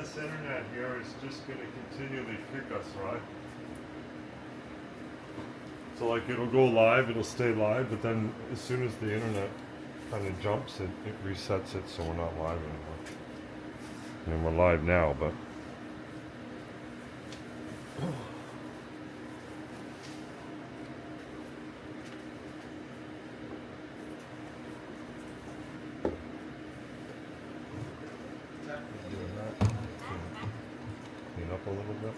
this internet here is just going to continually kick us, right? So like it'll go live, it'll stay live, but then as soon as the internet kind of jumps, it resets it, so we're not live anymore. I mean, we're live now, but clean up a little bit.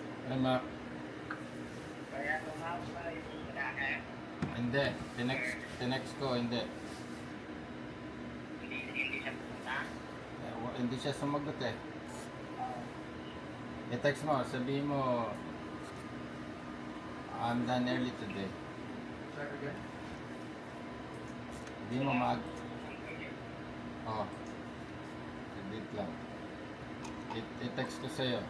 Hindi. Tinext ko, hindi. Hindi siya sumagot eh. I-text mo, sabihin mo, I'm done early today. Hindi mo Oh. Edit lang. I-text ko sa'yo.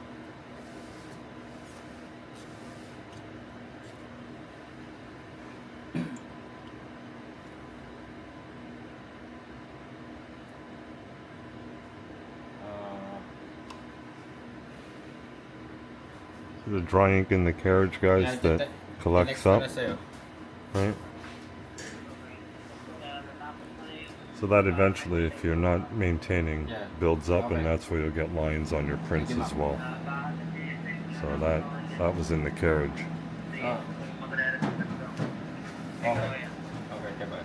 The dry ink in the carriage, guys, that collects up, right? So that eventually, if you're not maintaining, builds up, and that's where you'll get lines on your prints as well. So that was in the carriage. Okay, bye.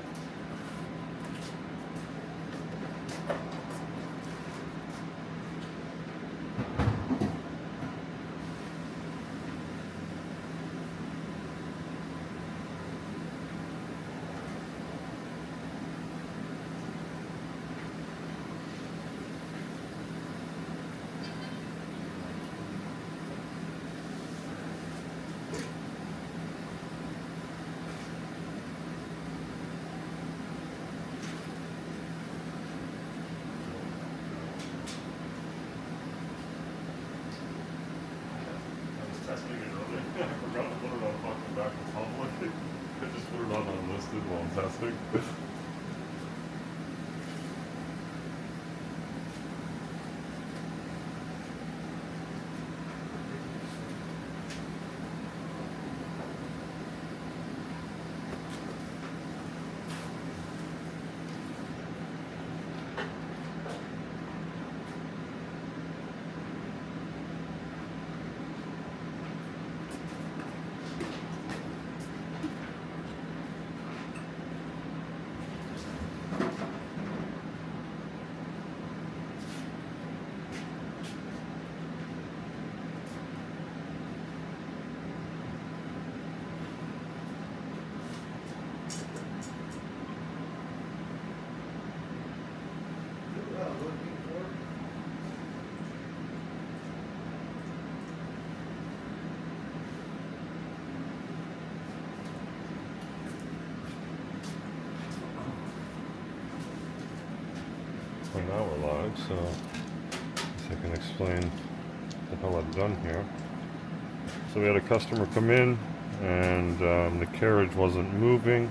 Testing it earlier. I forgot to put it on fucking back to public. I just put it on unlisted while I'm testing. So now we're live, so I can explain what the hell I've done here. So we had a customer come in, and the carriage wasn't moving.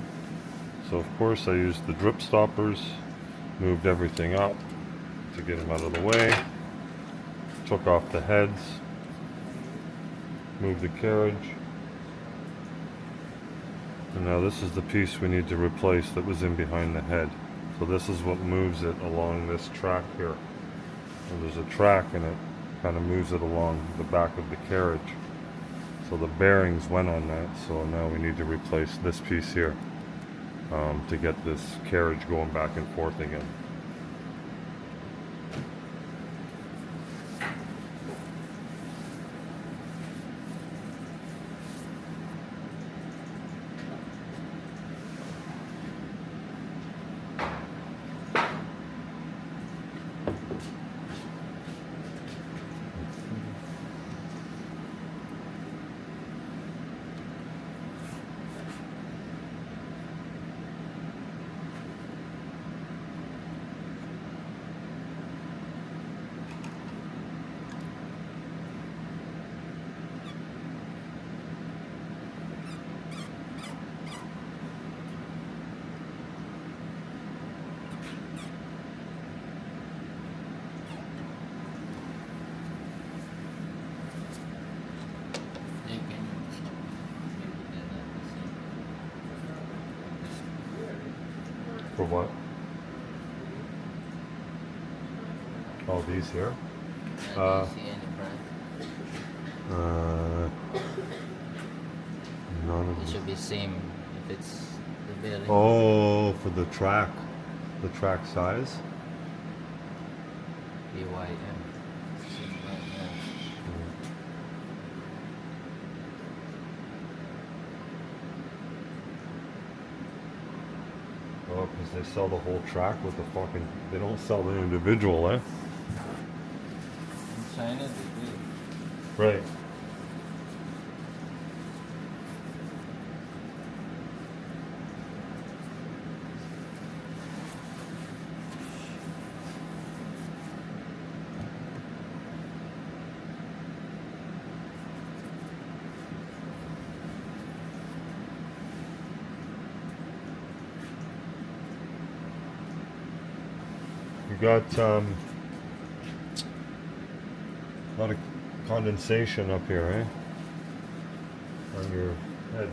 So of course I used the drip stoppers, moved everything up to get them out of the way, took off the heads, moved the carriage. And now this is the piece we need to replace that was in behind the head. So this is what moves it along this track here. And there's a track and it kind of moves it along the back of the carriage. So the bearings went on that, so now we need to replace this piece here to get this carriage going back and forth again. what? Oh, these here? Do you see any price? None of It them. should be same if it's the bearing. Oh, for the track size. BYM. Oh, because they sell the whole track with the fucking. They don't sell the individual, eh? In China they do. Right. You got a lot of condensation up here, eh? On your head.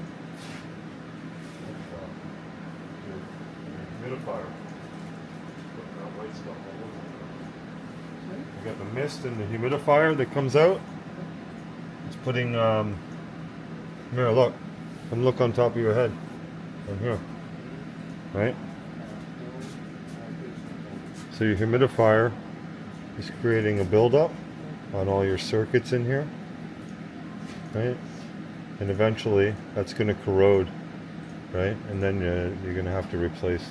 Your humidifier. Putting that white stuff all over. You got the mist and the humidifier that comes out. It's putting come here, look. Come look on top of your head. On here. Right? So your humidifier is creating a buildup on all your circuits in here, right? And eventually that's going to corrode, right? And then you're going to have to replace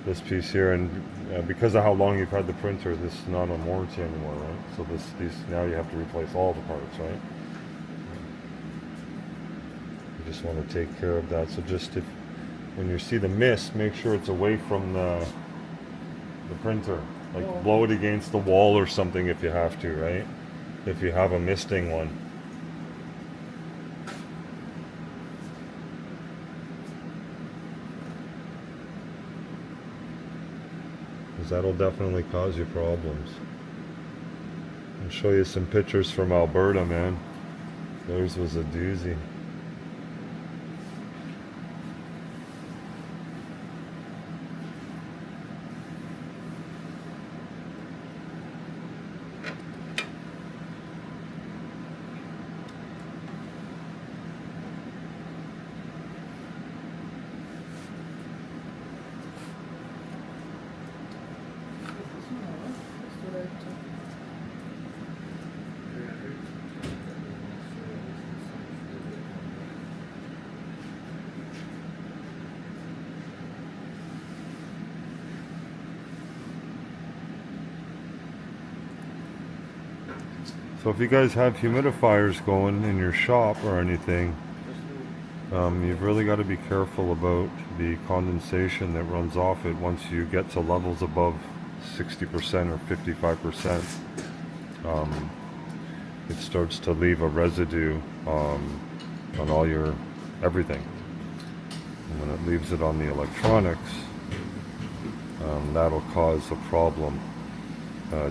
this piece here. And because of how long you've had the printer, this is not on warranty anymore, right? So these now you have to replace all the parts, right? You just want to take care of that. So just when you see the mist, make sure it's away from the printer. Like blow it against the wall or something if you have to, right? If you have a misting one. Because that'll definitely cause you problems. I'll show you some pictures from Alberta, man. Theirs was a doozy. So if you guys have humidifiers going in your shop or anything, you've really got to be careful about the condensation that runs off it once you get to levels above 60% or 55%. It starts to leave a residue on all your everything. And when it leaves it on the electronics, that'll cause a problem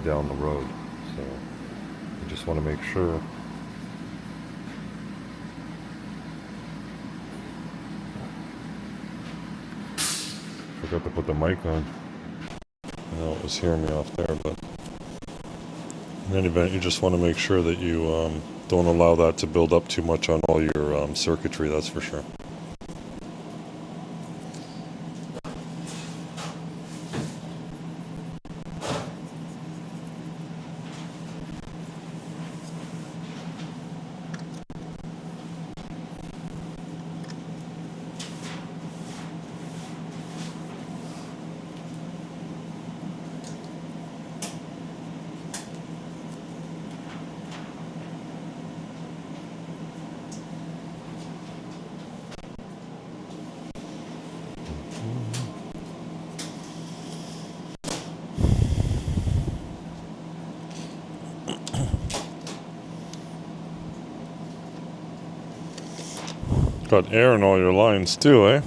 down the road. So you just want to make sure. Forgot to put the mic on. I know it was hearing me off there, but in any event, you just want to make sure that you don't allow that to build up too much on all your circuitry, that's for sure. Got air in all your lines too, eh?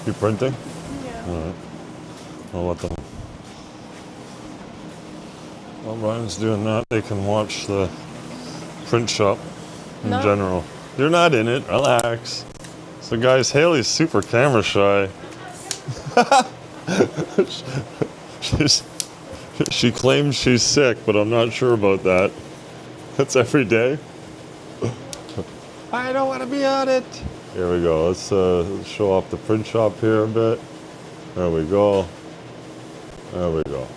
You printing? Yeah. Alright. I'll let them. While Ryan's doing that, they can watch the print shop in No. general. You're not in it. Relax. So guys, Haley's super camera shy. She's, she claims she's sick, but I'm not sure about that. That's every day. I don't want to be on it. Here we go. Let's show off the print shop here a bit. There we go. There we go.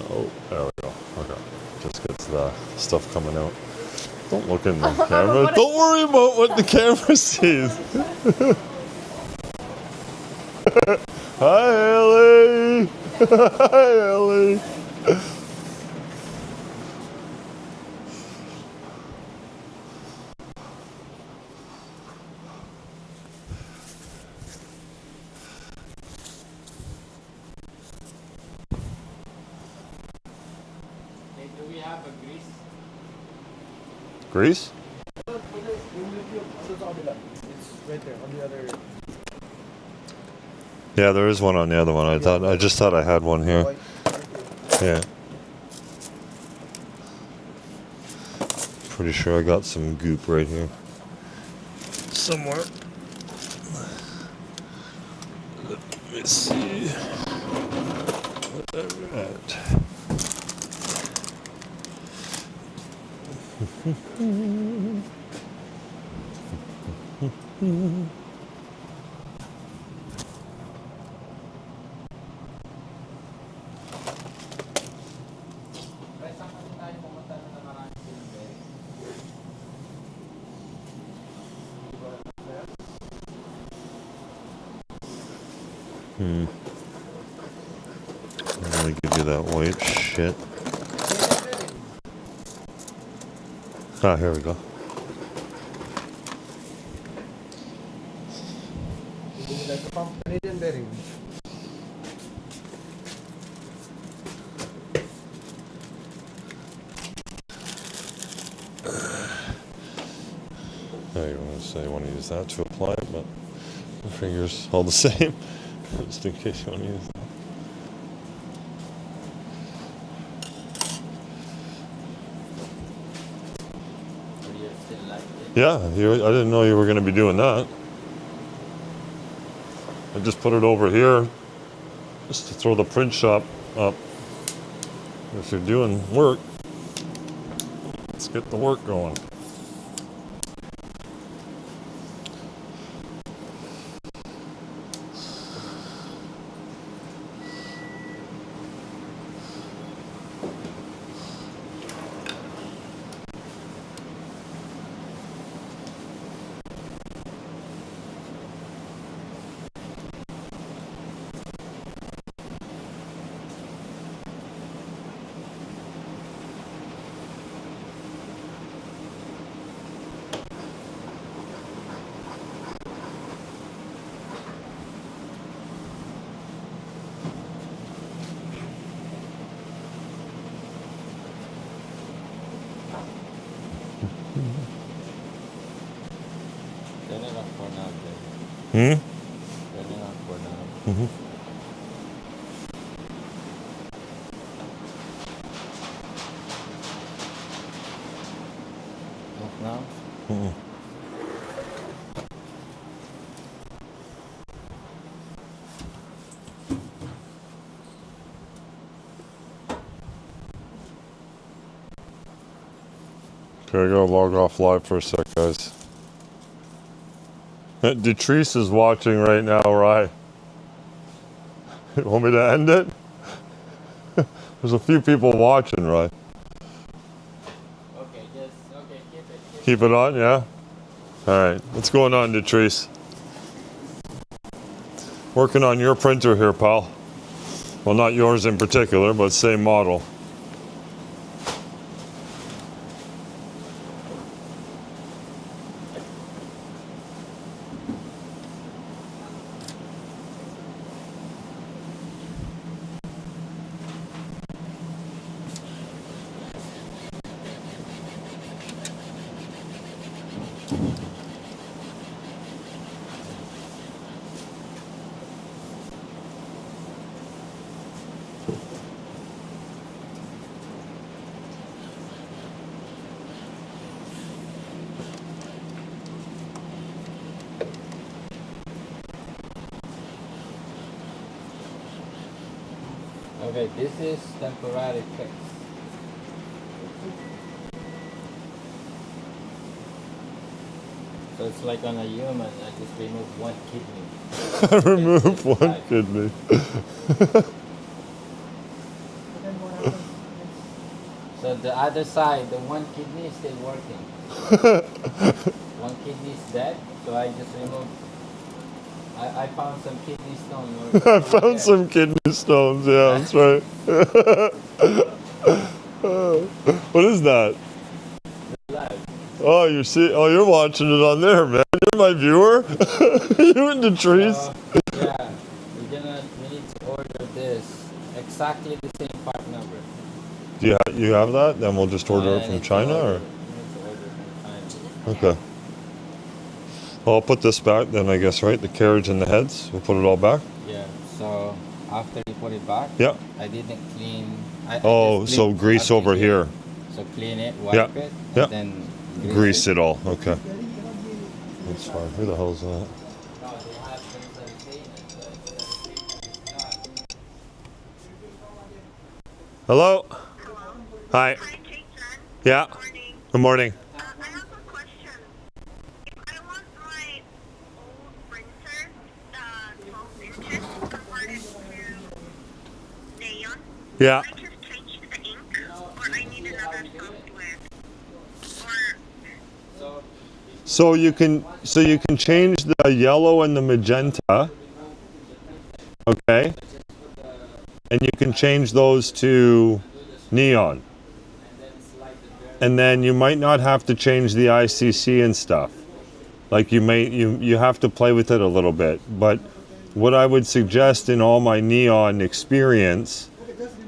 Oh, there we go. Okay. Just gets the stuff coming out. Don't look in the camera. Don't worry about what the camera sees. Hi, Ellie. Hi, Ellie. Hey, do we have a grease? Grease? It's right there on the other. Yeah, there is one on the other one. I just thought I had one here. Yeah. Pretty sure I got some goop right here. Somewhere. Let me see. Alright. Right, saan kasi tayo pumunta na nakaraan ng Berry? I'm gonna give you that white shit. Ah, here we go. Like a pump Canadian bearing. Oh, you want to say you want to use that to apply it, but the finger's all the same. Just in case you want to use that. Do you still like it? Yeah, I didn't know you were going to be doing that. I just put it over here just to throw the print shop up. If you're doing work, let's get the work going. Turn it off for now, Jay. Hmm? Turn it off for now. Mm-hmm. Off now? Mm-mm. Okay, I gotta log off live for a sec, guys. Detrice is watching right now, right? You want me to end it? There's a few people watching, right? Okay, keep it. Keep it on, yeah? Alright, what's going on, Detrice? Working on your printer here, pal. Well, not yours in particular, but same model. Okay, this is temporary fix. So it's like on a human, I just remove one kidney. Remove one kidney. So the other side, the one kidney is still working. One kidney is dead, so I just removed. I found some kidney stone. I found some kidney stones. Yeah, that's right. What is that? Live. Oh, you see? Oh, you're watching it on there, man. You're my viewer. You in the trees? Yeah, we need to order this exactly the same part number. Do you have that? Then we'll just order it I from need to China, order- or we need to order from China. okay. Well, I'll put this back then, I guess, right? The carriage and the heads. We'll put it all back. Yeah. So after you put it back, Yeah. I didn't clean. I Oh, just so cleaned grease over everything. here. So clean it, wipe Yeah. it, and Yeah. then Grease it all. Okay. That's fine. Who the hell's that? No, they have things that are stainless, so it's not. Hello. Hello. Hi. Hi, Jason. Yeah. Good morning. Good morning. I have a question. If I want my old printer, the 12 inches, converted to neon, Yeah. I just change the ink, or I need another software, or So you can change the yellow and the magenta. Okay. And you can change those to neon. And then you might not have to change the ICC and stuff. Like you have to play with it a little bit. But what I would suggest in all my neon experience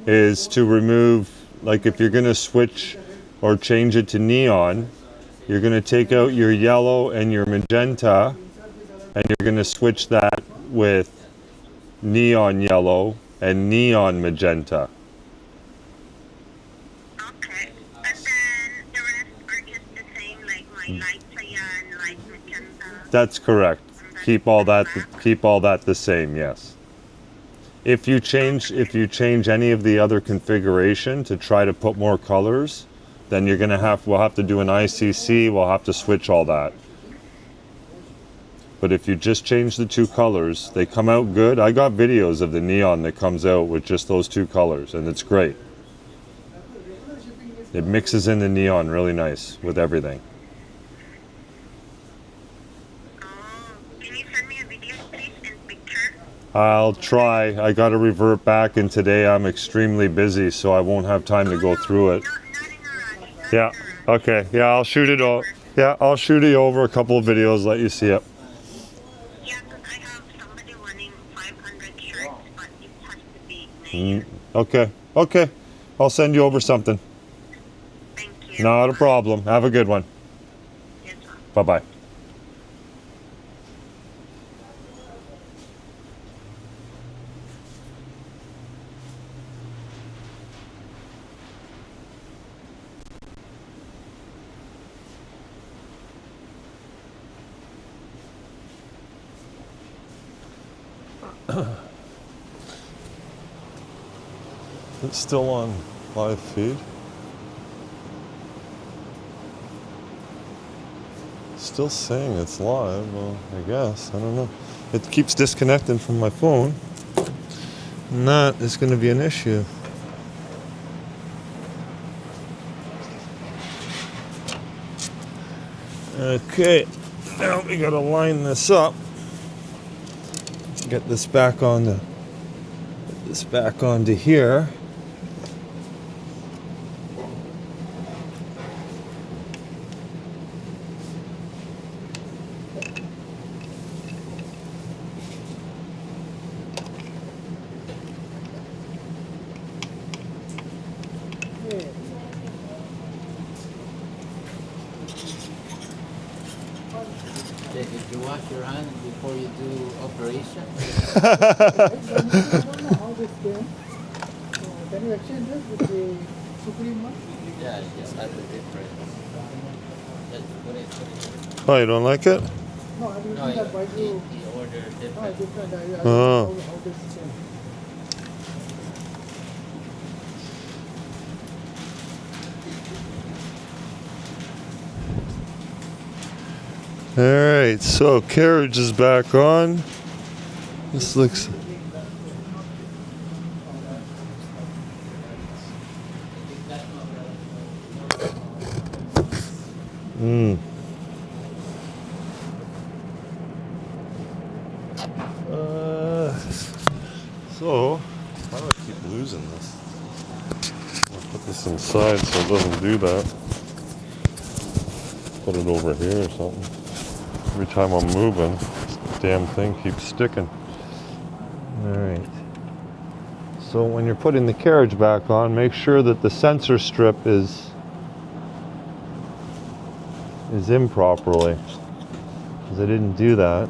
is to remove, like if you're going to switch or change it to neon, you're going to take out your yellow and your magenta, and you're going to switch that with neon yellow and neon magenta. okay. And then the rest are just the same, like my light cyan, light magenta. That's correct. Keep all that the same, yes. If you change any of the other configuration to try to put more colors, then we'll have to do an ICC, we'll have to switch all that. But if you just change the two colors, they come out good. I got videos of the neon that comes out with just those two colors, and it's great. It mixes in the neon really nice with everything. Oh, can you send me a video, please, and picture? I'll try. I got to revert back, and today I'm extremely busy, so I won't have time to go through it. Not in a rush. Yeah. Okay. Yeah, I'll shoot it over. Yeah, I'll shoot it over a couple of videos, let you see it. Yeah, because I have somebody wanting 500 shirts, but it has to be made. Okay. Okay. I'll send you over something. Thank you. Not a problem. Have a good one. Yes, ma'am. Bye-bye. It's still on live feed. Still saying it's live, well, I guess. I don't know. It keeps disconnecting from my phone. And that is going to be an issue. Okay, now we got to line this up. Get this back onto here. Did you wash your hands before you do operation? Can you exchange this with the Supreme one? Yeah, just add the difference. Just put it. Oh, you don't like it? No, I'm using No, that by he you. ordered No, different. different. I Oh. how this is. Alright, so Carriage is back on. This looks... So, why do I keep losing this? I'll put this inside so it doesn't do that. Put it over here or something. Every time I'm moving, this damn thing keeps sticking. Alright. So when you're putting the Carriage back on, make sure that the sensor strip is in properly. Because I didn't do that.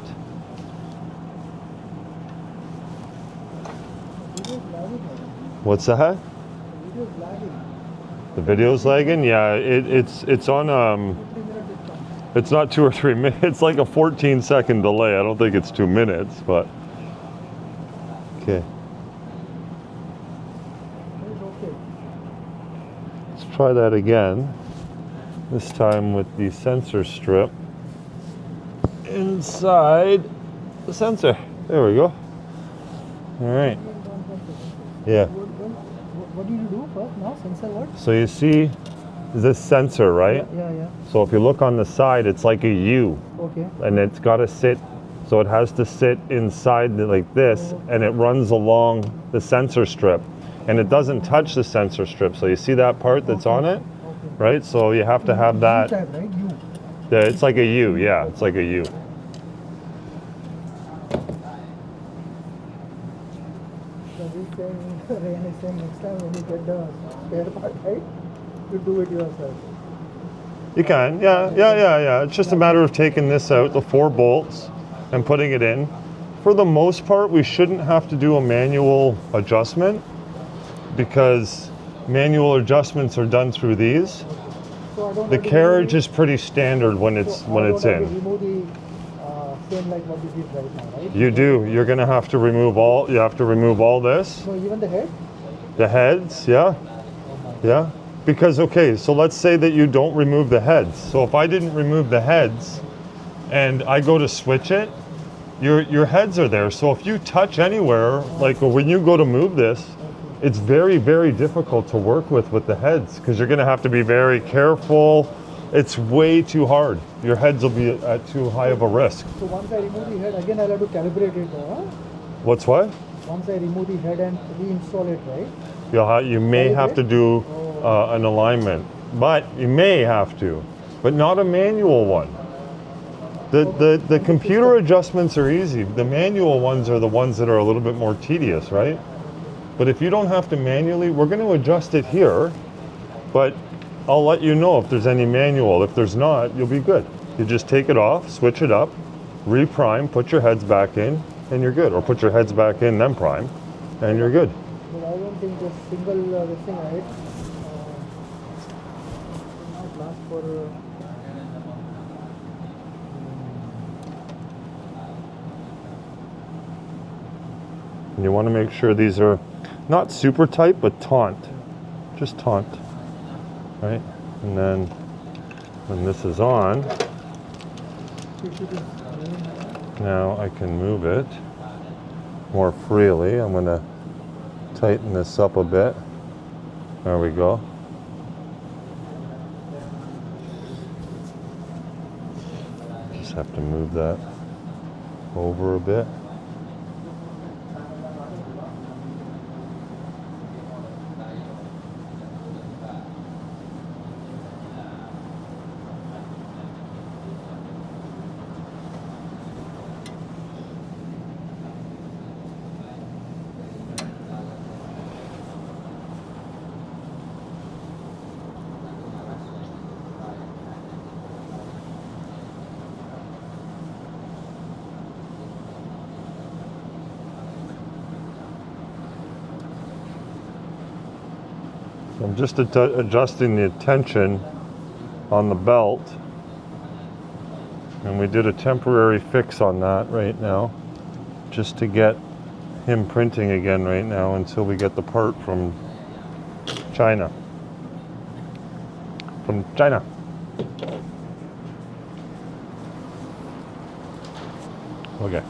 What's that? The video's lagging? Yeah, it's on it's not 2 or 3 minutes. It's like a 14-second delay. I don't think it's 2 minutes, but okay. Let's try that again. This time with the sensor strip inside the sensor. There we go. All right. Yeah. What do you do first now? Sensor what? So you see this sensor, right? Yeah. So if you look on the side, it's like a U. Okay. And it's got to sit, so it has to sit inside like this, and it runs along the sensor strip. And it doesn't touch the sensor strip. So you see that part that's on it? Okay. Right? So you have to have that. U-type, right? U. Yeah, it's like a U, yeah, it's like a U. So this thing, Rayan is saying next time when you get the spare part, right? You do it yourself. You can, yeah. It's just a matter of taking this out, the 4 bolts, and putting it in. For the most part, we shouldn't have to do a manual adjustment because manual adjustments are done through these. So I don't The have to Carriage is pretty standard when it's so I don't have to in. remove the same like what you did right now, right? You do. You're gonna have to remove all. You have to remove all this. So even the head? The heads, yeah, yeah. Because okay, so let's say that you don't remove the heads. So if I didn't remove the heads, and I go to switch it, your heads are there. So if you touch anywhere, like when you go to move this, it's very, very difficult to work with the heads because you're gonna have to be very careful. It's way too hard. Your heads will be at too high of a risk. So once I remove the head, again I'll have to calibrate it, What's what? Once I remove the head and reinstall it, right? You may have to do an alignment, but you may have to, but not a manual one. The computer adjustments are easy. The manual ones are the ones that are a little bit more tedious, right? But if you don't have to manually, we're going to adjust it here, but I'll let you know if there's any manual. If there's not, you'll be good. You just take it off, switch it up, reprime, put your heads back in, and you're good. Or put your heads back in, then prime, and you're good. But I don't think the single this thing, right? Not last for. And you want to make sure these are not super tight, but taut. Just taut, right? And then when this is on, now I can move it more freely. I'm going to tighten this up a bit. There we go. Just have to move that over a bit. I'm just adjusting the tension on the belt, and we did a temporary fix on that right now just to get him printing again right now until we get the part from China. Okay.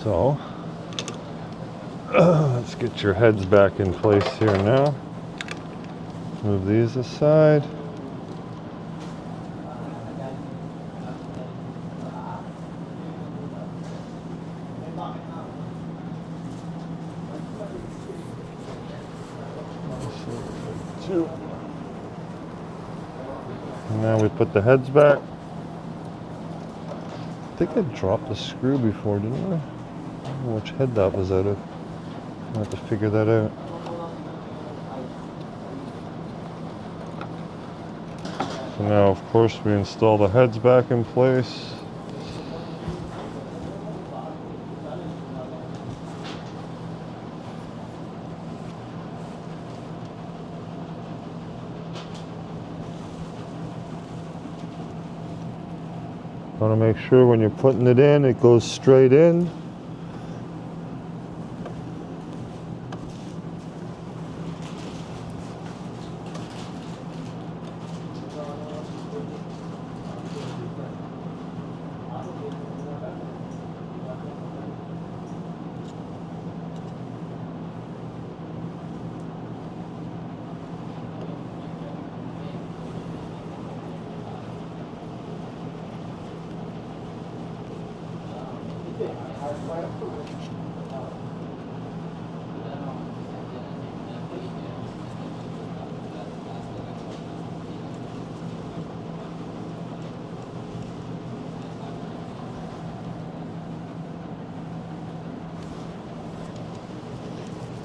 So, let's get your heads back in place here now. Move these aside. Two. And now we put the heads back. I think I dropped the screw before, didn't I? I don't know which head that was out of. I'll have to figure that out. So now, of course, we install the heads back in place. Want to make sure when you're putting it in, it goes straight in.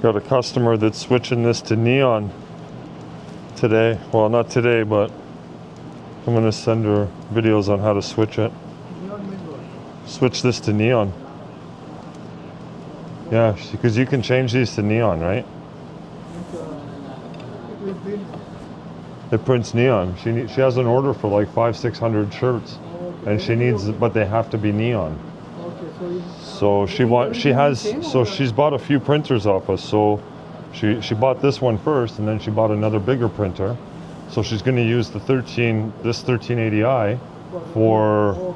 Got a customer that's switching this to neon today. Well, not today, but I'm gonna send her videos on how to switch it. Neon means what? Switch this to neon. Yeah, because you can change these to neon, right? It will print. It prints neon. She has an order for like 500-600 shirts, Okay. and she needs, but they have to be neon. Okay, so you, So she's bought a few printers off us. So she bought this one first, and then she bought another bigger printer. So she's going to use this 1380i for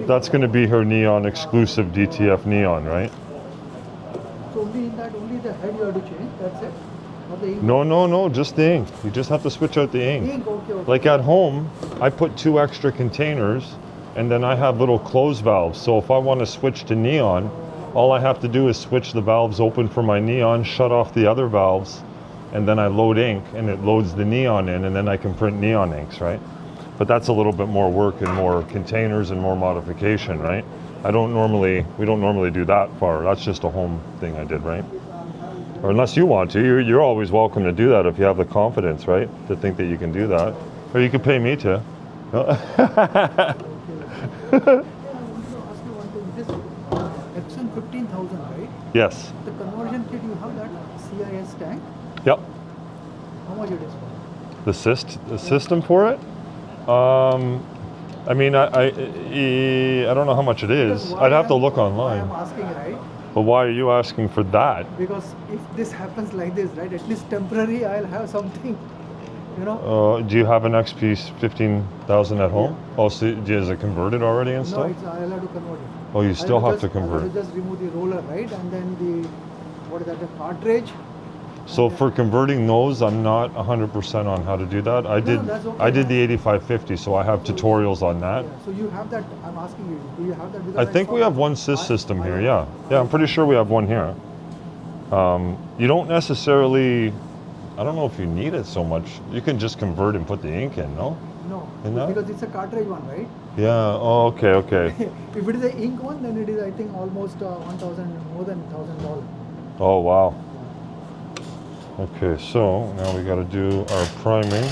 that's going to be her neon exclusive DTF neon, right? so only in that, only the head you have to change, that's it? Or the ink? No, just the ink. You just have to switch out the ink. Ink, okay. Like at home, I put 2 extra containers, and then I have little close valves. So if I want to switch to neon, all I have to do is switch the valves open for my neon, shut off the other valves, and then I load ink, and it loads the neon in, and then I can print neon inks, right? But that's a little bit more work and more containers and more modification, right? We don't normally do that far. That's just a home thing I did, right? Or unless you want to, you're always welcome to do that if you have the confidence, right? To think that you can do that. Or you could pay me to. Yeah, I want to ask you one thing. This Epson 15,000, right? Yes. The conversion kit, you have that CIS tank. Yep. How much it is for? The system for it? I mean, I don't know how much it is. Because why I'd have to I'm- look why online. I'm asking, right? But why are you asking for that? Because if this happens like this, right, at least temporary, I'll have something, you know. Do you have an XP 15,000 at home? Oh, so is it converted already and No, stuff? I'll have to convert it. Oh, you still have to I'll convert it. just remove the roller, right, and then the what is that? The cartridge. So for converting those, I'm not 100% on how to do that. I did that's okay. I did the 8550, so I have tutorials on that. Yeah, so you have that. I'm asking you. Do you have that? I Because think we saw- have one sys system here, yeah. Yeah, I'm pretty sure we have one here. You don't necessarily, I don't know if you need it so much. You can just convert and put the ink in, no? No, In that? because it's a cartridge one, right? Yeah, oh, okay. If it is an ink one, then it is, I think, almost 1,000, more than $1,000. Oh, wow. Okay, so now we got to do our priming.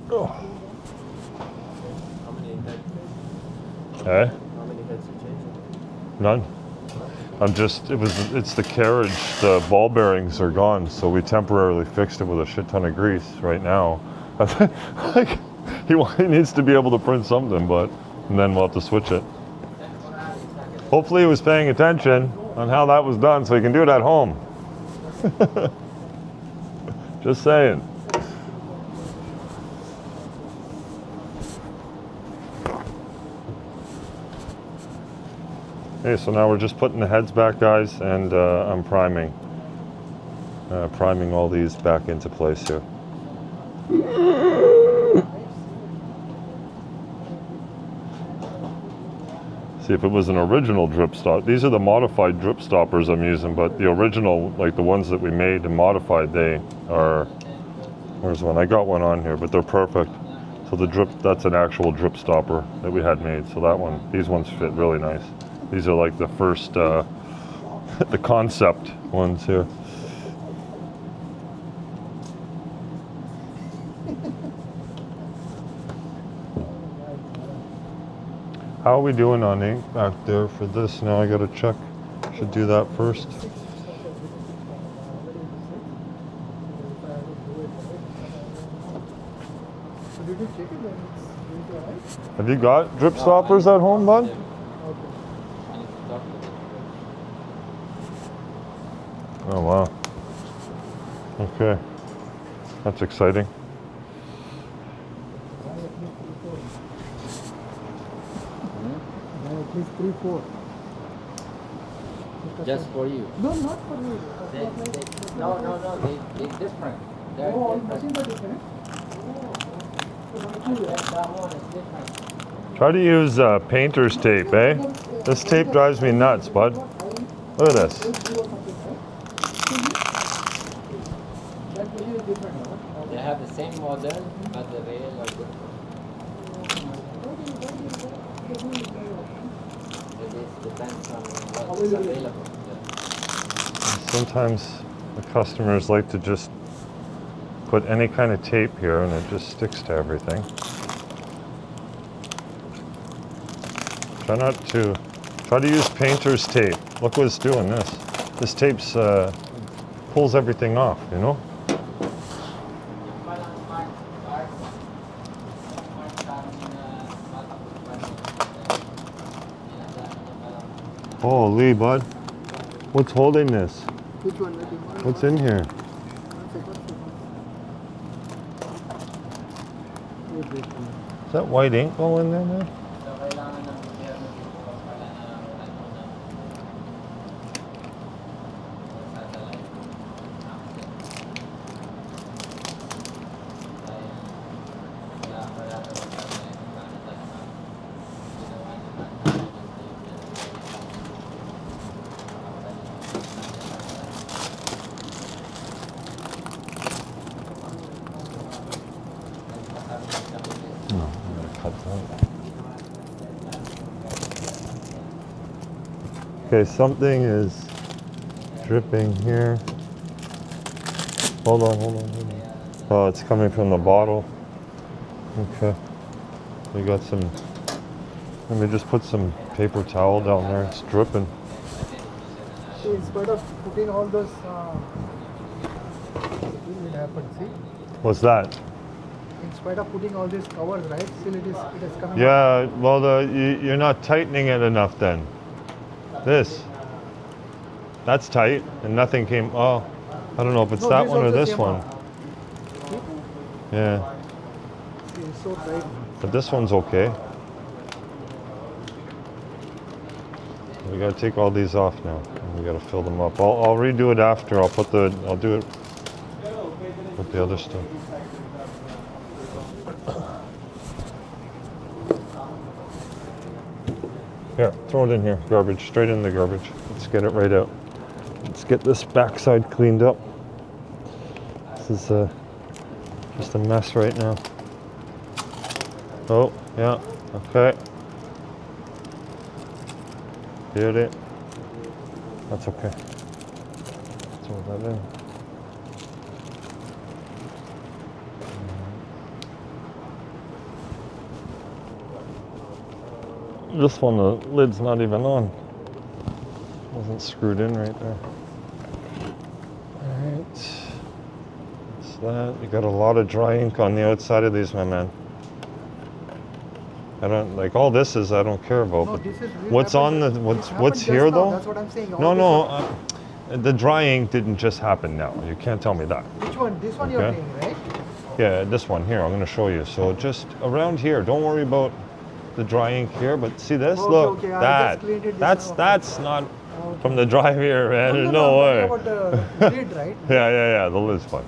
Oh. How many heads? Eh? How many heads you changing? None. It's the carriage, the ball bearings are gone, so we temporarily fixed it with a shit ton of grease right now. Like, he needs to be able to print something, and then we'll have to switch it. Hopefully he was paying attention on how that was done so he can do it at home. Just saying. Okay, so now we're just putting the heads back, guys, and I'm priming. Priming all these back into place here. See, if it was an original drip stop, these are the modified drip stoppers I'm using, but the original, like the ones that we made and modified, they are, where's one? I got one on here, but they're perfect. So the drip, that's an actual drip stopper that we had made. So that one, these ones fit really nice. These are like the first, the concept ones here. How are we doing on ink back there for this? Now I gotta check. Should do that first. So did you check it when it's going to arrive? Have you got drip stoppers at home, bud? Okay. I need to talk to them. Oh wow. Okay. That's exciting. At least 3-4. Just for you. No, not for you. They're different. They're Oh, all different. machines are different. That one is different. Try to use painter's tape, eh? This tape drives me nuts, bud. Look at this. They have the same model, but the rails are different. It depends on what's available. Sometimes the customers like to just put any kind of tape here and it just sticks to everything. Try to use painter's tape. Look what it's doing, this. This tape's pulls everything off, you know? Holy, bud. What's holding this? Which one? What's in here? Is that white ink all in there, man? Okay, something is dripping here. Hold on. Oh, it's coming from the bottle. Okay. We got some, let me just put some paper towel down there. It's dripping. So in spite of putting all those, it happened, see? What's that? In spite of putting all these covers, right? Still it is coming out. Yeah, well, you're not tightening it enough then. That's tight, and nothing came. Oh, I don't know if it's No, that this one or also this came one. out. Yeah, See, it's so tight. but this one's okay. We gotta take all these off now. And we gotta fill them up. I'll redo it after. I'll do it with the other stuff. Here, throw it in here. Garbage, straight in the garbage. Let's get it right out. Let's get this backside cleaned up. This is just a mess right now. Oh, yeah, okay. Beauty. That's okay. Throw that in. This one, the lid's not even on. Wasn't screwed in right there. Alright. That's that. You got a lot of dry ink on the outside of these, my man. I don't, like, all this I don't care about. No, but this is what's on the, what's here though? That's what I'm saying. No, All no. the dry ink didn't just happen now. You can't tell me that. Which one? This one you're Okay. doing, right? Yeah, this one here, I'm going to show you. So just around here, don't worry about the dry ink here, but see this? Okay, Look, okay, I that, just cleaned it this that's, one. that's not Okay. from the dry here, man. There's no I'm way. talking about the lid, right? Yeah, the lid's fine.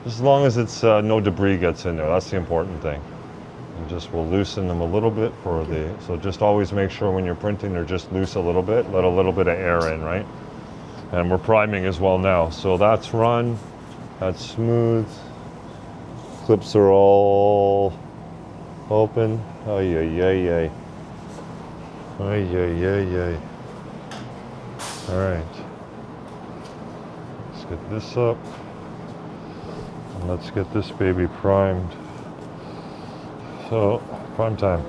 Just as long as it's no debris gets in there, that's the important thing. And just we'll loosen them a little bit for the, so just always make sure when you're printing they're just loose a little bit, let a little bit of air in, right? And we're priming as well now. So that's run, that's smooth. Clips are all open. Ay, ay, ay, ay. Ay, ay, ay, ay. All right. Let's get this up. And let's get this baby primed. So, prime time.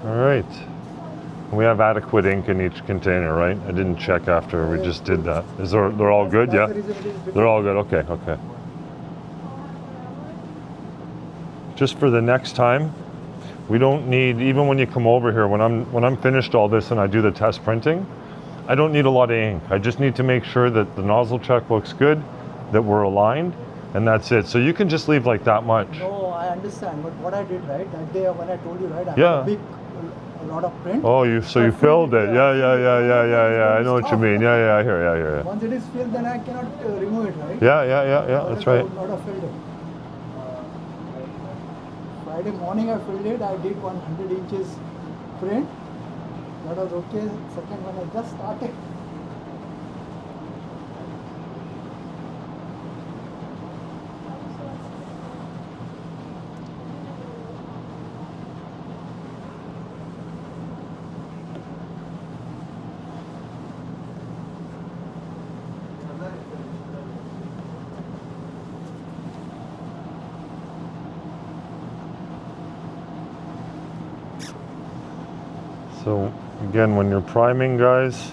All right. We have adequate ink in each container, right? I didn't check after we just did that. They're all good, yeah? That's the reason it is They're all good, okay, okay. Just for the next time, we don't need, even when you come over here, when I'm finished all this and I do the test printing, I don't need a lot of ink. I just need to make sure that the nozzle check looks good, that we're aligned, and that's it. So you can just leave like that much. No, I understand. But what I did, right, that day when I told you, right, I Yeah. had a lot of print. Oh, you filled it. Yeah. I know what you mean. Yeah, I hear you. Once it is filled, then I cannot remove it, right? Yeah, that's right. I would not have filled it. Friday morning I filled it. I did 100 inches print. That was okay. Second one I just started. So again, when you're priming, guys,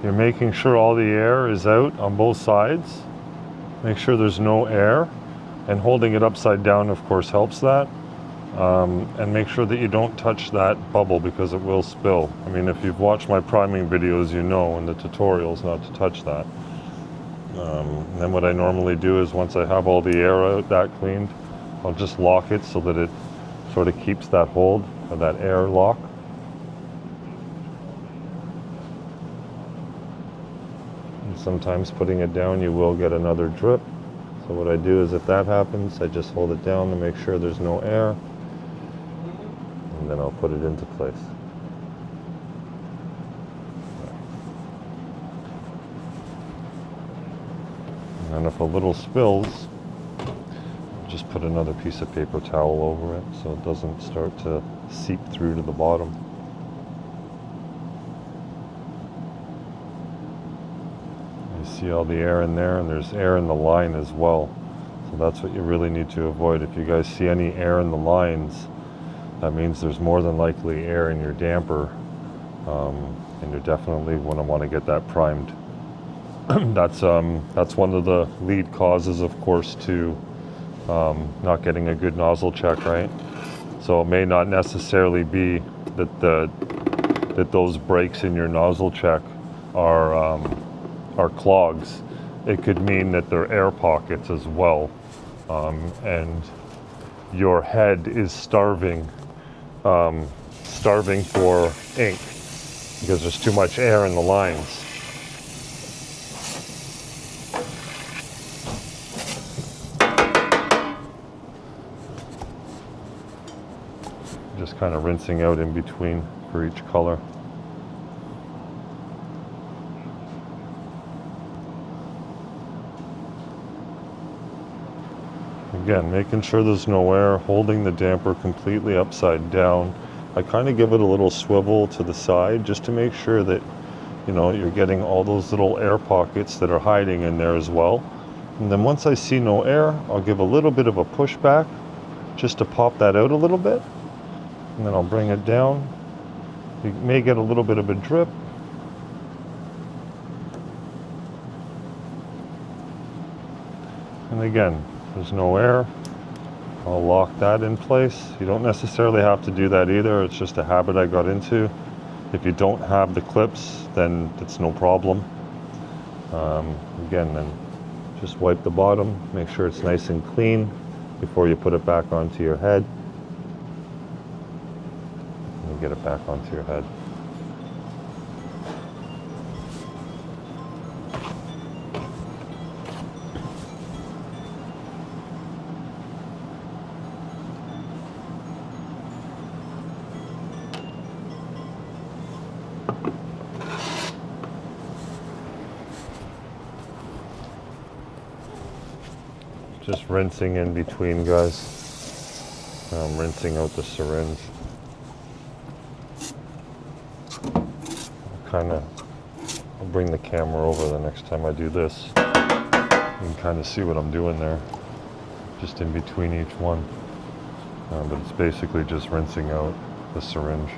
you're making sure all the air is out on both sides. Make sure there's no air, and holding it upside down, of course, helps that. And make sure that you don't touch that bubble because it will spill. I mean, if you've watched my priming videos, you know in the tutorials not to touch that. And then what I normally do is once I have all the air out, that cleaned, I'll just lock it so that it sort of keeps that hold, or that air lock. Sometimes putting it down you will get another drip. So what I do is if that happens, I just hold it down to make sure there's no air, and then I'll put it into place. And if a little spills, just put another piece of paper towel over it so it doesn't start to seep through to the bottom. See all the air in there, and there's air in the line as well. So that's what you really need to avoid. If you guys see any air in the lines, that means there's more than likely air in your damper, and you definitely want to get that primed. That's one of the lead causes, of course, to not getting a good nozzle check, right? So it may not necessarily be that those breaks in your nozzle check are clogs. It could mean that they're air pockets as well, and your head is starving for ink because there's too much air in the lines. Just kind of rinsing out in between for each color. Again, making sure there's no air, holding the damper completely upside down. I kind of give it a little swivel to the side just to make sure that, you know, you're getting all those little air pockets that are hiding in there as well. And then once I see no air, I'll give a little bit of a push back just to pop that out a little bit. And then I'll bring it down. You may get a little bit of a drip. And again, there's no air. I'll lock that in place. You don't necessarily have to do that either. It's just a habit I got into. If you don't have the clips, then it's no problem. Again, then just wipe the bottom, make sure it's nice and clean before you put it back onto your head. And get it back onto your head. Just rinsing in between, guys. Rinsing out the syringe. I'll bring the camera over the next time I do this. You can kind of see what I'm doing there, just in between each one. But it's basically just rinsing out the syringe.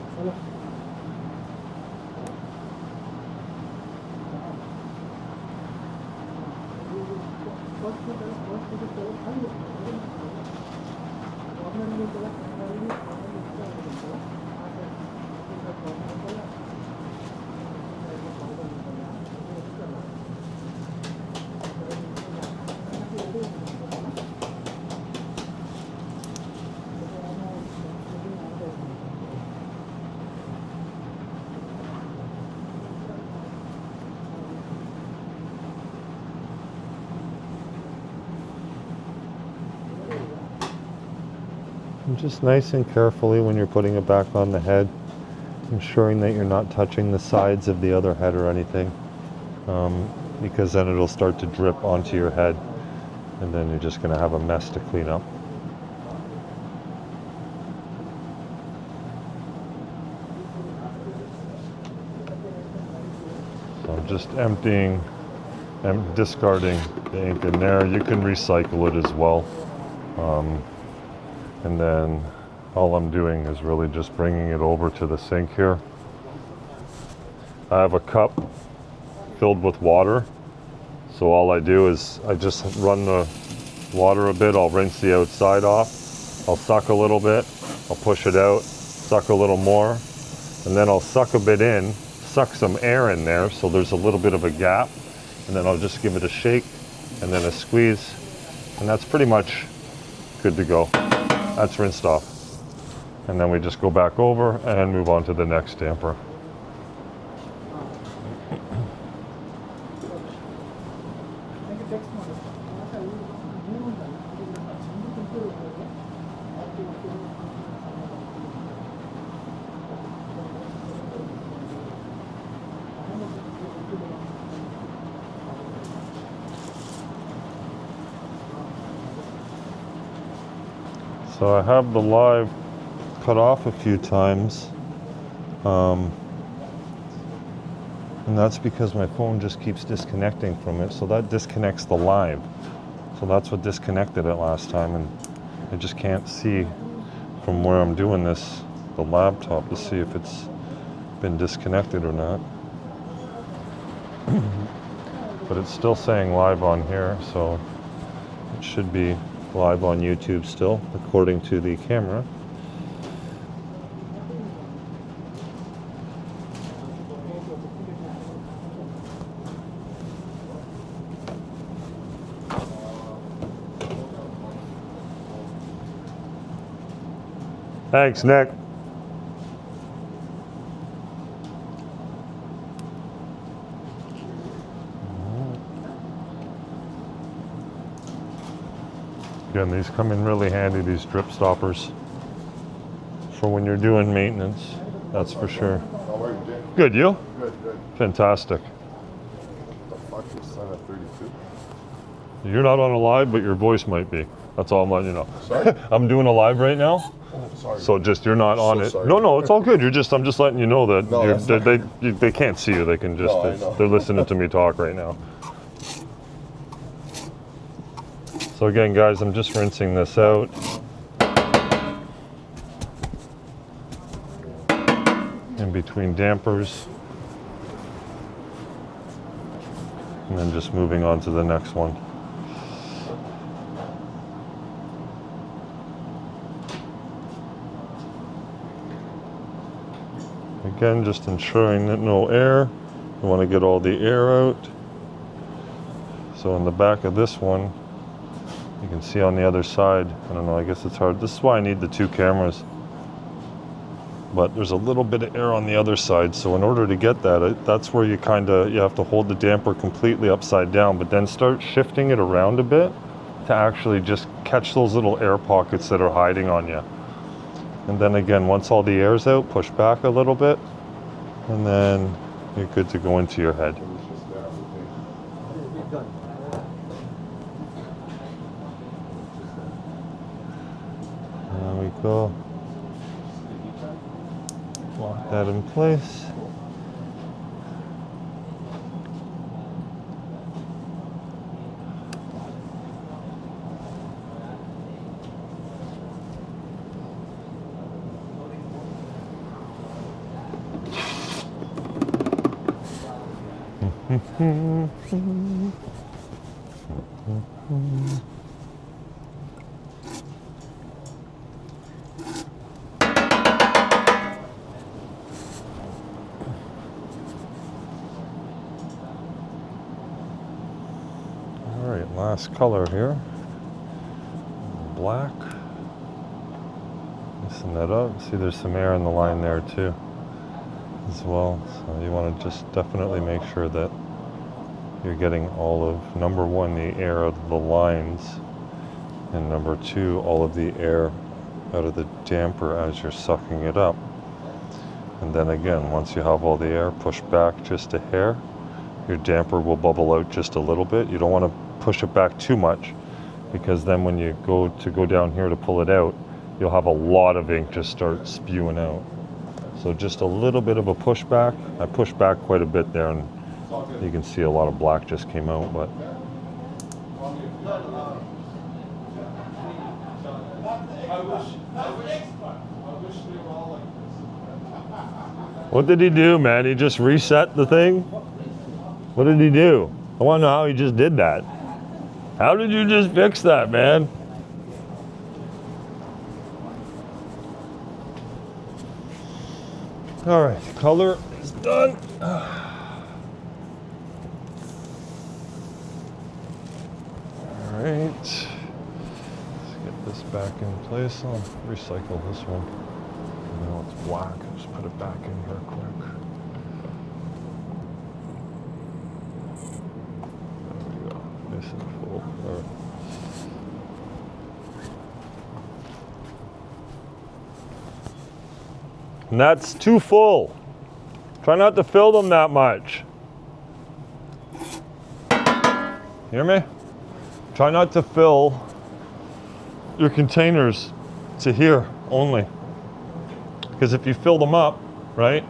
And just nice and carefully when you're putting it back on the head, ensuring that you're not touching the sides of the other head or anything, because then it'll start to drip onto your head and then you're just going to have a mess to clean up. So I'm just emptying and discarding the ink in there. You can recycle it as well. And then all I'm doing is really just bringing it over to the sink here. I have a cup filled with water. So all I do is I just run the water a bit. I'll rinse the outside off. I'll suck a little bit. I'll push it out, suck a little more. And then I'll suck a bit in, suck some air in there so there's a little bit of a gap. And then I'll just give it a shake and then a squeeze. And that's pretty much good to go. That's rinsed off. And then we just go back over and move on to the next damper. So I have the live cut off a few times, and that's because my phone just keeps disconnecting from it. So that disconnects the live. So that's what disconnected it last time, and I just can't see from where I'm doing this, the laptop, to see if it's been disconnected or not. But it's still saying live on here, so it should be live on YouTube still, according to the camera. Thanks, Nick. Again, these come in really handy, these drip stoppers, for when you're doing maintenance, that's for sure. How are you, Jay? Good, you? Good, good. Fantastic. The fuck is son at 32? You're not on a live, but your voice might be. That's all I'm letting you know. Sorry? I'm doing a live right now, Oh, sorry. so just you're not on So it. sorry. No, it's all good. I'm just letting you know that No, that's they can't see you. They can just No, I know. they're listening to me talk right now. So again, guys, I'm just rinsing this out. In between dampers. And then just moving on to the next one. Again, just ensuring that no air. You want to get all the air out. So in the back of this one, you can see on the other side, I don't know, I guess it's hard. This is why I need the 2 cameras. But there's a little bit of air on the other side, so in order to get that, that's where you have to hold the damper completely upside down, but then start shifting it around a bit to actually just catch those little air pockets that are hiding on you. And then again, once all the air's out, push back a little bit, and then you're good to go into your head. There we go. Lock that in place. Alright, last color here. Black. Loosen that up. See, there's some air in the line there too as well. So you want to just definitely make sure that you're getting all of, number 1, the air out of the lines, and number 2, all of the air out of the damper as you're sucking it up. And then again, once you have all the air, push back just a hair. Your damper will bubble out just a little bit. You don't want to push it back too much, because then when you go down here to pull it out, you'll have a lot of ink just start spewing out. So just a little bit of a push back. I pushed back quite a bit there, and you can see a lot of black just came out. But what did he do, man? He just reset the thing? What did he do? I want to know how he just did that. How did you just fix that, man? All right, color is done. All right, let's get this back in place. I'll recycle this one. Now it's black. I'll just put it back in here quick. There we go. Nice and full. All right. And that's too full. Try not to fill them that much. Hear me? Try not to fill your containers to here only. Because if you fill them up, right?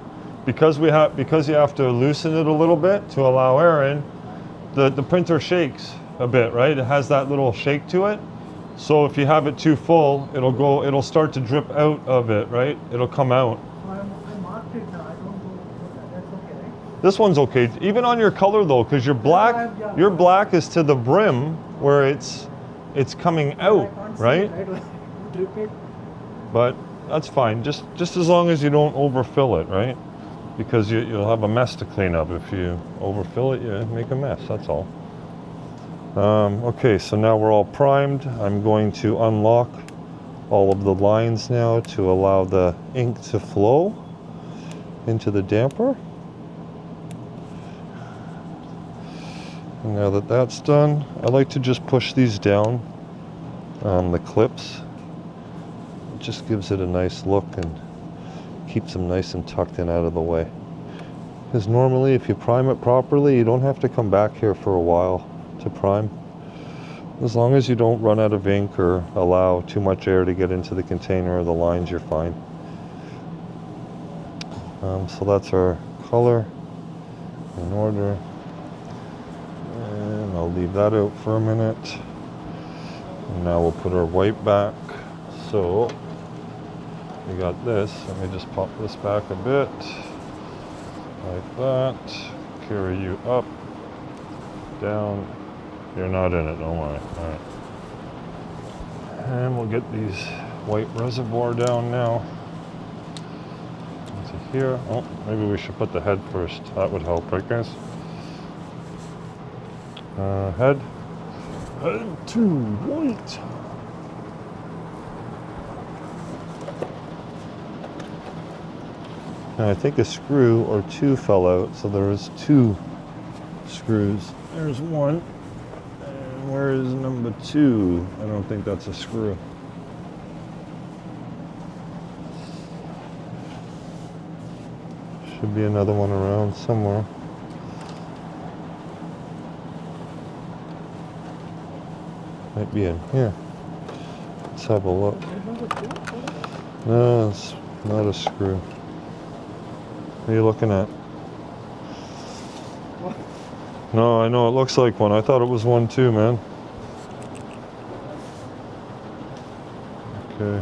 Because you have to loosen it a little bit to allow air in, the printer shakes a bit, right? It has that little shake to it. So if you have it too full, it'll start to drip out of it, right? It'll come out. I marked it now. I don't know. That's okay, right? This one's okay, even on your color though, because your black is to the brim where it's coming out, right? Drip it. But that's fine, just as long as you don't overfill it, right? Because you'll have a mess to clean up. If you overfill it, you make a mess, that's all. Okay, so now we're all primed. I'm going to unlock all of the lines now to allow the ink to flow into the damper. And now that that's done, I like to just push these down on the clips. It just gives it a nice look and keeps them nice and tucked in out of the way. Because normally if you prime it properly, you don't have to come back here for a while to prime. As long as you don't run out of ink or allow too much air to get into the container or the lines, you're fine. So that's our color in order. And I'll leave that out for a minute. And now we'll put our white back. So we got this. Let me just pop this back a bit. Like that. Carry you up, down. You're not in it, don't worry. All right. And we'll get these white reservoir down now into here. Oh, maybe we should put the head first. That would help, right, guys? Head to white. And I think a screw or two fell out, so there was two screws. There's one. And where is number two? I don't think that's a screw. Should be another one around somewhere. Might be in here. Let's have a look. No, it's not a screw. What are you looking at? No, I know it looks like one. I thought it was one too, man. Okay.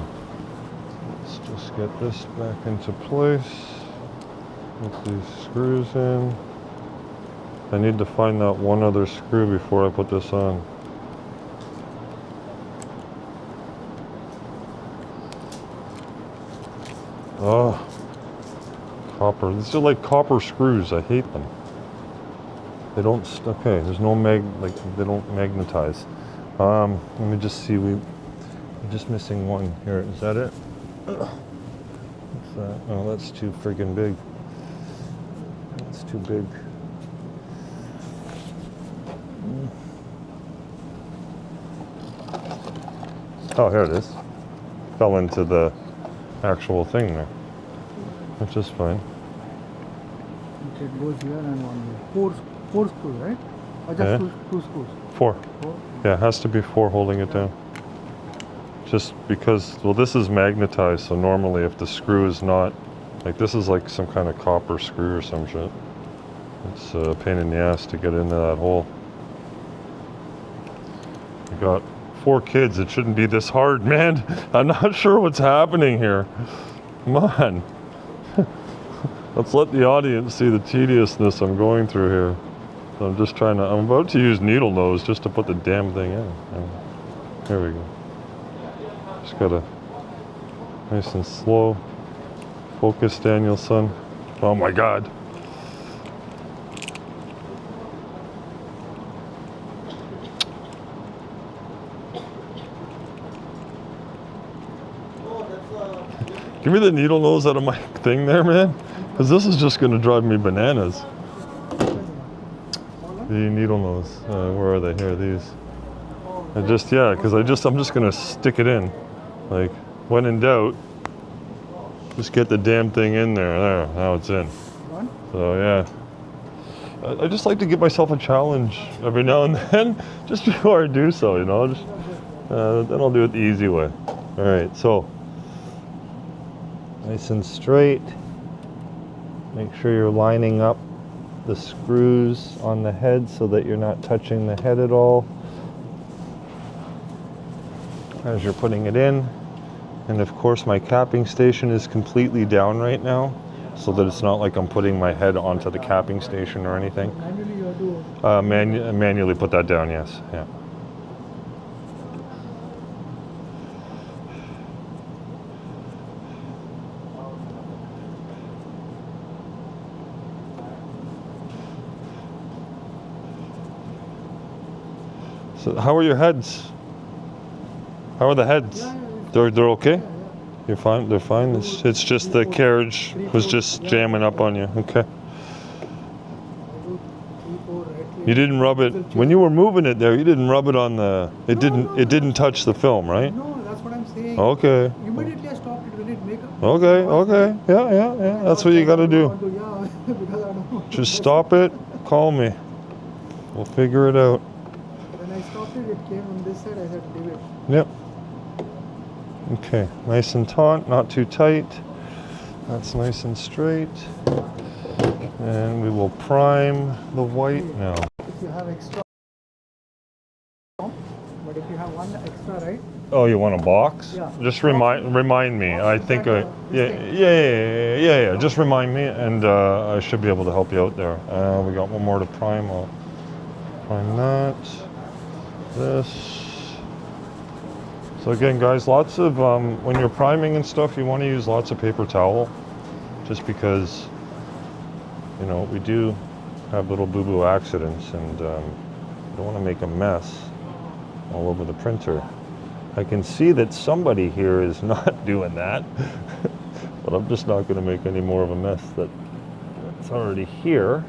Let's just get this back into place. Put these screws in. I need to find that one other screw before I put this on. Oh, copper. These are like copper screws. I hate them. They don't. Okay, there's no they don't magnetize. Let me just see. We're just missing one here. Is that it? What's that? Oh, that's too friggin' big. That's too big. Oh, here it is. Fell into the actual thing there, which is fine. Okay, it goes here and one here. Four screws, right? Or just Yeah. two screws? Four. Four. Yeah, it has to be four holding it down. Just because, well, this is magnetized, so normally if the screw is not, like this is like some kind of copper screw or some shit. It's a pain in the ass to get into that hole. I got 4 kids, it shouldn't be this hard, man. I'm not sure what's happening here. Come on. Let's let the audience see the tediousness I'm going through here. So I'm about to use needle nose just to put the damn thing in. And here we go. Just gotta, nice and slow. Focus, Danielson. Oh my God. Give me the needle nose out of my thing there, man. Because this is just going to drive me bananas. The needle nose. Where are they? Here, these. I'm just going to stick it in. Like, when in doubt, just get the damn thing in there. There, now it's in. So, yeah. I just like to give myself a challenge every now and then, just before I do so, you know. Just, then I'll do it the easy way. All right, so. Nice and straight. Make sure you're lining up the screws on the head so that you're not touching the head at all as you're putting it in. And of course my capping station is completely down right now so that it's not like I'm putting my head onto the capping station or anything. Manually you have to... Manually put that down, yes. Yeah. So how are your heads? How are the heads? They're okay? You're fine? They're fine? It's just the carriage was just jamming up on you. Okay. You didn't rub it when you were moving it there. You didn't rub it on the. It didn't touch the film, right? No, that's what I'm saying. Okay. Immediately I stopped it when it make up. Okay. Yeah. That's what you got to do. Yeah, because I don't. Just stop it. Call me. We'll figure it out. When I stopped it, it came on this side. I said, leave it. Yep. Okay. Nice and taut, not too tight. That's nice and straight. And we will prime the white now. If you have extra, but if you have one extra, right? Oh, you want a box? Yeah. Just remind me. I think yeah. Just remind me, and I should be able to help you out there. We got one more to prime. I'll prime that. This. So again, guys, lots of when you're priming and stuff, you want to use lots of paper towel, just because, you know, we do have little boo-boo accidents, and I don't want to make a mess all over the printer. I can see that somebody here is not doing that, but I'm just not going to make any more of a mess that's already here.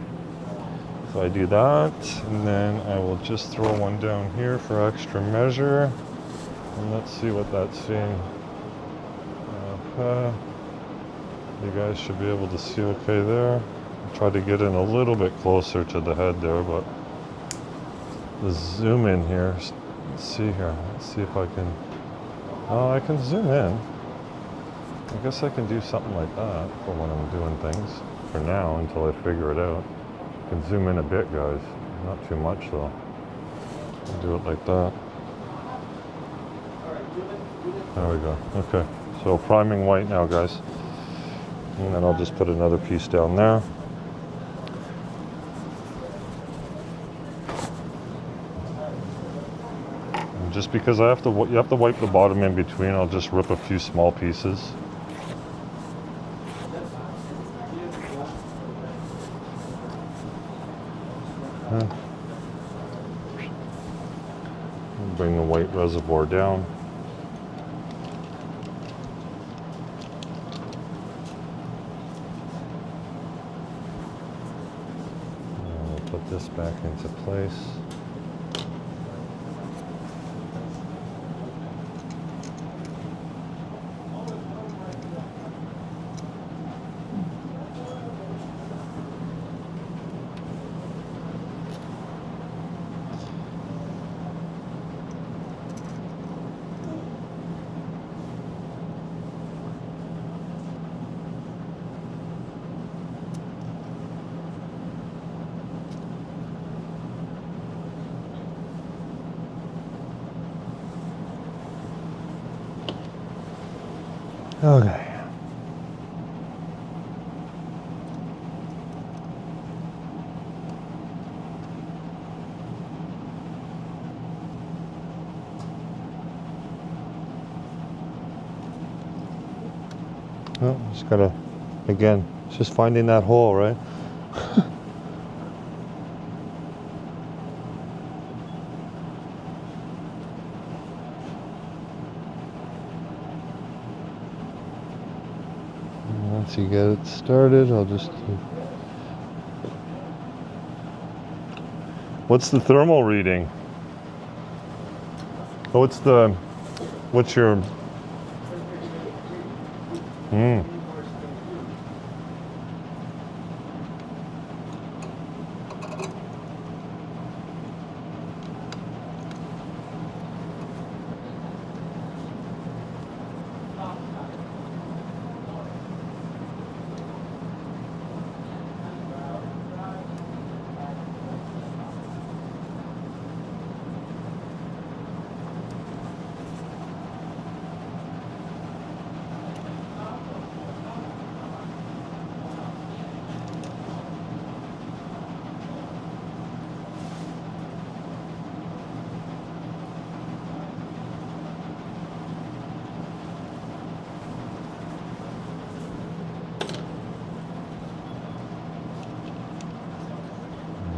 So I do that, and then I will just throw one down here for extra measure, and let's see what that's seeing. You guys should be able to see okay there. I'll try to get in a little bit closer to the head there, but the zoom in here. Let's see here. Let's see if I can. Oh, I can zoom in. I guess I can do something like that for when I'm doing things. For now, until I figure it out. I can zoom in a bit, guys. Not too much though. I'll do it like that. There we go. Okay. So priming white now, guys. And then I'll just put another piece down there. And just because you have to wipe the bottom in between, I'll just rip a few small pieces. Bring the white reservoir down. Put this back into place. Okay. Well, just gotta, again, it's just finding that hole, right? Once you get it started, I'll just... What's the thermal reading? Oh, what's your...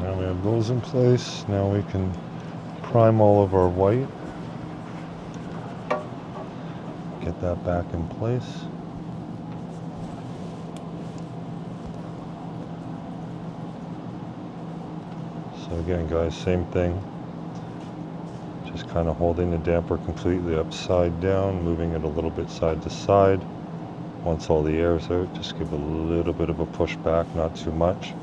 Now we have those in place. Now we can prime all of our white. Get that back in place. So again, guys, same thing. Just kind of holding the damper completely upside down, moving it a little bit side to side. Once all the air's out, just give a little bit of a push back, not too much.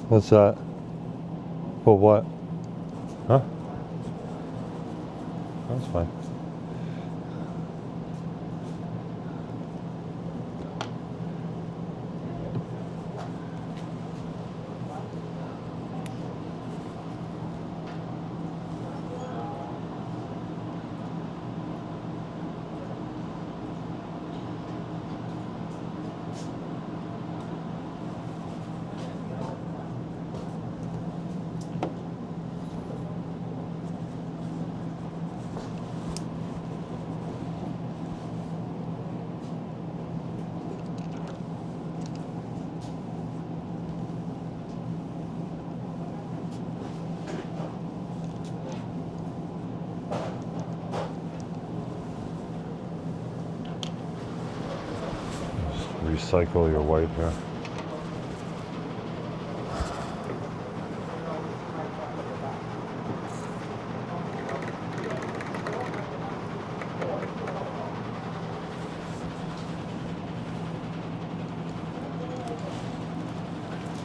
What's that? For what? Huh? That's fine. recycle your white here.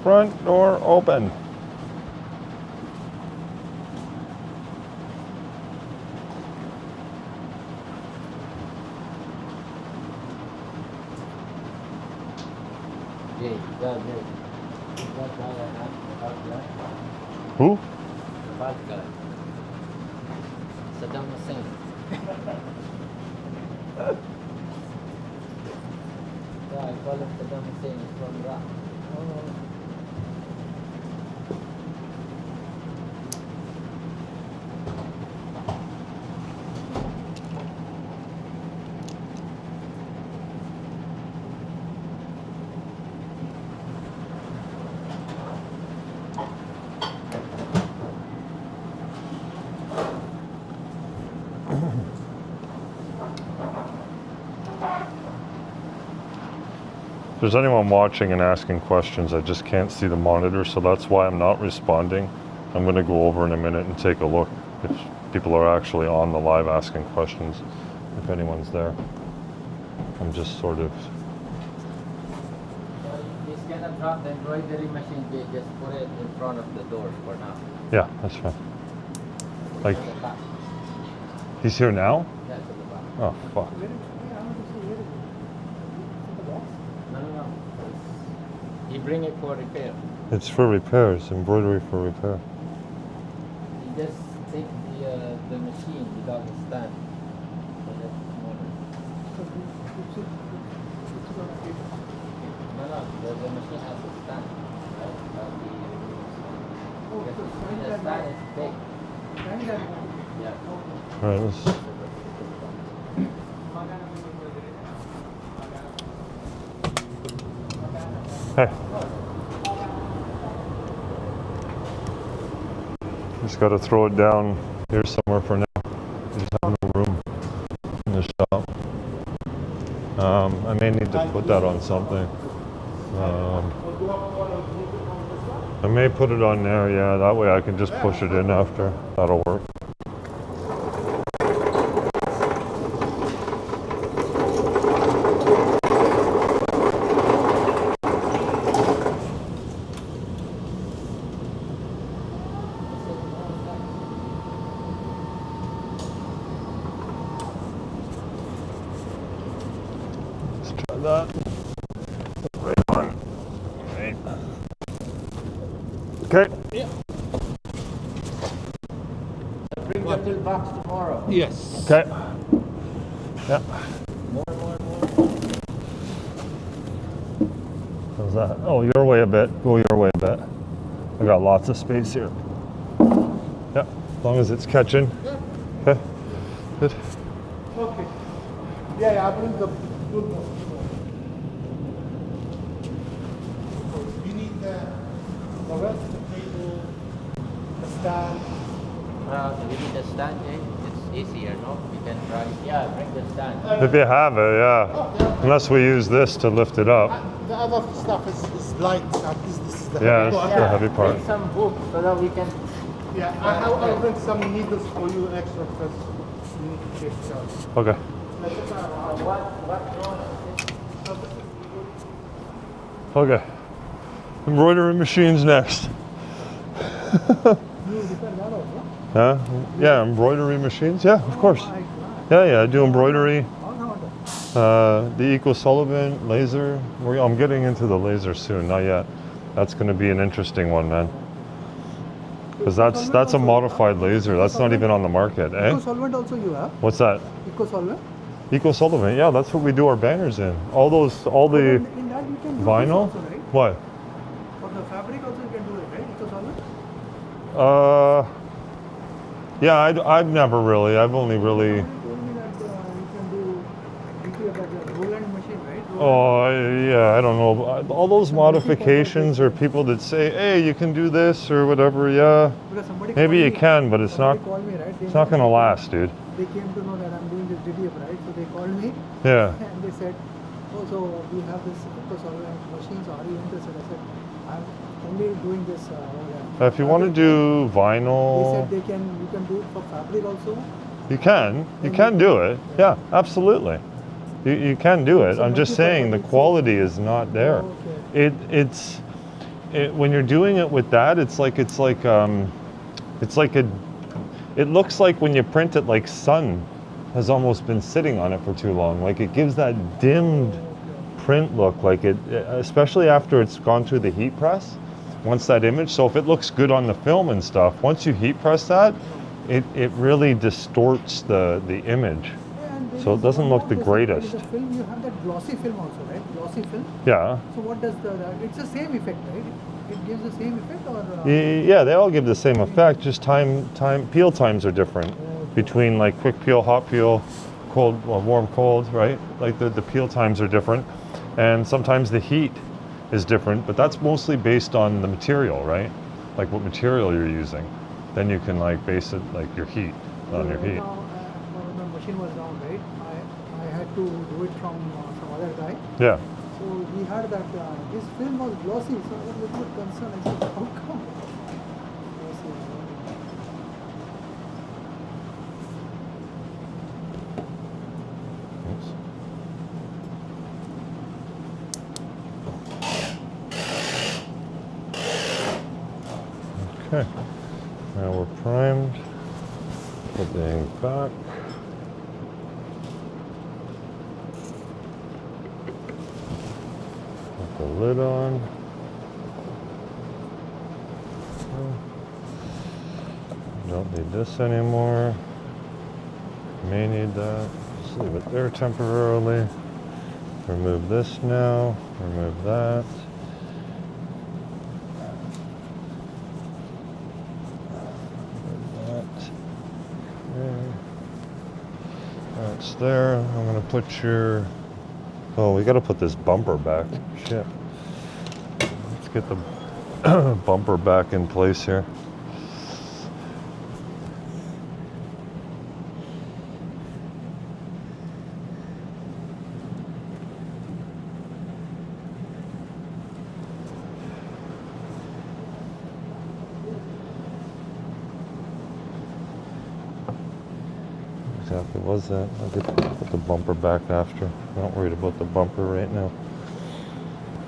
Front door open. Yeah, that guy I have, the bad guy. Who? The bad guy. Saddam Hussein. Yeah, I call him Saddam Hussein. He's from Iraq. If there's anyone watching and asking questions, I just can't see the monitor, so that's why I'm not responding. I'm going to go over in a minute and take a look if people are actually on the live asking questions, if anyone's there. I'm just sort of... He's gonna drop the embroidery machine. They just put it in front of the door for now. Yeah, that's fine. Like, At the back. he's here now? That's at the back. Oh, fuck. Where is, I want to see where is it? Is it the box? No. He bring it for repair. It's for repairs, embroidery for repair. He just take the machine without the stand. So that's smaller. So it's gonna be. No, the machine has a stand. Right? Oh, so The stand stand is big. stand and Yeah. All right, let's... Hey. Just got to throw it down here somewhere for now. We just have no room in the shop. I may need to put that on something. I may put it on there, yeah, that way I can just push it in after. That'll work. Let's try that. Right on. Right. Okay. Bring the toolbox tomorrow. Yes. Okay. Yeah. More. How's that? Oh, your way a bit. Go your way a bit. I got lots of space here. Yeah. As long as it's catching. Okay. Good. okay. Yeah, I bring the toolbox. You need the What? table, the stand. We need a stand, Jay. It's easier, no? We can try. Yeah, bring the stand. If you have it, yeah. Unless we use this to lift it up. The other stuff is light. At least this is the Yeah, heavy it's part. the heavy part. Bring some books so that we can. Yeah, I'll bring some needles for you extra because you need to check it out. Okay. What drawing is Okay. Embroidery machines next. You repair that also? Huh? Yeah, embroidery machines. Yeah, of course. My God. Yeah, I do embroidery. All no wonder. The Eco Sullivan laser. I'm getting into the laser soon. Not yet. That's going to be an interesting one, man. Because that's a modified laser. That's not even on the market, eh? Eco solvent also you have? What's that? Eco solvent? Eco Sullivan. Yeah, that's what we do our banners in. All the In that you can do vinyl. this also, right? What? For the fabric also you can do it, right? Eco solvent? Yeah, I've never really. I've only really. You told me that you can do that Roland machine, right? Yeah, I don't know. All those modifications are people that say, "Hey, you can do this or whatever." Yeah, Because somebody maybe called you me- can, but it's not. somebody called me, right? It's not gonna last, dude. They came to know that I'm doing this DTF, right? So they called me Yeah. and they said, oh, so we have this solvent machines. Are you interested? I said, I'm only doing this. If you want to do They vinyl, said you can do it for fabric also. you can do it. Yeah, absolutely. You can do it. So I'm just saying the quality is not there. Okay. It's when you're doing it with that, it's like it looks like when you print it, like sun has almost been sitting on it for too long. Like it gives that dimmed print look, like it, especially after it's gone through the heat press. Once that image, so if it looks good on the film and stuff, once you heat press that, it really distorts the image. So it doesn't look the greatest. The film, you have that glossy film also, right? Glossy film. Yeah. So what does it's the same effect, right? It gives the same effect, or? Yeah, they all give the same effect. Just peel times are different between like quick peel, hot peel, cold, well, warm, cold, right? Like the peel times are different, and sometimes the heat is different. But that's mostly based on the material, right? Like what material you're using. Then you can like base it like your heat on your heat. Now, when the machine was down, right? I had to do it from some other guy. Yeah. So he had that his film was glossy, so I was a little bit concerned. I said, how come? Glossy. Oops. Okay. Now we're primed. Put the ink back. Put the lid on. Don't need this anymore. May need that. Just leave it there temporarily. Remove this now. Remove that. That's there. I'm gonna put your. Oh, we gotta put this bumper back. Shit. Let's get the bumper back in place here. Exactly was that. I'll get put the bumper back after. I'm not worried about the bumper right now.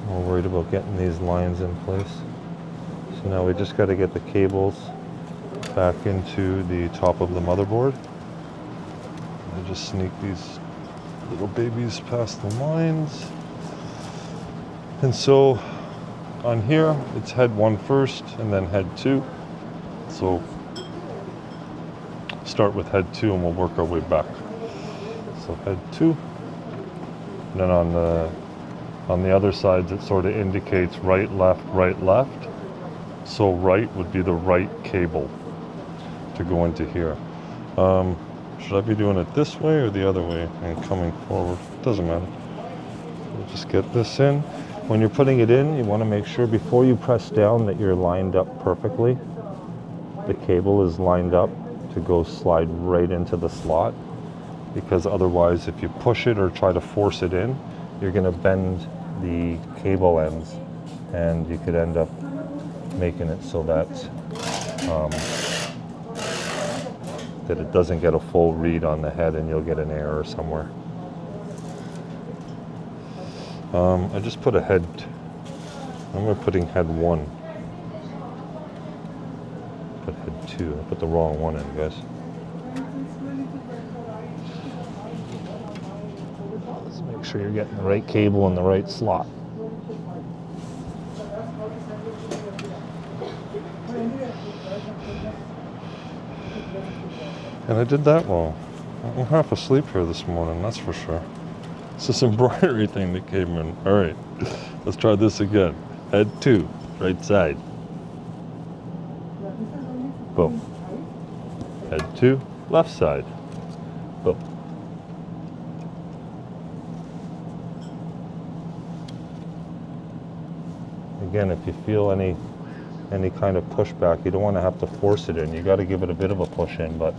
I'm worried about getting these lines in place. So now we just got to get the cables back into the top of the motherboard. I just sneak these little babies past the lines. And so on here, it's head 1 first and then head 2. So start with head 2 and we'll work our way back. So head 2. And then on the other sides it sort of indicates right, left, right, left. So right would be the right cable to go into here. Should I be doing it this way or the other way and coming forward? Doesn't matter. We'll just get this in. When you're putting it in, you want to make sure before you press down that you're lined up perfectly. The cable is lined up to go slide right into the slot, because otherwise if you push it or try to force it in, you're going to bend the cable ends and you could end up making it so that that it doesn't get a full read on the head and you'll get an error somewhere. I just put a head, I'm putting head 1. Put head 2. I put the wrong one in, guys. Let's make sure you're getting the right cable in the right slot. And I did that wrong. I'm half asleep here this morning, that's for sure. It's this embroidery thing that came in. All right, let's try this again. Head 2, right side. Boom. Head 2, left side. Boom. Again, if you feel any kind of pushback, you don't want to have to force it in. You got to give it a bit of a push in, but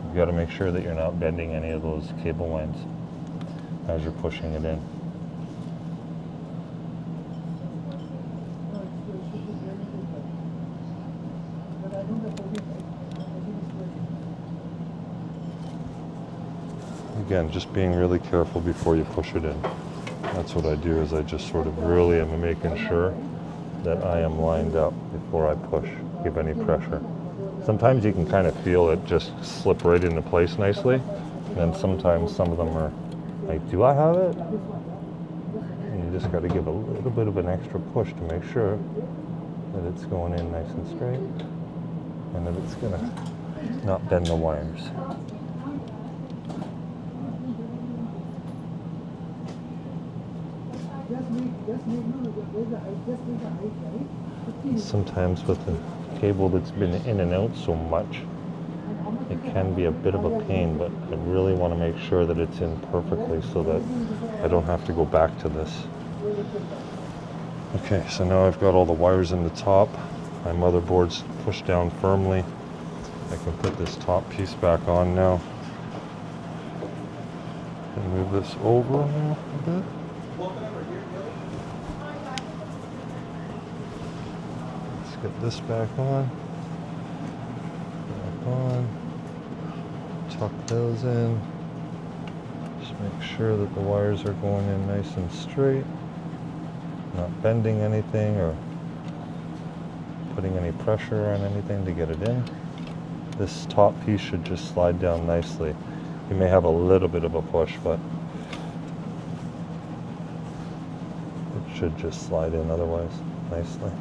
you got to make sure that you're not bending any of those cable lines as you're pushing it in. again, just being really careful before you push it in. That's what I do, is I just sort of really am making sure that I am lined up before I push, give any pressure. Sometimes you can kind of feel it just slip right into place nicely. And then sometimes some of them are like, do I have it? And you just got to give a little bit of an extra push to make sure that it's going in nice and straight and that it's going to not bend the wires. Sometimes with a cable that's been in and out so much, it can be a bit of a pain, but I really want to make sure that it's in perfectly so that I don't have to go back to this. Okay, so now I've got all the wires in the top. My motherboard's pushed down firmly. I can put this top piece back on now. And move this over a bit. Let's get this back on. Back on. Tuck those in. Just make sure that the wires are going in nice and straight. Not bending anything or putting any pressure on anything to get it in. This top piece should just slide down nicely. You may have a little bit of a push, but it should just slide in otherwise nicely.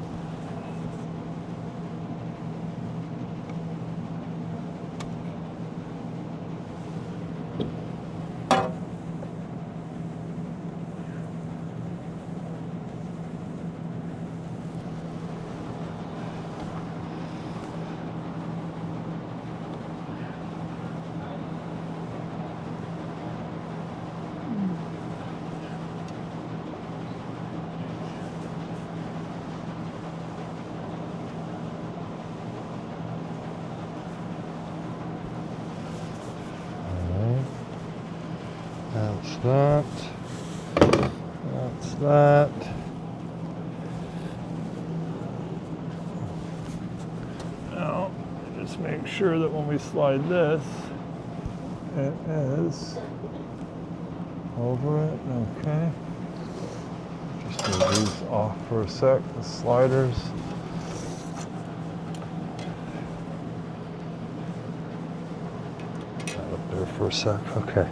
That's that. That's that. Now, just make sure that when we slide this, it is over it. Okay. Just move these off for a sec, the sliders. That up there for a sec. Okay.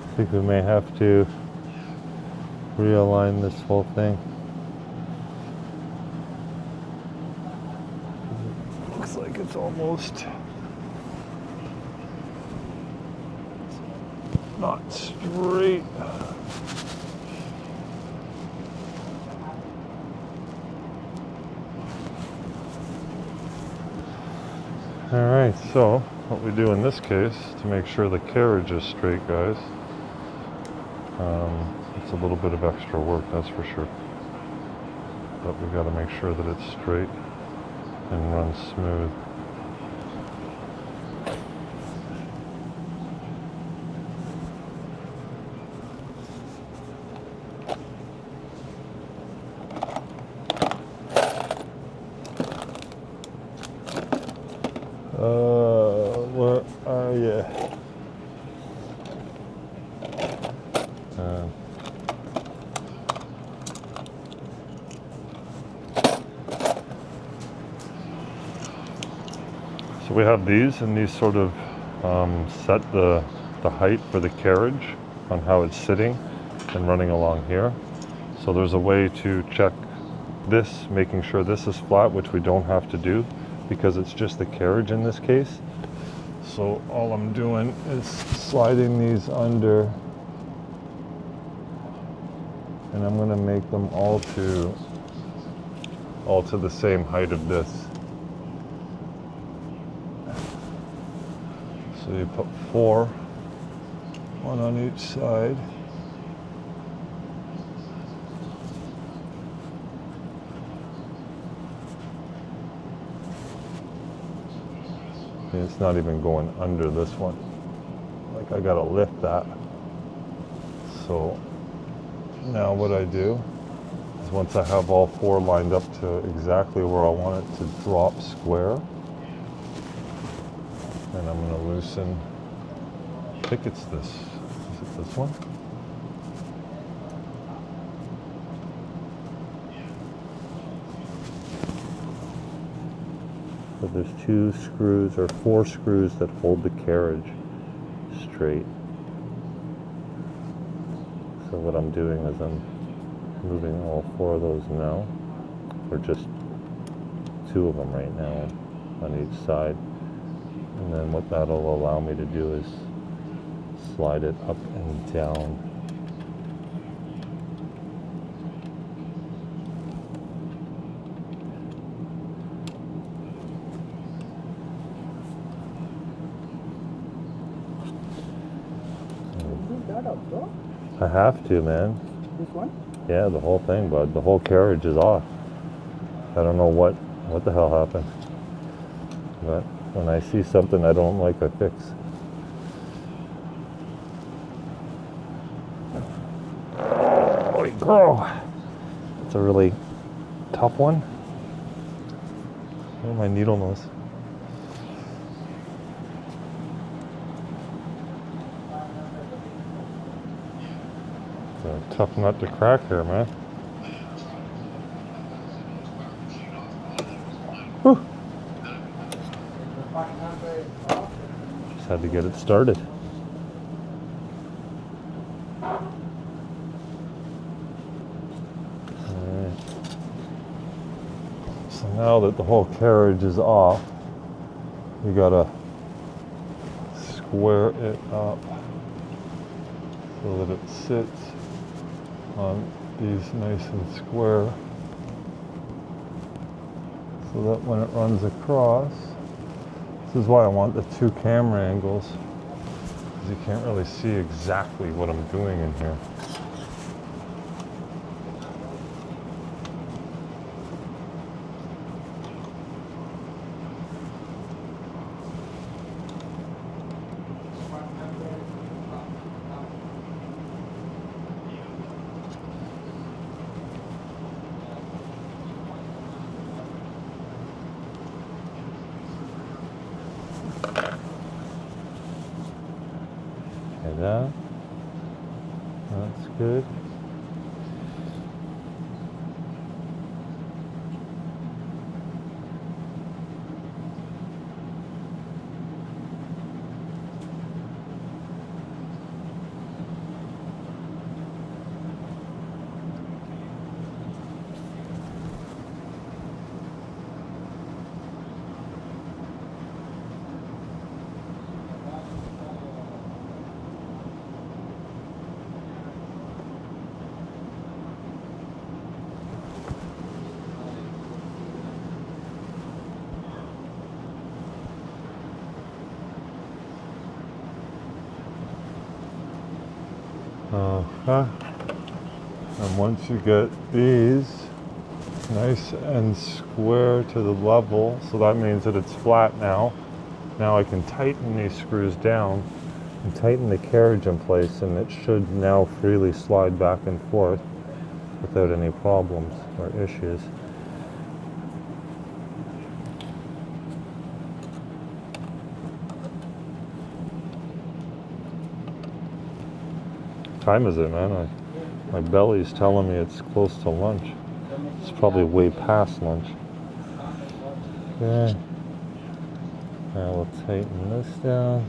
I think we may have to realign this whole thing. Looks like it's almost not straight. All right, so what we do in this case to make sure the carriage is straight, guys, it's a little bit of extra work, that's for sure. But we've got to make sure that it's straight and runs smooth. Where are you? So we have these, and these sort of set the height for the carriage on how it's sitting and running along here. So there's a way to check this, making sure this is flat, which we don't have to do because it's just the carriage in this case. So all I'm doing is sliding these under, and I'm going to make them all to the same height of this. So you put 4 one on each side. And it's not even going under this one. Like I gotta lift that. So now what I do is once I have all four lined up to exactly where I want it to drop square, and I'm gonna loosen, I think it's this, is it this one? So there's 2 screws or 4 screws that hold the carriage straight. So what I'm doing is I'm moving all 4 of those now, or just 2 of them right now on each side. And then what that'll allow me to do is slide it up and down. Do that also. I have to, man. This one. Yeah, the whole thing, bud. The whole carriage is off. I don't know what the hell happened. But when I see something I don't like, I fix. Holy girl. It's a really tough one. Oh, my needle nose. It's a tough nut to crack here, man. Whew. Just had to get it started. Alright. So now that the whole carriage is off, we gotta square it up so that it sits on these nice and square, so that when it runs across, this is why I want the 2 camera angles, because you can't really see exactly what I'm doing in here. That. That's good. And once you get these nice and square to the level, so that means that it's flat now. Now I can tighten these screws down and tighten the carriage in place, and it should now freely slide back and forth without any problems or issues. What time is it, man? My belly's telling me it's close to lunch. It's probably way past lunch. Okay. Now we'll tighten this down.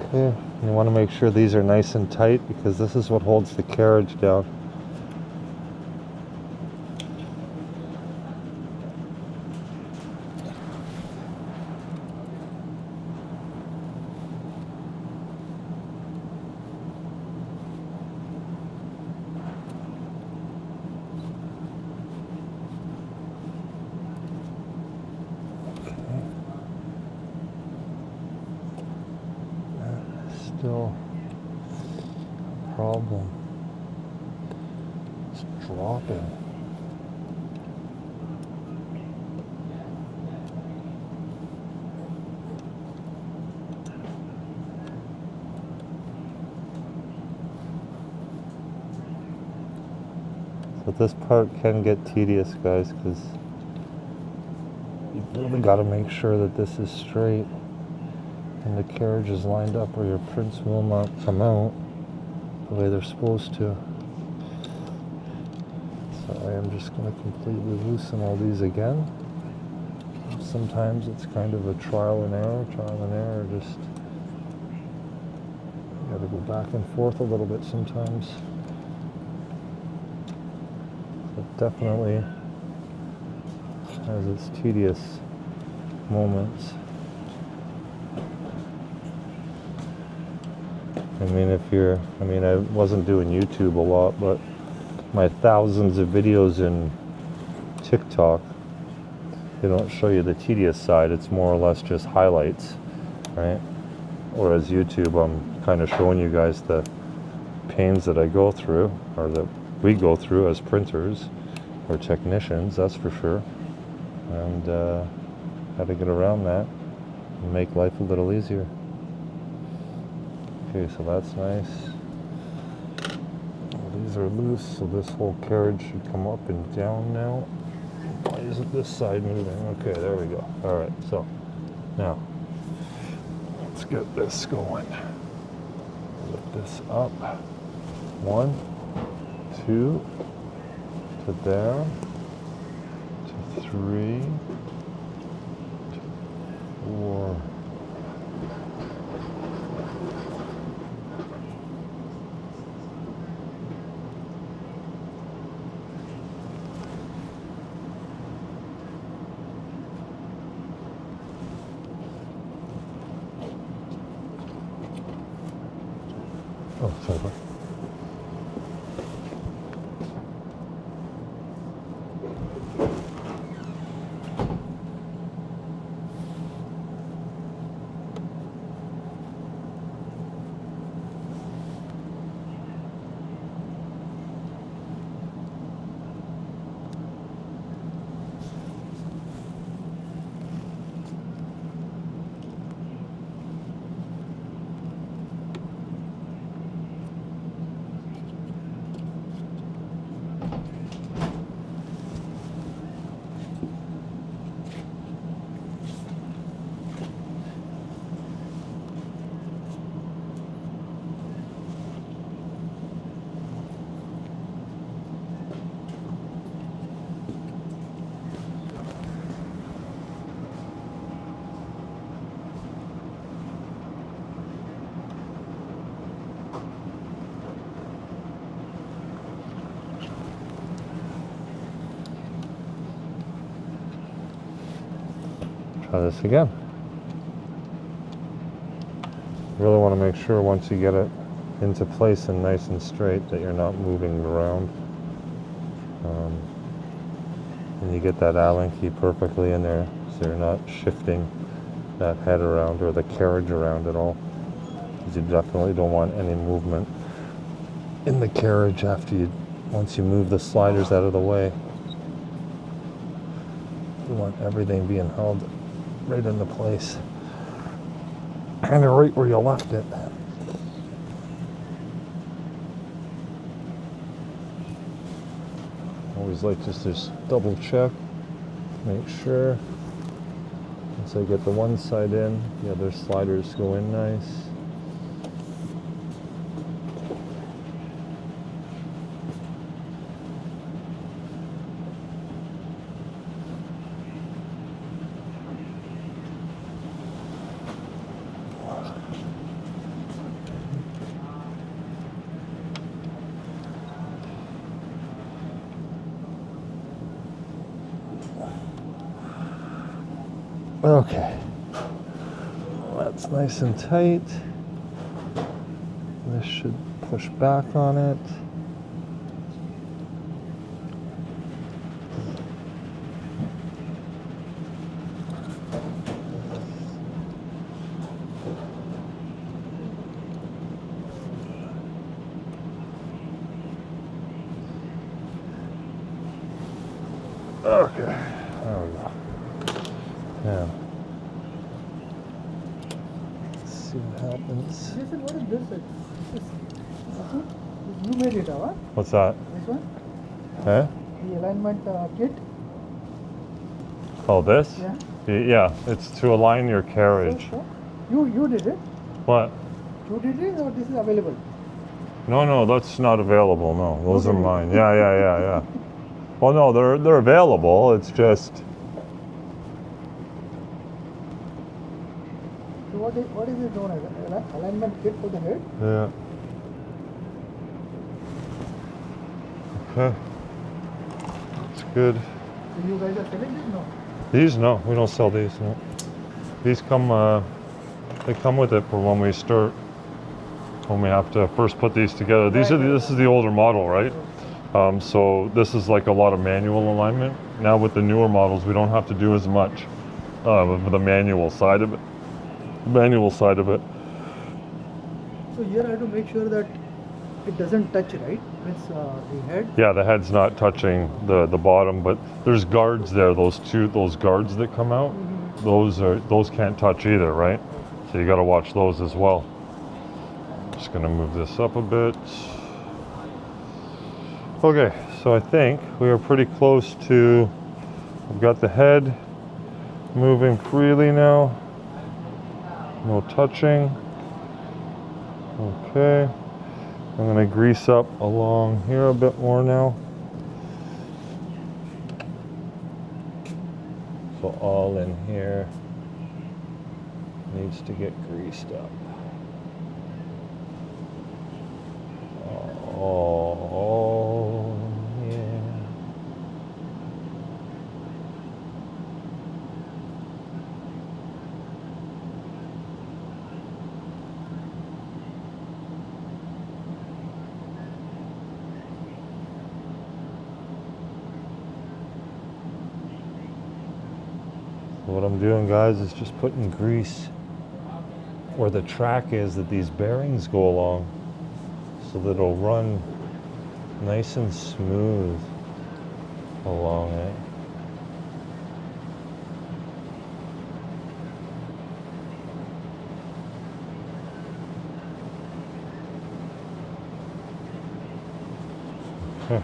Okay. You want to make sure these are nice and tight, because this is what holds the carriage down. still a problem. It's dropping. So this part can get tedious, guys, because you've really got to make sure that this is straight and the carriage is lined up, or your prints will not come out the way they're supposed to. So I am just going to completely loosen all these again. Sometimes it's kind of a trial and error, just you got to go back and forth a little bit sometimes. It definitely has its tedious moments. I wasn't doing YouTube a lot, but my thousands of videos in TikTok, they don't show you the tedious side. It's more or less just highlights, right? Whereas YouTube, I'm kind of showing you guys the pains that I go through, or that we go through as printers or technicians, that's for sure. And how to get around that and make life a little easier. Okay, so that's nice. Well, these are loose, so this whole carriage should come up and down now. Why isn't this side moving? Okay, there we go. All right, so now let's get this going. Lift this up. 1, 2, to there, to 3, to 4. Oh, sorry. Try this again. You really want to make sure once you get it into place and nice and straight that you're not moving around. And you get that Allen key perfectly in there, so you're not shifting that head around or the carriage around at all. Because you definitely don't want any movement in the carriage once you move the sliders out of the way. You want everything being held right into place, kind of right where you left it. Always like just double check, make sure. Once I get the one side in, the other sliders go in nice. Okay, that's nice and tight. This should push back on it. Okay, there we go. Yeah. Let's see what happens. Jason, what is this? This is you made it, huh? What's that? This one? Eh? The alignment kit? Oh, this? Yeah. Yeah, it's to align your carriage. So, you did it? What? You did it or this is available? No, that's not available. No, those are Okay. mine. Yeah. Well, no, they're available. It's just So what is it known as? Alignment kit for the head? yeah. Okay, it's good. So you guys are selling it? No. These no, we don't sell these. No, these come. They come with it for when we start. When we have to first put these together. These are this is the older model, right? So this is like a lot of manual alignment. Now with the newer models, we don't have to do as much with the manual side of it. So here I have to make sure that it doesn't touch, right? Means the head. Yeah, the head's not touching the bottom, but there's guards there. Those guards that come out, those can't touch either, right? So you got to watch those as well. Just gonna move this up a bit. Okay, so I think we are pretty close to. We've got the head moving freely now. No touching. Okay. I'm gonna grease up along here a bit more now. So all in here needs to get greased up. Oh, yeah. What I'm doing, guys, is just putting grease where the track is that these bearings go along, so that it'll run nice and smooth along it. Okay.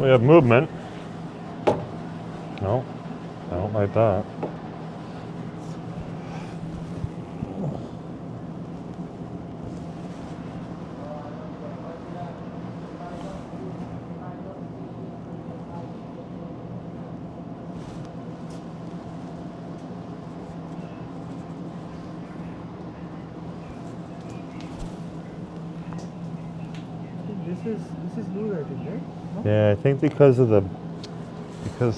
We have movement. No, I don't like that. This is loose, I think, right? No? Yeah, I think because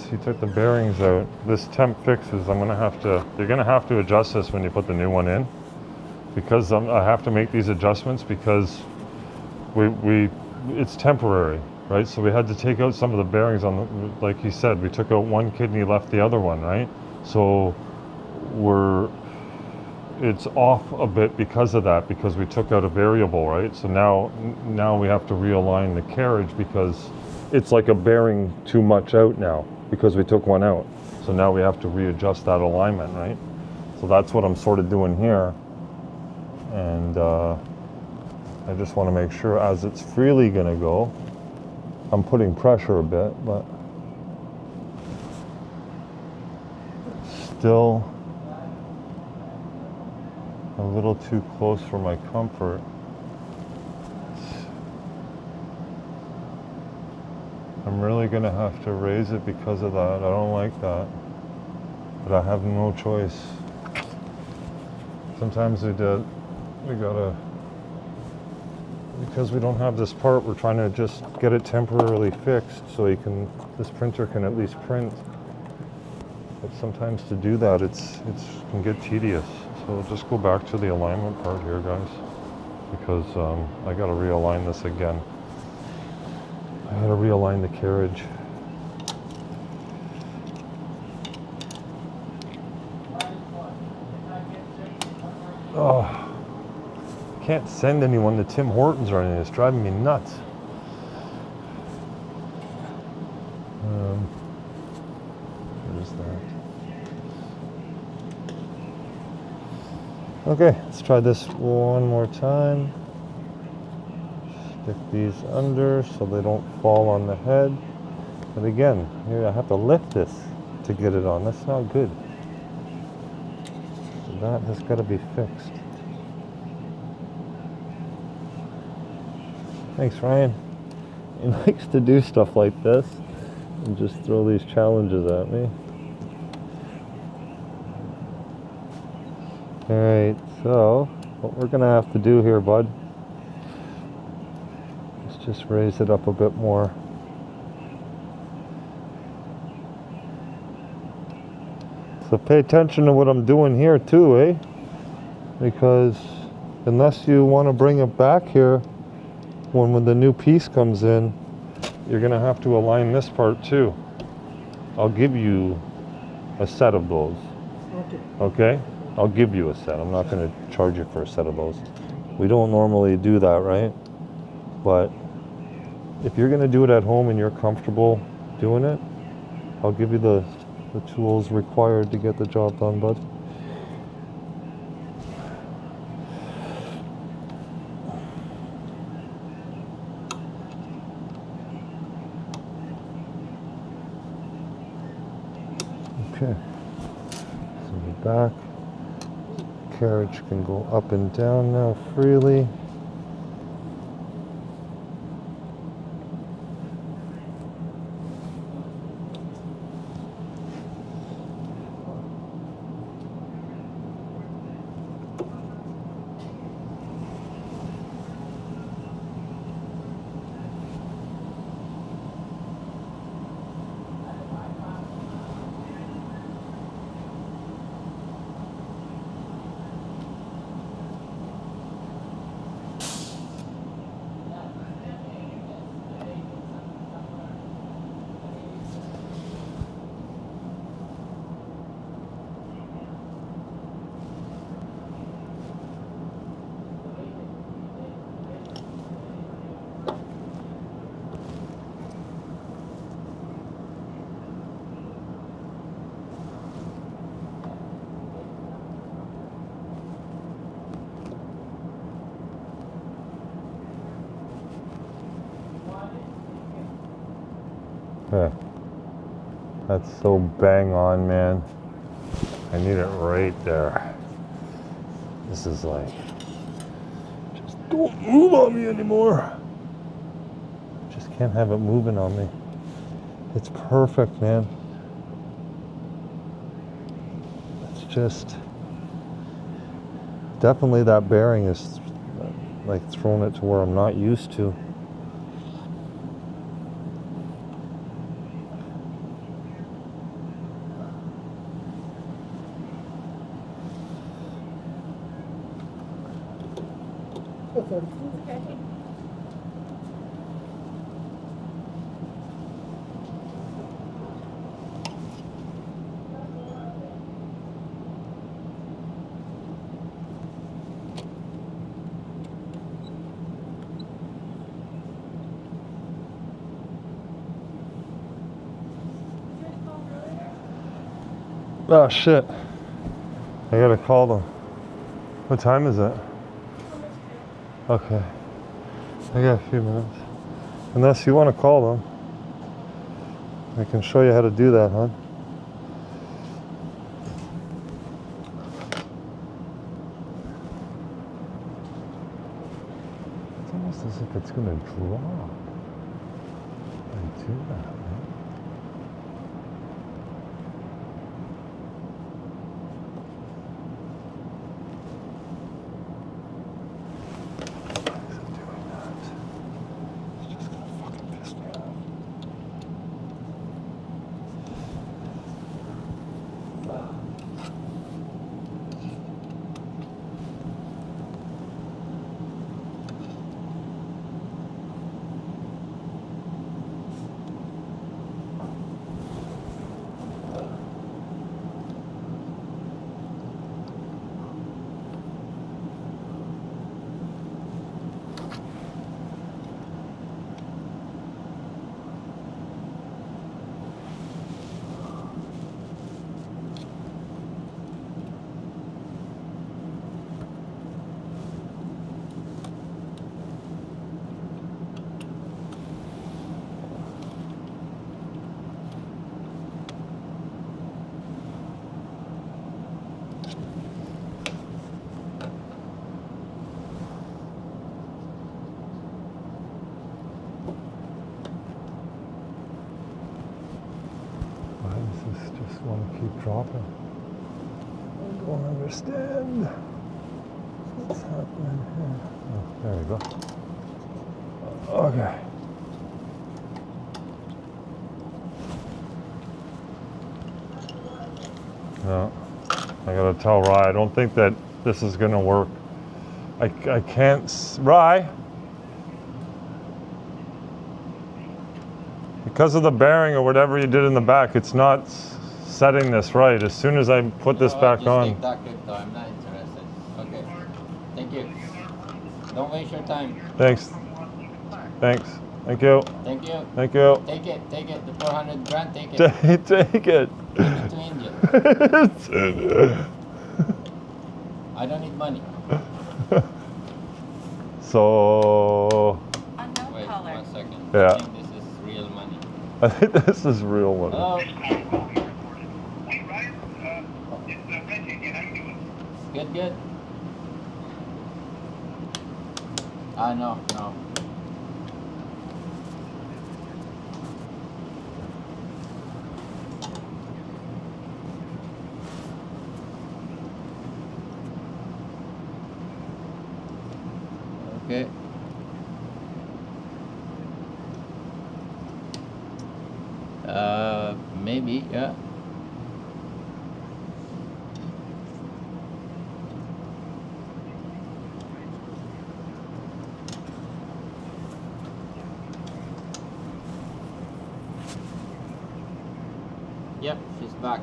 he took the bearings out, this temp fixes, you're gonna have to adjust this when you put the new one in, because I have to make these adjustments because it's temporary, right? So we had to take out some of the bearings like he said, we took out one kidney, left the other one, right? So it's off a bit because of that, because we took out a variable, right? So now we have to realign the carriage because it's like a bearing too much out now because we took one out. So now we have to readjust that alignment, right? So that's what I'm sort of doing here. And I just want to make sure as it's freely gonna go, I'm putting pressure a bit, but still a little too close for my comfort. I'm really gonna have to raise it because of that. I don't like that, but I have no choice. Sometimes we gotta, because we don't have this part, we're trying to just get it temporarily fixed so this printer can at least print. But sometimes to do that, it can get tedious. So we'll just go back to the alignment part here, guys, because I got to realign this again. I got to realign the carriage. Oh, can't send anyone to Tim Hortons or anything. It's driving me nuts. There's that. Okay, let's try this one more time. Stick these under so they don't fall on the head. But again, here I have to lift this to get it on. That's not good. So that has got to be fixed. Thanks, Ryan. He likes to do stuff like this and just throw these challenges at me. Alright, so what we're going to have to do here, bud, is just raise it up a bit more. So pay attention to what I'm doing here too, eh? Because unless you want to bring it back here when the new piece comes in, you're going to have to align this part too. I'll give you a set of those. Okay. Okay? I'll give you a set. I'm not going to charge you for a set of those. We don't normally do that, right? But if you're going to do it at home and you're comfortable doing it, I'll give you the tools required to get the job done, bud. Okay. So the back carriage can go up and down now freely. Okay. That's so bang on, man. I need it right there. This is like, just don't move on me anymore. Just can't have it moving on me. It's perfect, man. It's just, definitely that bearing is like throwing it to where I'm not used to. Oh shit. I gotta call them. What time is it? Okay. I got a few minutes. Unless you want to call them. I can show you how to do that, huh? It's almost as if it's gonna drop. I do that, man. just want to keep dropping. I don't understand what's happening here. Oh, there you go. Okay. No, I gotta tell Rye, I don't think that this is gonna work. I can't, Rye. Because of the bearing or whatever you did in the back, it's not setting this right. As soon as I put this back just on. Take that crypto. I'm not interested. Okay. Thank you. Don't waste your time. Thanks. Thanks. Thank you. Thank you. Thank you. Take it. Take it. The 400 grand. Take it. Take it. Give it to India. I don't need money. So. Wait, 1 second. Yeah. I think this is real money. I think this is real one. Hello. Good, good. No. Okay. Maybe, yeah. Yep, she's back.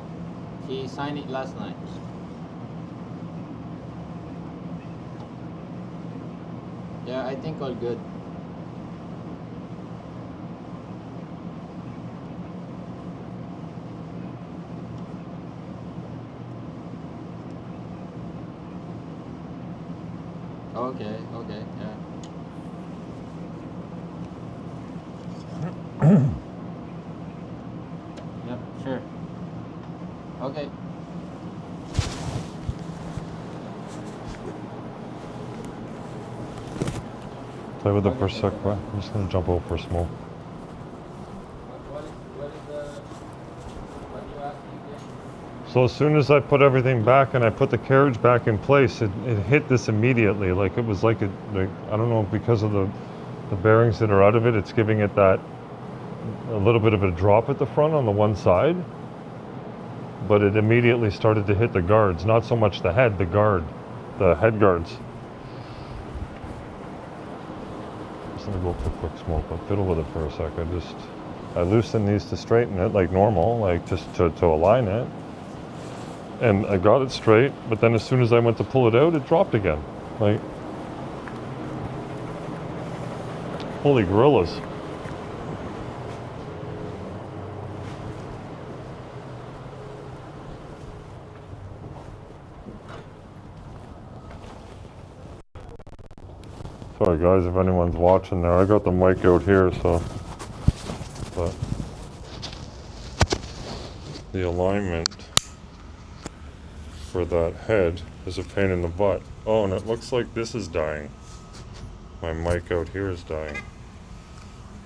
She signed it last night. Yeah, I think all good. Okay, yeah. Yep, sure. Okay. Play with it for a sec, right? I'm just gonna jump over for a smoke. What is what you asking again? So as soon as I put everything back and I put the carriage back in place, it hit this immediately. Like it was like I don't know, because of the bearings that are out of it, it's giving it that a little bit of a drop at the front on the one side. But it immediately started to hit the guards, not so much the head, the head guards. Just gonna go for a quick smoke. I'll fiddle with it for a sec. I loosened these to straighten it like normal, like just to align it. And I got it straight, but then as soon as I went to pull it out, it dropped again. Like, holy gorillas. Sorry guys, if anyone's watching there, I got the mic out here, so, but the alignment for that head is a pain in the butt. Oh, and it looks like this is dying. My mic out here is dying.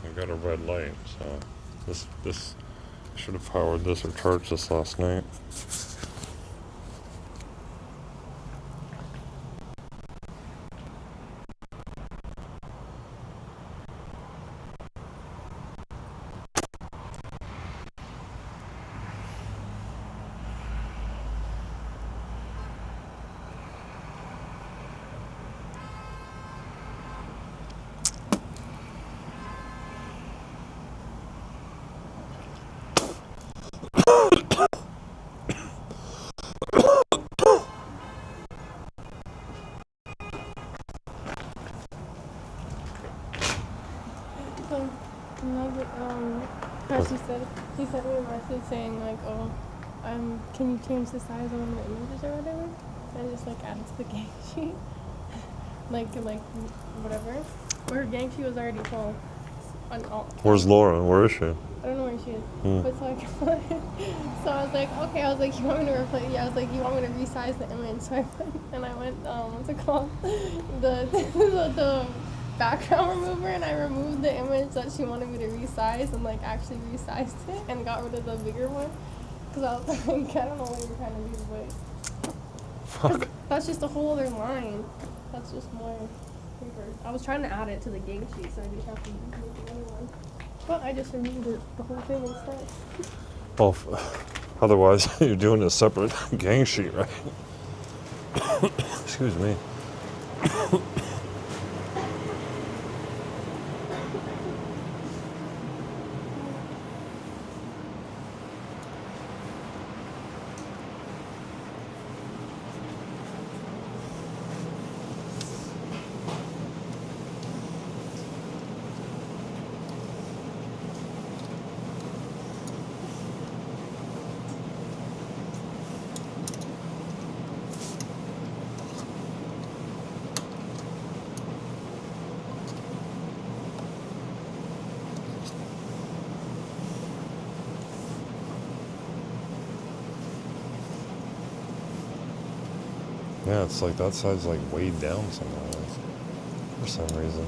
I got a red light, so this I should have powered this or charged this last night. Chris, he sent me a message saying like, oh, can you change the size of one of the images or whatever? And just like add it to the gang sheet, like whatever. Her gang sheet was already full. On all. Where's Laura? Where is she? I don't know where she is. But so I was like, okay. I was like, you want me to replace? Yeah, I was like, you want me to resize the image? So I went, what's it called? The background remover, and I removed the image that she wanted me to resize and like actually resized it and got rid of the bigger one. because I was like, I don't know what you're trying to do, but Fuck. that's just a whole other line. That's just more paper. I was trying to add it to the gang sheet, so I didn't have to make another one. But I just removed it, the whole thing instead. Well, otherwise you're doing a separate gang sheet, right? Excuse me. Yeah, it's like that side's like weighed down somehow for some reason.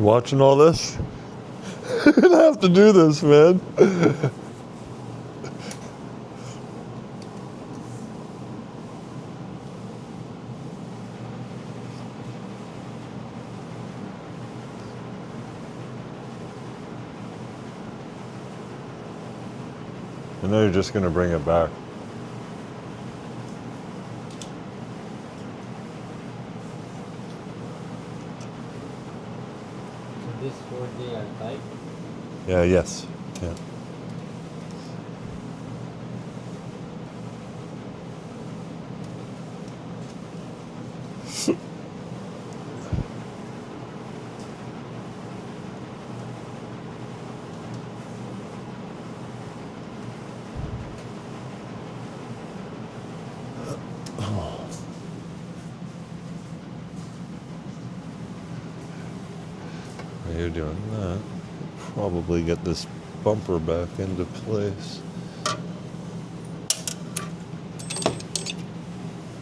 Watching all this? You're gonna have to do this, man. And then you're just gonna bring it back. So this 4D are tight. Yeah, yes. Yeah. While you're doing that, probably get this bumper back into place.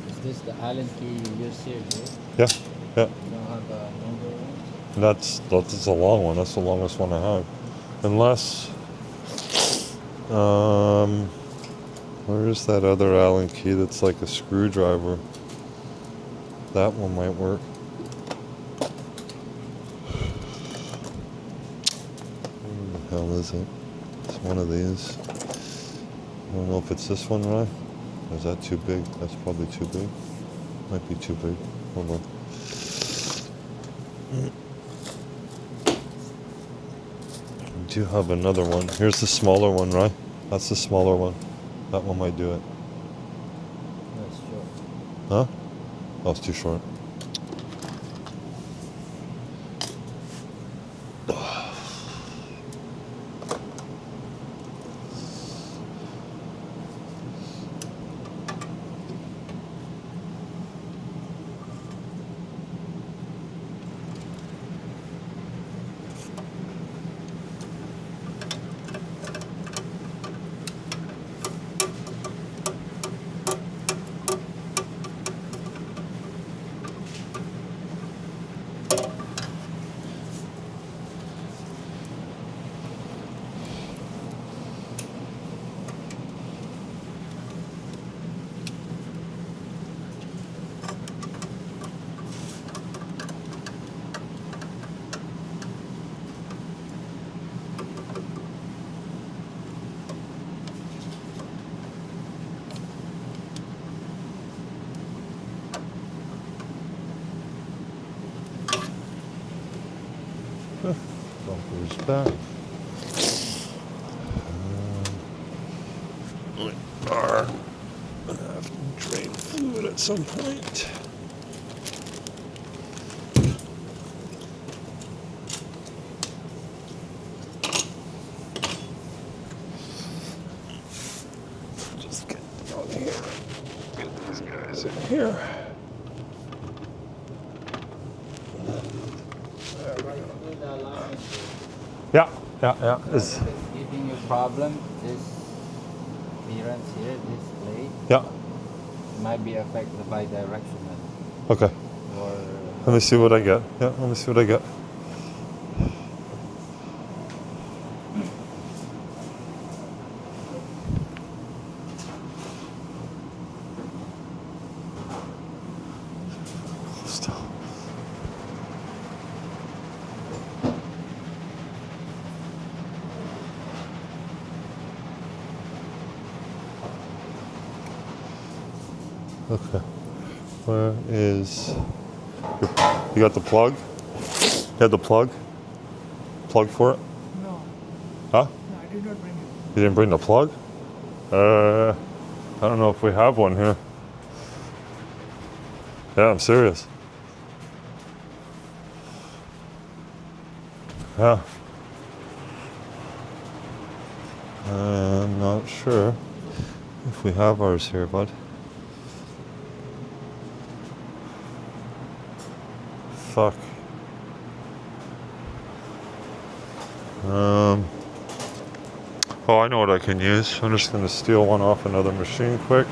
Is this the Allen key you use here, bro? Yeah, yeah. You don't have a longer one? That's a long one. That's the longest one I have. Unless, where is that other Allen key that's like a screwdriver? That one might work. Where the hell is it? It's one of these. I don't know if it's this one, right? Or is that too big? That's probably too big. Might be too big. Hold on. I do have another one. Here's the smaller one, right? That's the smaller one. That one might do it. That's short. Huh? Oh, it's too short. Bumper's back. We are gonna have to drain fluid at some point. Just get out here. Get these guys in here. Yeah, yeah, yeah. If it's giving you problem, this clearance here, this blade, Yeah. might be affected by directional. Okay. Or Let me see what I get. Yeah, let me see what I get. Still. Okay. Where is you got the plug? You had the plug? Plug for it? No, Huh? no, I did not bring it. You didn't bring the plug? I don't know if we have one here. Yeah, I'm serious. Yeah. I'm not sure if we have ours here, bud. Fuck. Oh, I know what I can use. I'm just gonna steal one off another machine quick.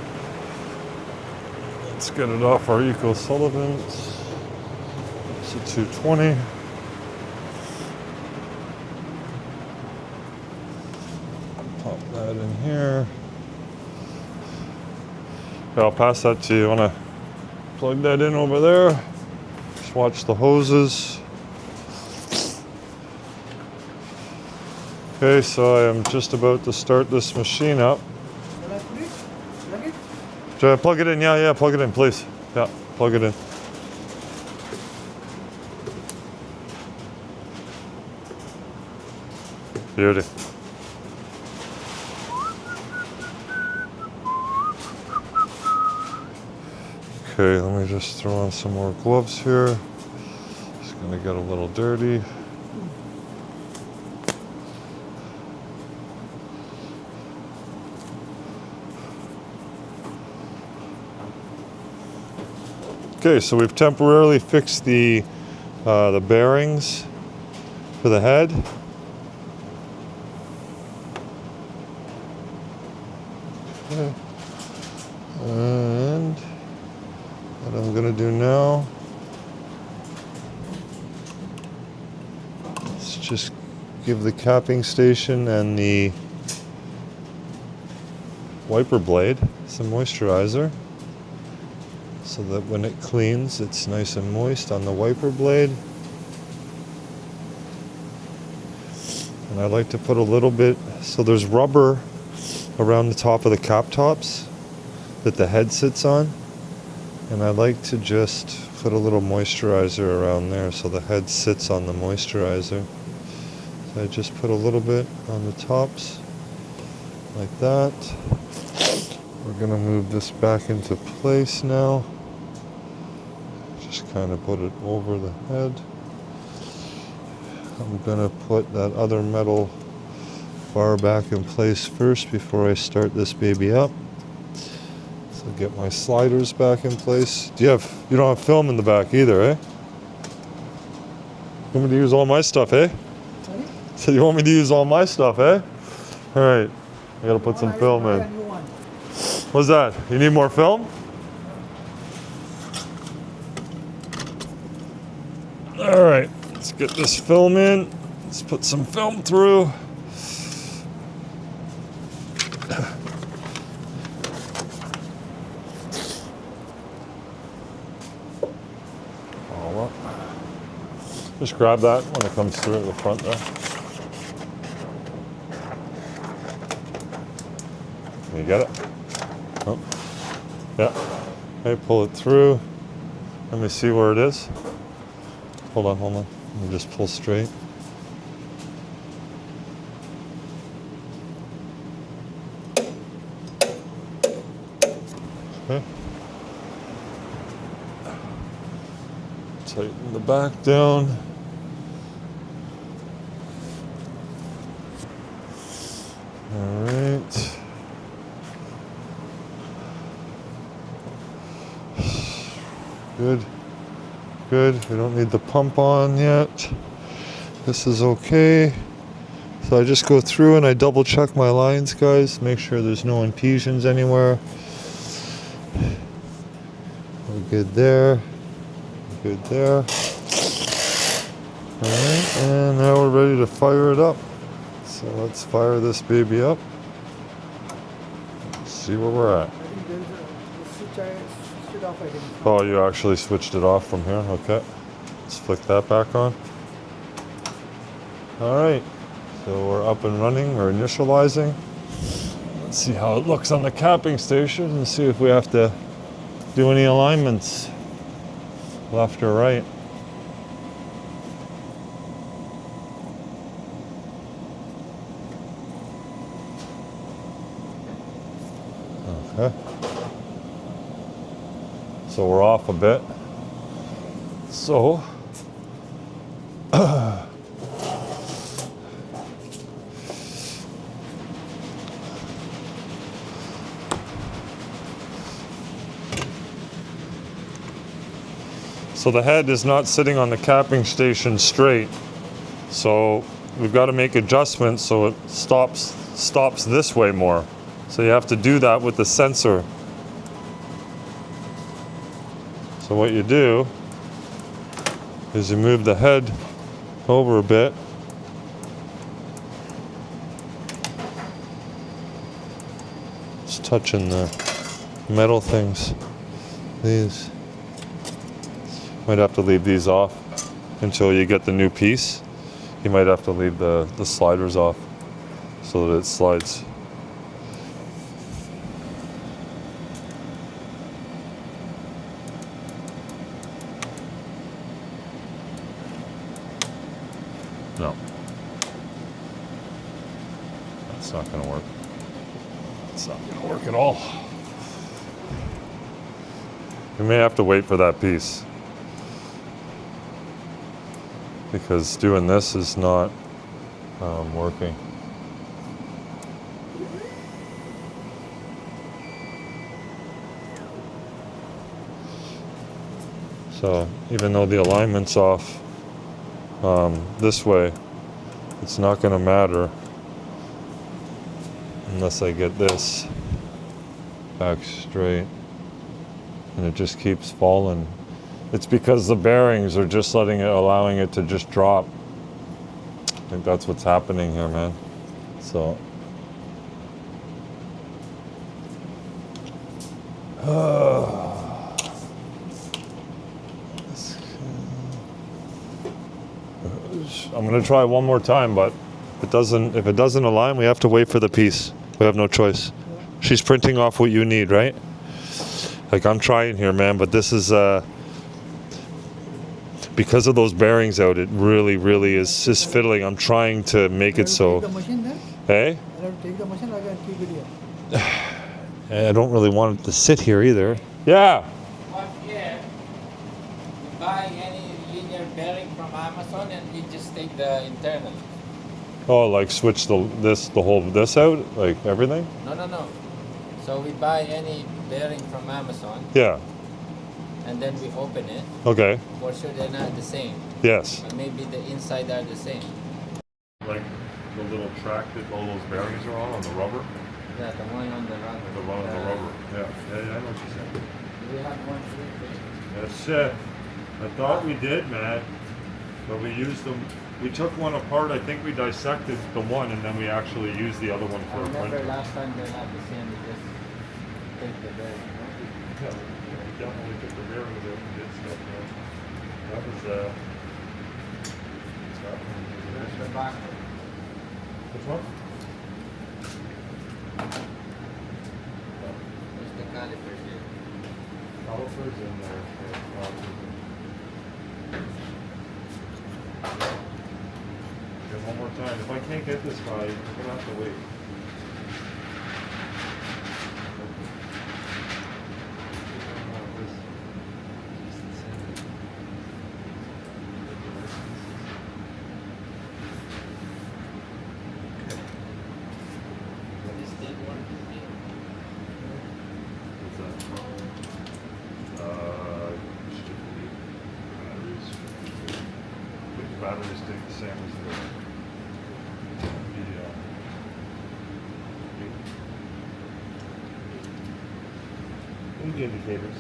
Let's get it off our Eco Sullivans. It's a 220. Pop that in here. Okay, I'll pass that to you. Want to plug that in over there? Just watch the hoses. Okay, so I am just about to start this machine up. Shall I put it? Plug it? Should I plug it in? Yeah, plug it in, please. Yeah, plug it in. Beauty. Okay, let me just throw on some more gloves here. It's gonna get a little dirty. Okay, so we've temporarily fixed the bearings for the head. Okay. And what I'm gonna do now is just give the capping station and the wiper blade some moisturizer, so that when it cleans, it's nice and moist on the wiper blade. And I like to put a little bit, so there's rubber around the top of the cap tops that the head sits on. And I like to just put a little moisturizer around there so the head sits on the moisturizer. So I just put a little bit on the tops, like that. We're gonna move this back into place now. Just kind of put it over the head. I'm gonna put that other metal bar back in place first before I start this baby up. So get my sliders back in place. You don't have film in the back either, eh? You want me to use all my stuff, eh? Sorry? So you want me to use all my stuff, eh? Alright. I gotta put some film Buy a in. new one. What's that? You need more film? Alright, let's get this film in. Let's put some film through. All up. Just grab that when it comes through at the front there. You get it? Oh. Yeah. Okay, pull it through. Let me see where it is. Hold on. Let me just pull straight. Okay. Tighten the back down. All right. Good. We don't need the pump on yet. This is okay. So I just go through and I double check my lines, guys. Make sure there's no impediments anywhere. We're good there. Good there. Alright, and now we're ready to fire it up. So let's fire this baby up. Let's see where we're at. I think there's a switch. I switched it off, I think. Oh, you actually switched it off from here? Okay. Let's flick that back on. Alright. So we're up and running. We're initializing. Let's see how it looks on the capping station and see if we have to do any alignments left or right. Okay. So we're off a bit. So so the head is not sitting on the capping station straight. So we've got to make adjustments so it stops this way more. So you have to do that with the sensor. So what you do is you move the head over a bit. It's touching the metal things. These. Might have to leave these off until you get the new piece. You might have to leave the sliders off so that it slides. No. That's not going to work. It's not going to work at all. We may have to wait for that piece, because doing this is not working. So even though the alignment's off this way, it's not going to matter unless I get this back straight, and it just keeps falling. It's because the bearings are just allowing it to just drop. I think that's what's happening here, man. So I'm gonna try one more time, but if it doesn't align, we have to wait for the piece. We have no choice. She's printing off what you need, right? Like, I'm trying here, man, but this is because of those bearings out, it really is just fiddling. I'm trying to make it so. Take the machine then? Hey? I have to take the machine, I can keep it here. I don't really want it to sit here either. Yeah. But here, you buy any linear bearing from Amazon and you just take the internal. Oh, like switch the whole this out, like everything? No. So we buy any bearing from Amazon Yeah. and then we open it. Okay. For sure they're not the same. Yes. But maybe the inside are the same. Like the little track that all those bearings are on the rubber? Yeah, the one on the rubber. The one on the rubber. Yeah, I know what you said. We have one here. That's it. I thought we did, man. But we used them. We took one apart. I think we dissected the one, and then we actually used the other one I for a remember printer. last time they're not the same. We just take the bearing. Yeah, we definitely took the bearings out and did stuff. Man. That was There's the back. Which one? There's the calipers here. Calipers in there. Okay, one more time. If I can't get this guy, I'm gonna have to wait. This did work. What's that? Should be batteries. The batteries stay the same as the indicators.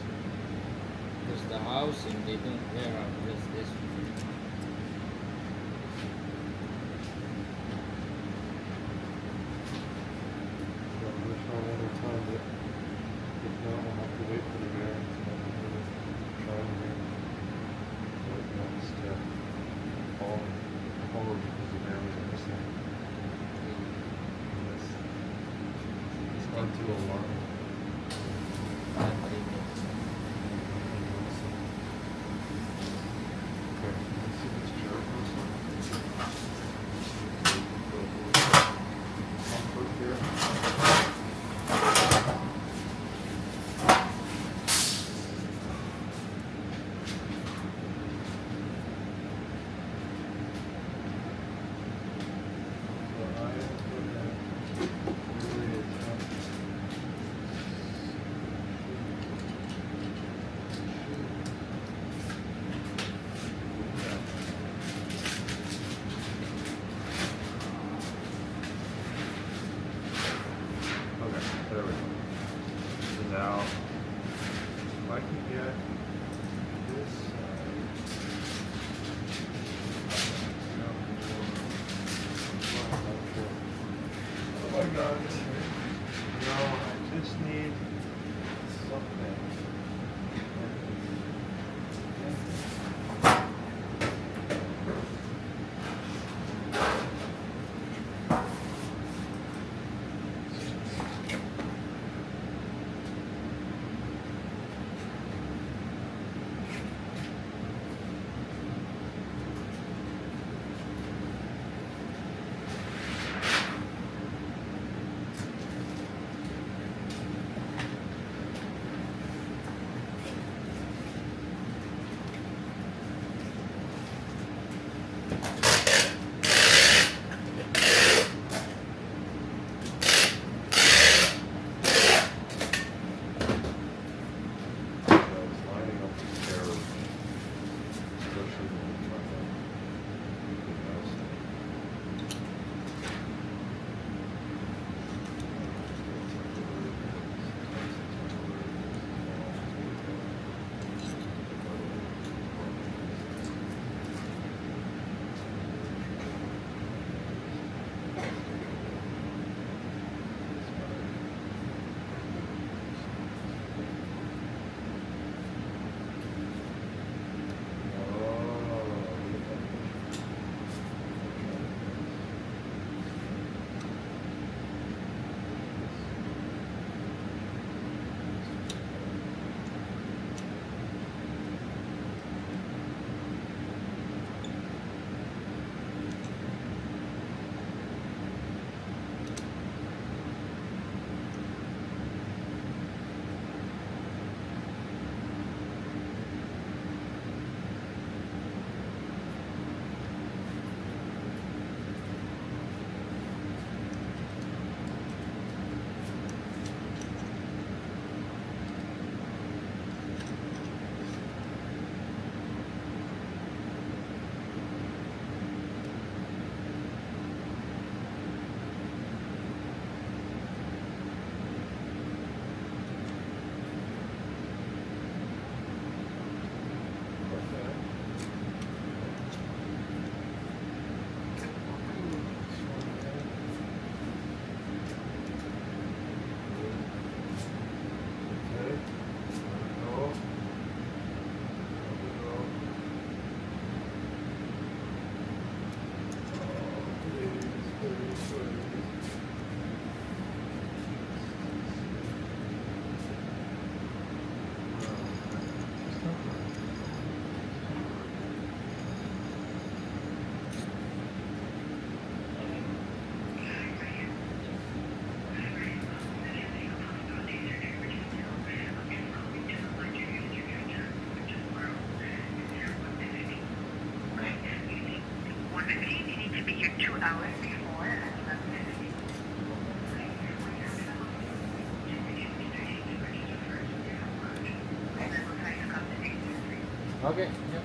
There's the house and they don't wear out this one. There we go. So now, if I can get this oh my god. No, I just need I was lining up the carriage, especially when we're trying to do the house. Okay. Yep.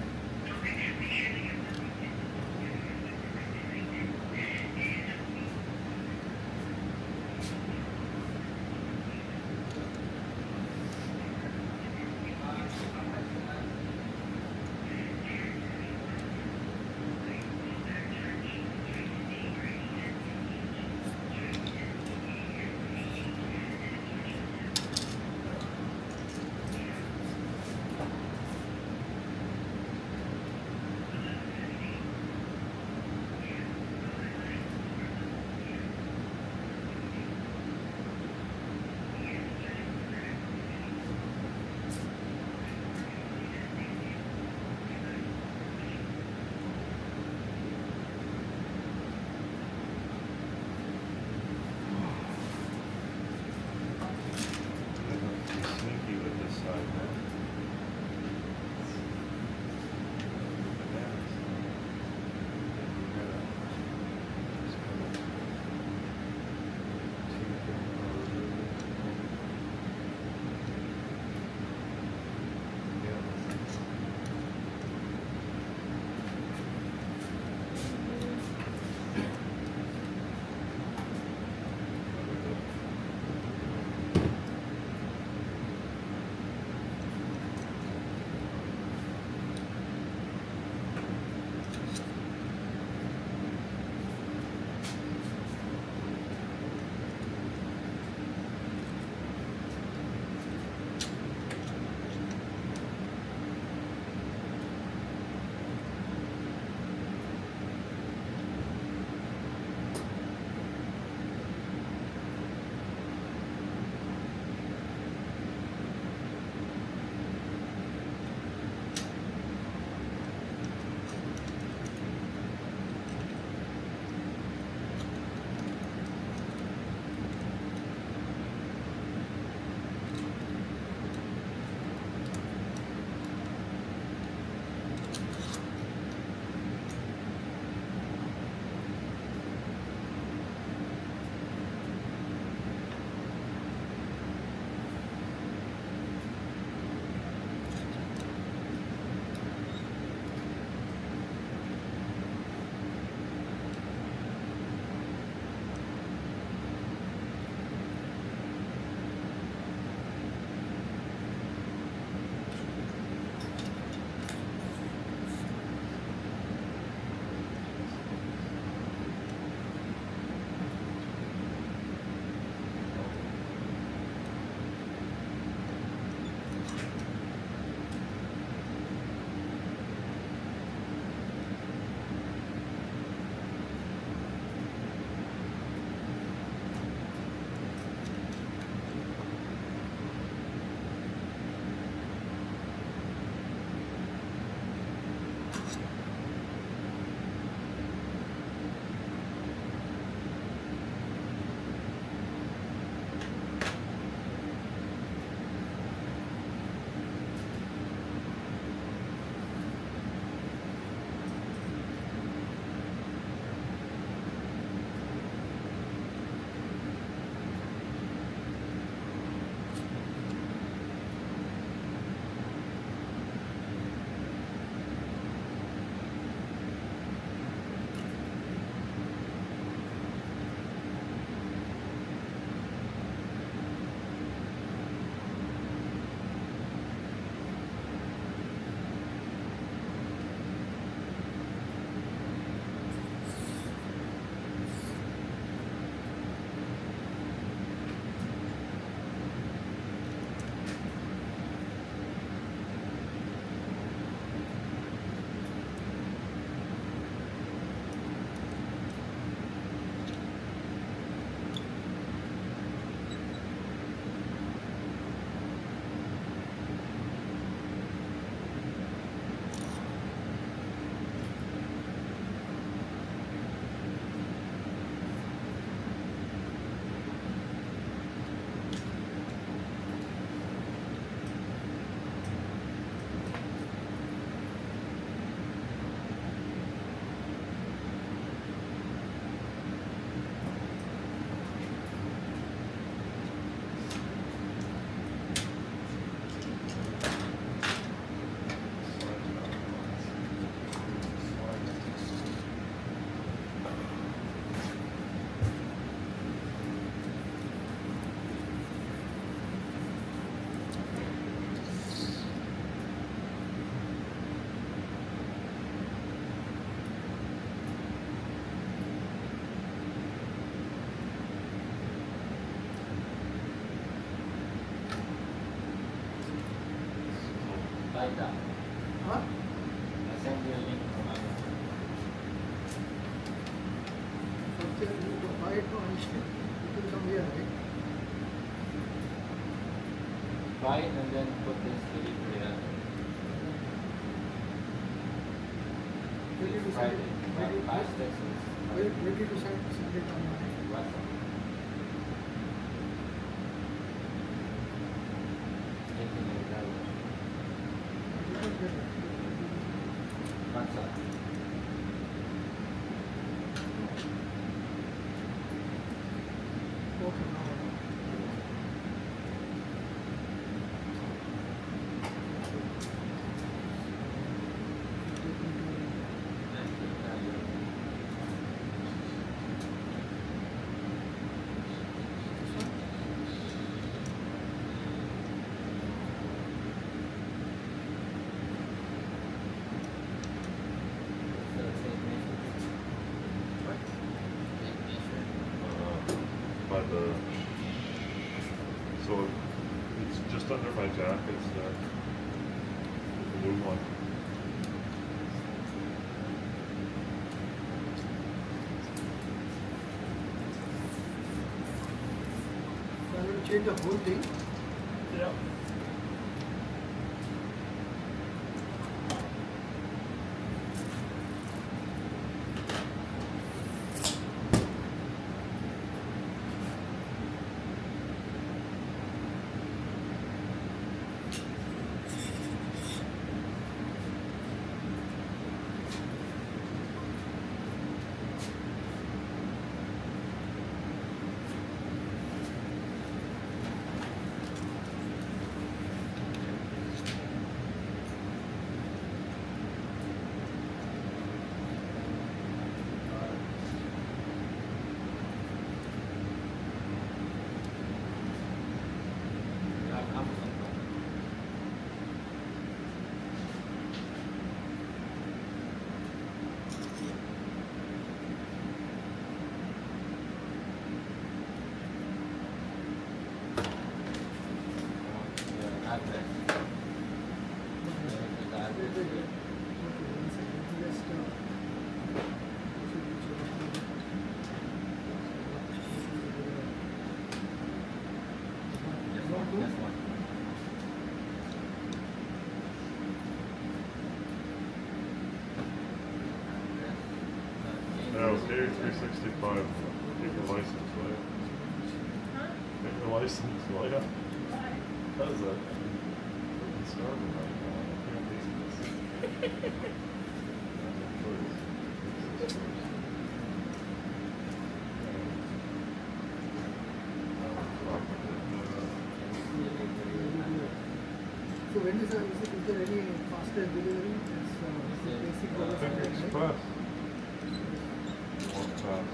like that. Huh? I send you a link from Amazon. From there you buy it from Amazon. It will come here, right? Buy it and then put this delivery address. Ready to send Friday. it. Ready, Fast Texas. ready to send it online. WhatsApp. Anything like that. I did not get it. WhatsApp. Okay, now. By the, so it's just under my jackets there. The blue one. So I will change the whole thing. Yeah. That was A365. Get your license, right? Get your license, well, yeah. How's that? I'm starving right now. I can't eat this. That's a choice. So when is there any faster delivery? It's basic I think right? express. More fast.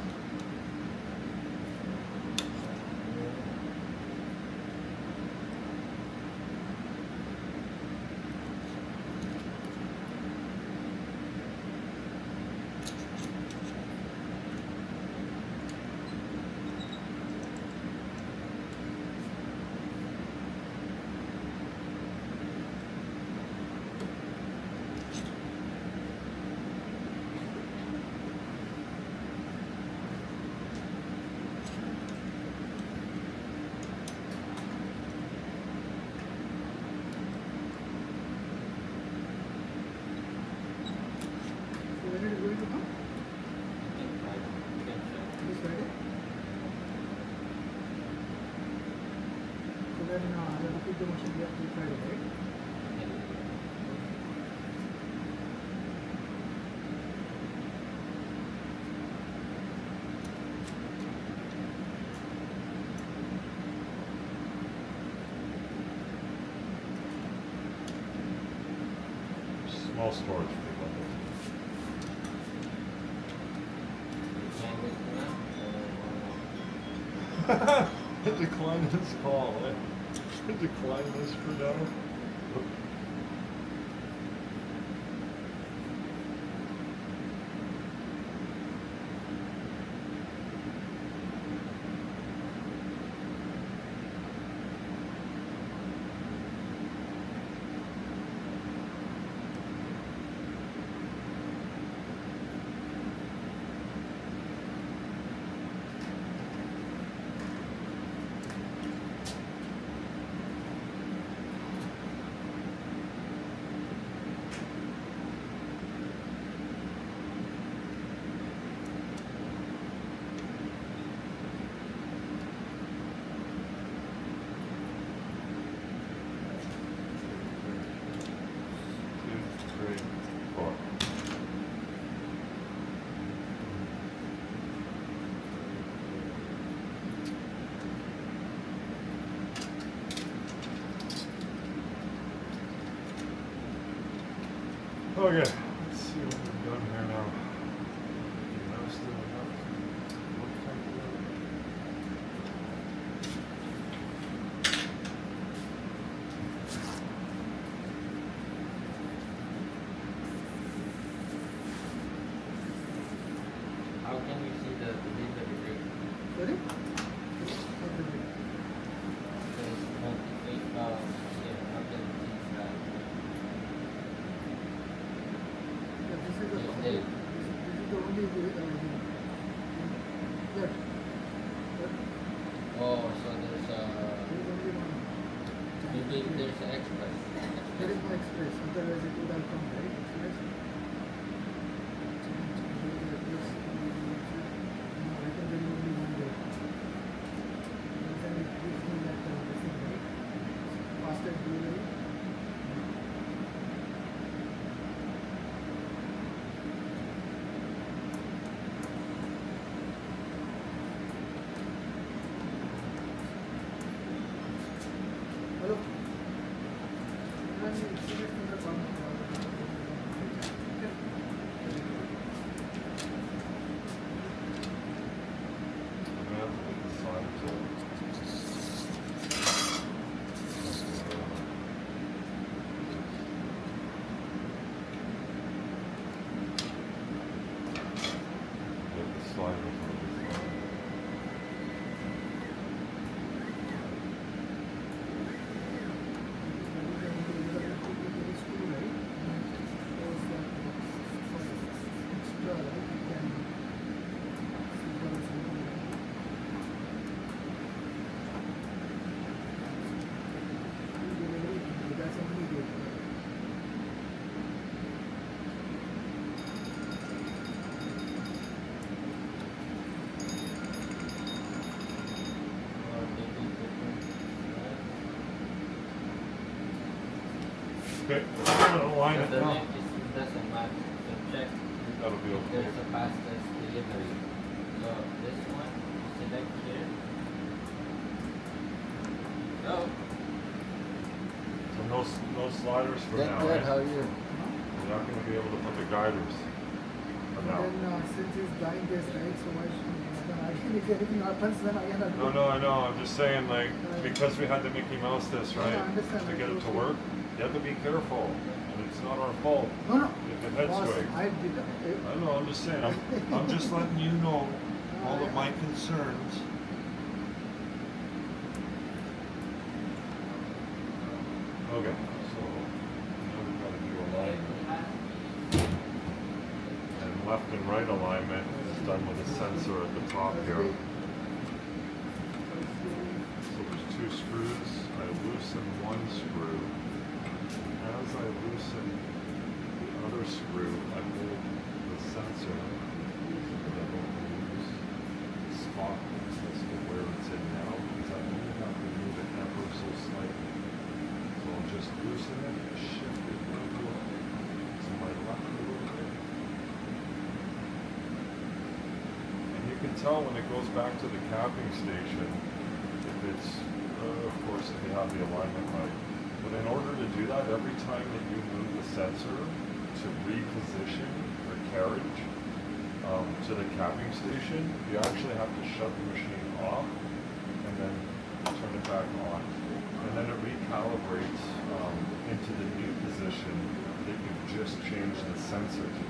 So when it is going to come? This Friday? So then I will repeat the machine here till Friday, right? Small storage people. Decline this call, eh? Decline this for now. Okay, let's see what we've done here now. How can you see the delivery rate? Sorry? Says 28,000 here. How can you see that? Yeah, this is the Yes, only, Dave. this is the only that. Oh, so there's There is only one. maybe there's an express. There is no express, otherwise it would have come, right? Express. No, I think there is only one there. Then it gives me that this thing, right? Fastest delivery. Hello. Or maybe different. Okay, I'm gonna line So it the now. length doesn't matter. So check That'll be if okay. there's a fastest delivery. So this one, select here. Go. So no sliders for now, Good, right? how are you? We're not gonna be able to put the guiders for now. Then since he's buying this, right, so why should if anything happens, then again I'll No, no, I know. I'm just saying, like, because we had to Mickey Mouse this, No, right? I understand. To I get it to totally- work, you have to be careful. And it's not our fault No, no. if the head Boss, sways. I did. I know, I'm just saying. I'm just letting you know all of my concerns. Okay, so now we've got to do alignment. And left and right alignment is done with a sensor at the top here. So there's two screws. I loosen one screw. As I loosen the other screw, I hold the sensor so that I don't lose the spot as to where it's in now, because I only have to move it ever so slightly. So I'll just loosen it and shift it a little to my left a little bit. And you can tell when it goes back to the capping station if it's, of course, if you have the alignment right. But in order to do that, every time that you move the sensor to reposition the carriage to the capping station, you actually have to shut the machine off and then turn it back on. And then it recalibrates into the new position that you've just changed the sensor to.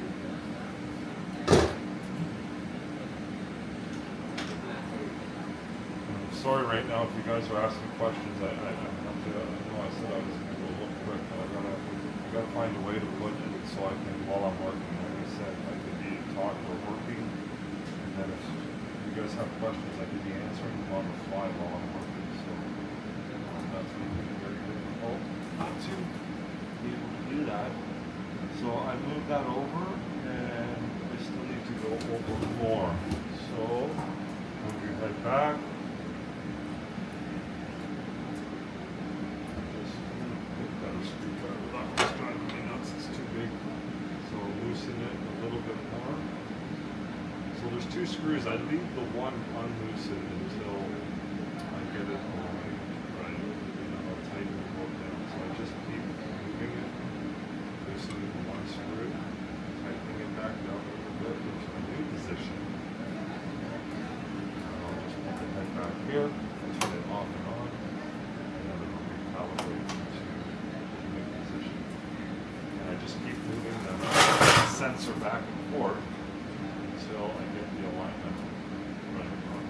I'm sorry right now if you guys are asking questions. I have to, I know I said I was going to go look quick, but I gotta find a way to put it so I can, while I'm working, like I said, I could be talking or working, and then if you guys have questions, I could be answering them on the fly while I'm working. So that's making it very difficult not to be able to do that. So I moved that over, and I still need to go over more. So move your head back. Loosen it a little bit more. So there's two screws. I leave the one unloosened until I get it aligned right. And I'll tighten it both down. So I just keep moving it, loosening the one screw. here, turn it off and on, and then it'll recalibrate into the new position. And I just keep moving the sensor back and forth until I get the alignment right on.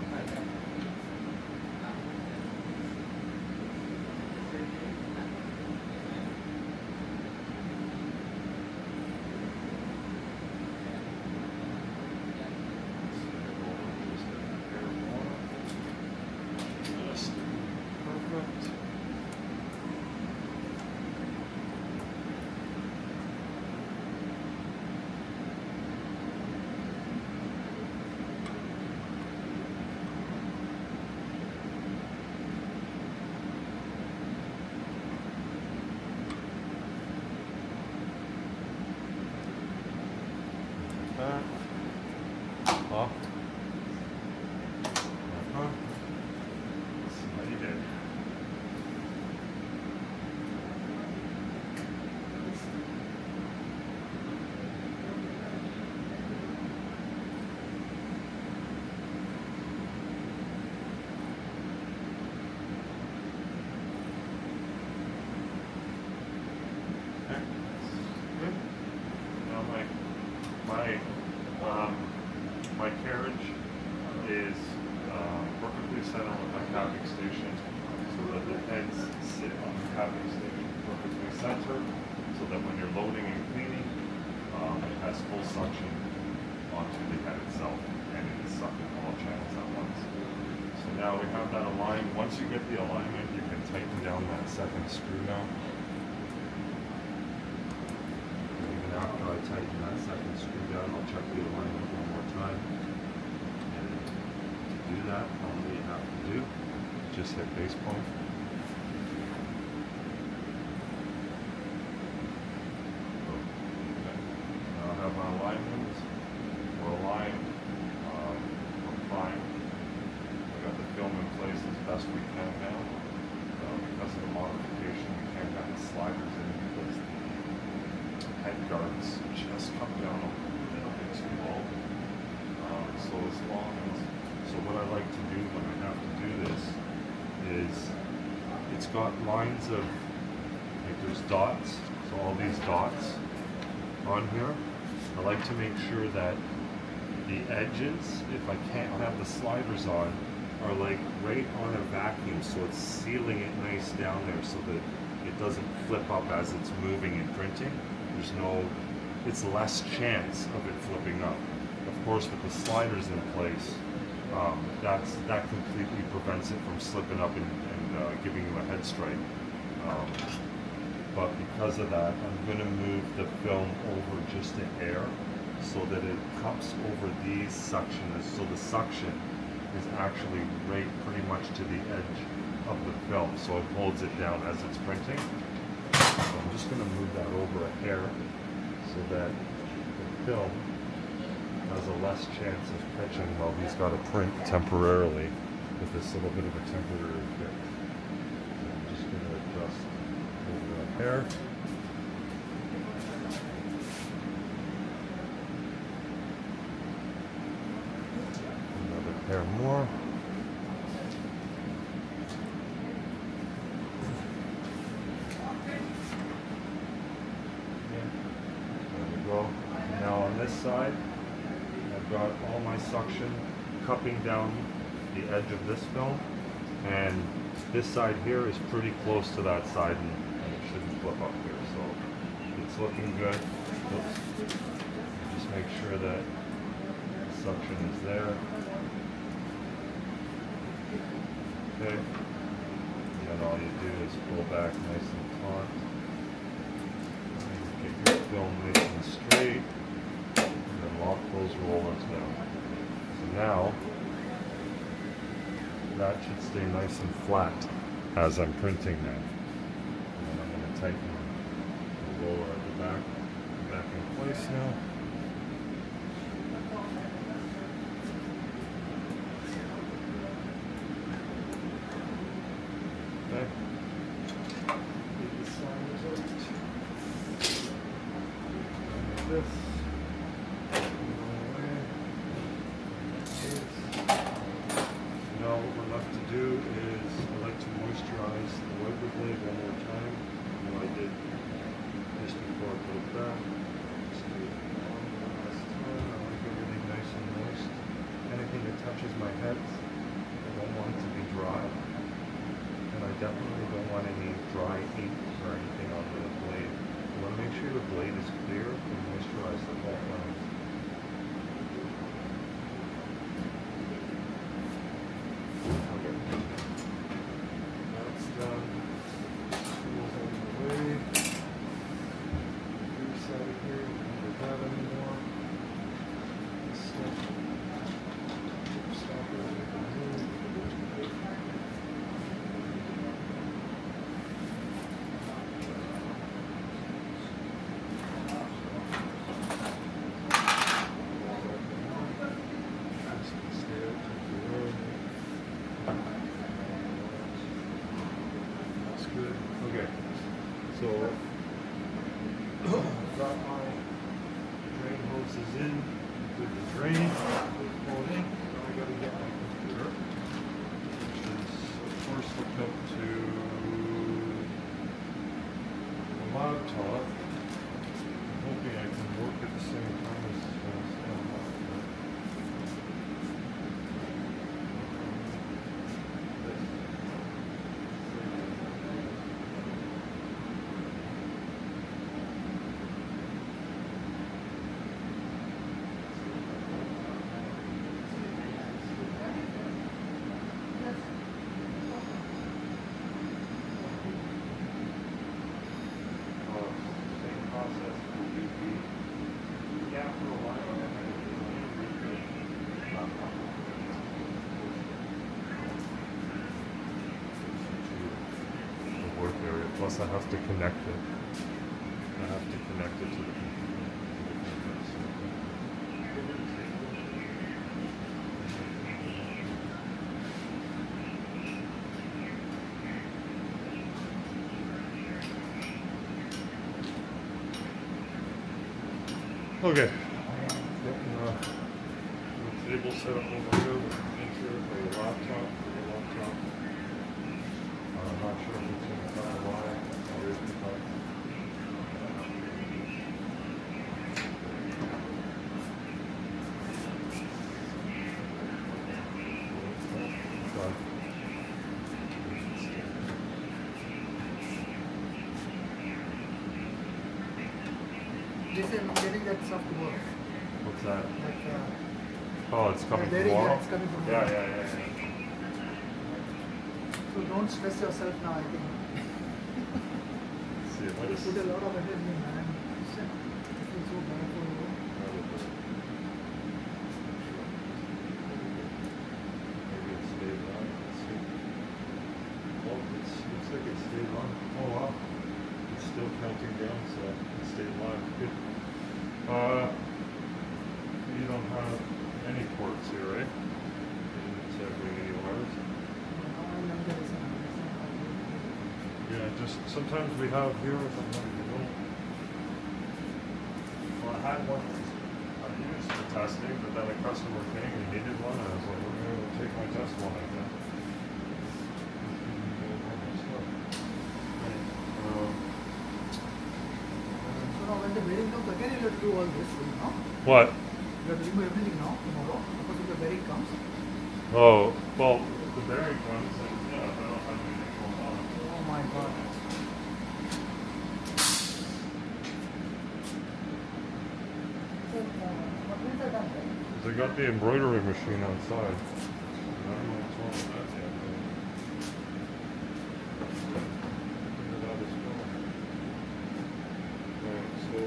Just perfect. That. Off. Let's see how you did. Okay. Good. Now my carriage is perfectly centered with my capping station, so that the heads sit on the capping station perfectly centered, so that when you're loading and cleaning, it has full suction onto the head itself, and it is sucking all channels at once. So now we have that aligned. Once you get the alignment, you can tighten down that second screw now. Even after I tighten that second screw down, I'll check the alignment one more time. And to do that, all you have to do is just hit base point. Okay. Now I have my alignments. We're aligned. We're fine. We got the film in place as best we can now. Because of the modification, we can't have the sliders in because the head guards just come down a little bit too low. So as long as, so what I like to do when I have to do this is, it's got lines of, like there's dots, so all these dots on here. I like to make sure that the edges, if I can't have the sliders on, are like right on a vacuum, so it's sealing it nice down there so that it doesn't flip up as it's moving and printing. There's no, it's less chance of it flipping up. Of course, with the sliders in place, that completely prevents it from slipping up and giving you a head strike. But because of that, I'm going to move the film over just a hair so that it cups over these sections. So the suction is actually right pretty much to the edge of the film, so it holds it down as it's printing. So I'm just going to move that over a hair so that the film has a less chance of pitching while he's got to print temporarily with this little bit of a temporary fit. So I'm just going to adjust over a hair. Another hair more. There we go. Now on this side, I've got all my suction cupping down the edge of this film, and this side here is pretty close to that side, and it shouldn't flip up here, so it's looking good. Oops. Just make sure that the suction is there. Okay, and then all you do is pull back nice and taut. Get your film nice and straight, and then lock those rollers down. So now, that should stay nice and flat as I'm printing now. And then I'm going to tighten the roller at the back in place now. Okay. Get the sliders out. Like this. Now what we're have to do is I like to moisturize the wiper blade one more time. You know, I did just before I put it back. Just do it one last time. I like it really nice and moist. Anything that touches my head, I don't want it to be dry. And I definitely don't want any dry ink or anything on the blade. You want to make sure the blade is clear and moisturize the whole time. Okay. That's done. Tools out of the way. This side here, we don't need that anymore. This stuff. Stop it. That's good. Okay. So got my drain hoses in with the drain holding. Now I gotta get my computer, which is of course hooked up to the laptop. I'm hoping I can work at the same time as the laptop. Same process for UV. Yeah, for a while. The work area. Plus, I have to connect it. I have to connect it to the computer. Okay. Getting the table set up over here with the printer for the laptop. I'm not sure if it's going to come alive or if it's not. Done. They say I'm getting that stuff to work. What's that? Like, Oh, it's coming bearing, tomorrow? yeah, it's coming tomorrow. Yeah. So don't stress yourself now, I think. See if You this. put a lot of energy, man. Shit. I feel so bad for you. Maybe it stayed on. Let's see. Oh, looks like it stayed on. Oh wow. It's still counting down, so it stayed live. Good. You don't have any ports here, right? You didn't bring any wires. Yeah, just sometimes we have here, sometimes we don't. Well, I had one I used for testing, but then a customer came and needed one, and I was like, we're going to take my test one, I guess. So now when the bearing comes again, you have to do all this, you know? What? You have to remove everything now, tomorrow, because if the bearing comes. Oh, well, the bearing comes, and yeah, I don't have anything going on. Oh my god. So, what means are done, right? They got the embroidery machine outside. I don't know what's wrong with that yet. Figure that as well. Alright, so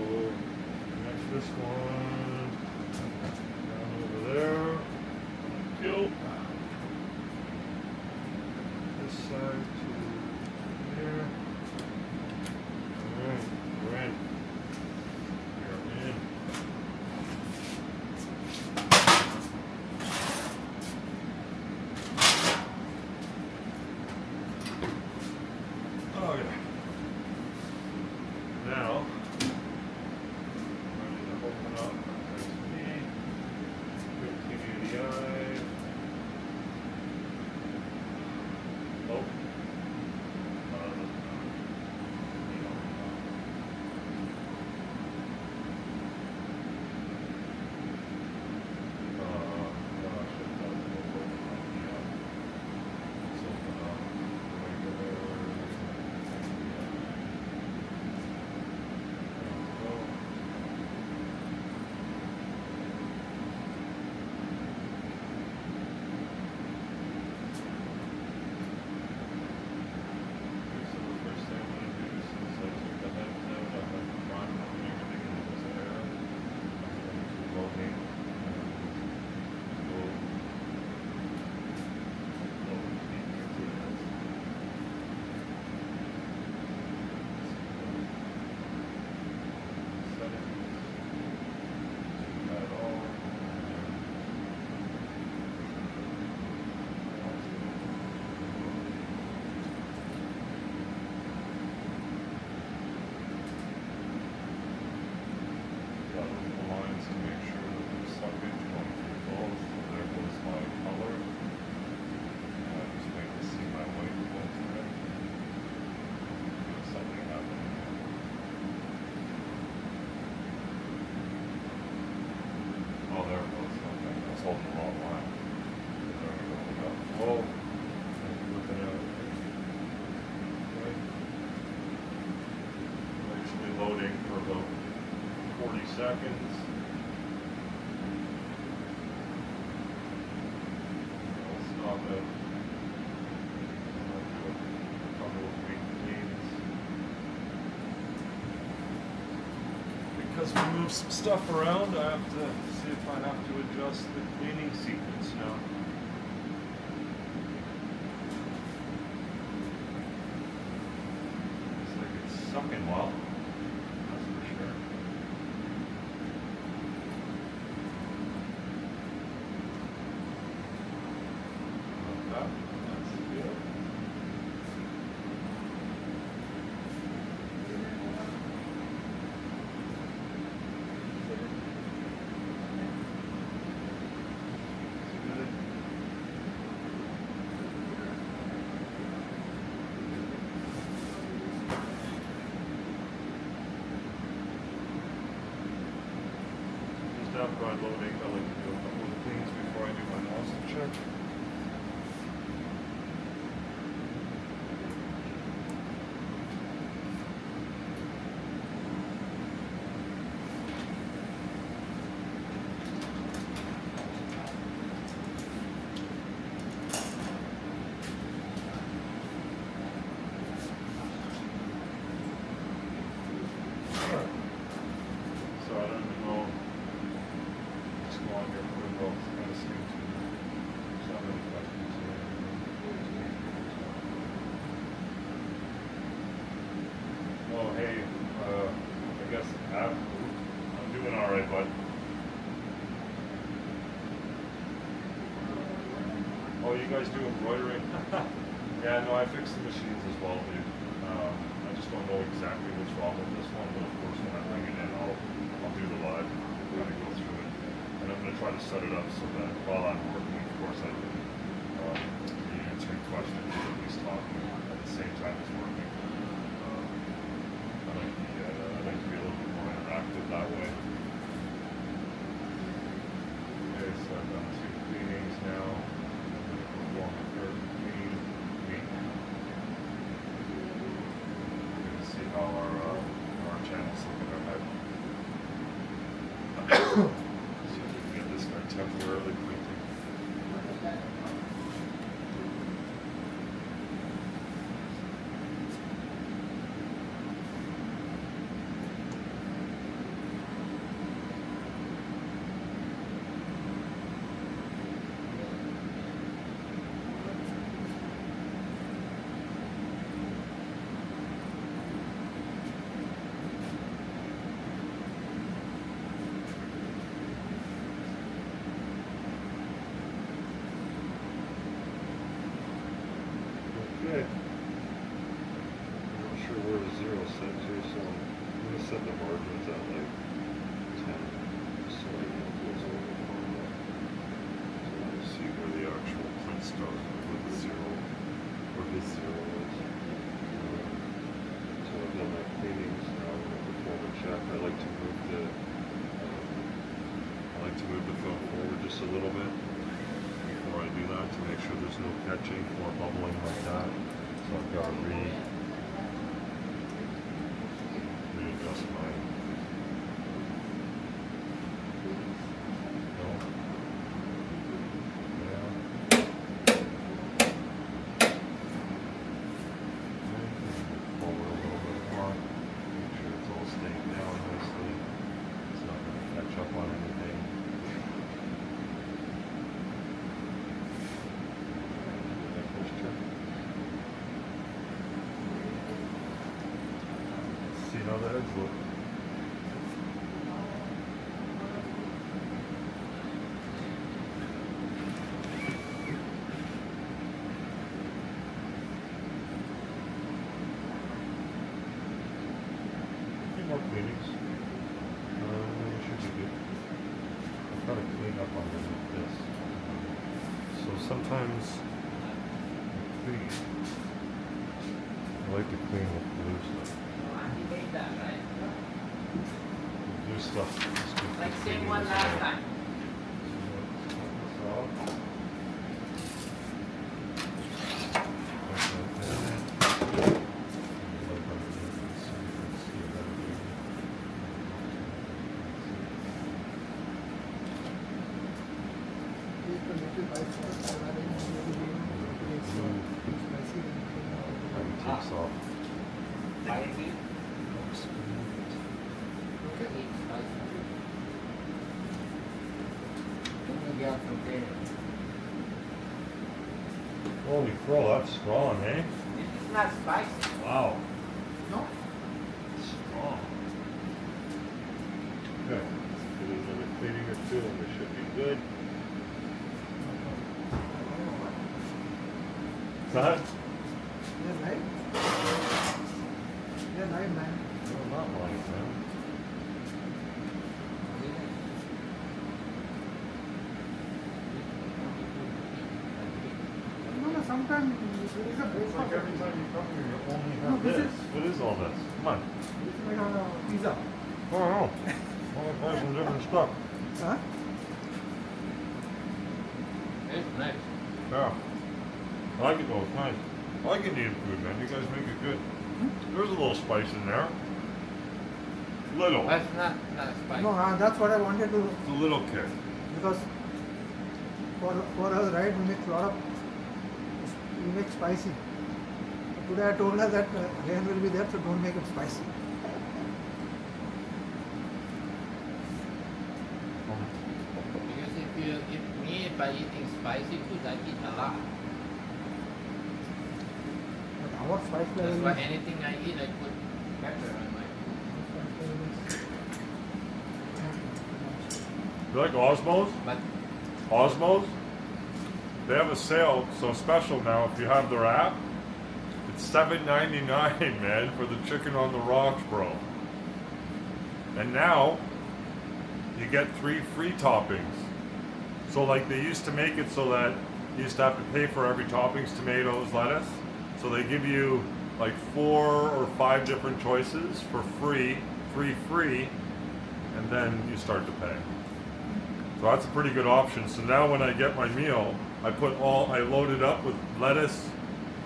connect this one down over there. Kill. This side to here. Alright, we're in. We are in. Oh yeah. Now, I need to open up XP, 1580i. seconds. I'll stop it. I'll do a couple of quick cleans. Because we move some stuff around, I have to see if I have to adjust the cleaning sequence now. Looks like it's sucking well, that's for sure. Like that, that's good. Just after I loading, I like to do a couple of things before I do my nozzle check. So I don't even know. Just go on here for both. Kind of seem to. There's not many questions here. Well, hey, I guess I'm doing all right, bud. Oh, you guys do embroidering? Yeah, no, I fixed the machines as well, dude. I just don't know exactly what's wrong with this one, but of course when I bring it in, I'll do the live, kind of go through it. And I'm going to try to set it up so that while I'm working, of course, I can be answering questions, or at least talking at the same time as working. I like to be a little bit more interactive that way. Okay, so I've done 2 cleanings now. I'm going to perform a third clean week. See how our channel's looking ahead. See if we can get this guy temporarily clean. Okay. I'm not sure where the zero set to, so I'm going to set the margins at like 10. So I can close over the formula. So you see where the actual print starts with the zero, where his zero is. So I've done my cleanings, now I'm going to perform a check. I like to move the film forward just a little bit before I do that to make sure there's no catching or bubbling like that. So I've got to readjust my film. Yeah. Forward a little bit more. Make sure it's all staying down nicely. It's not going to catch up on anything. See how the heads look. A few more cleanings. We should be good. I've got to clean up underneath this. So sometimes I like to clean with blue stuff. Blue stuff. Like same one last time. takes off. Spicy. Eat spicy. Let me get some Carriage. Holy crow, that's strong, eh? This is not spicy. Wow. No? Strong. Okay. Give it another cleaning or two and it should be good. Cut? You're right. You're right, man. No, not like that. No, sometimes there is a It's like breakfast. every time you come here, you only No, have this this. What is all this? Come on. It's like a pizza. Oh, no. All kinds of different stuff. Huh? It's nice. Yeah. I like it though, it's nice. I like Indian food, man. You guys make it good. There's a little spice in there. Little. That's not spicy. No, that's what I wanted to, It's a little kick. because for us, right, we make spicy. Today I told her that rain will be there, so don't make it spicy. Because if I eating spicy food, I eat a lot. But our spice That's level why is anything I eat, I put pepper on my food. You like Osmos? But Osmos? They have a sale, so special now if you have their app. It's $7.99, man, for the chicken on the rocks, bro. And now you get 3 free toppings. So like they used to make it so that you used to have to pay for every toppings, tomatoes, lettuce. So they give you like 4 or 5 different choices for free, 3 free, and then you start to pay. So that's a pretty good option. So now when I get my meal, I load it up with lettuce,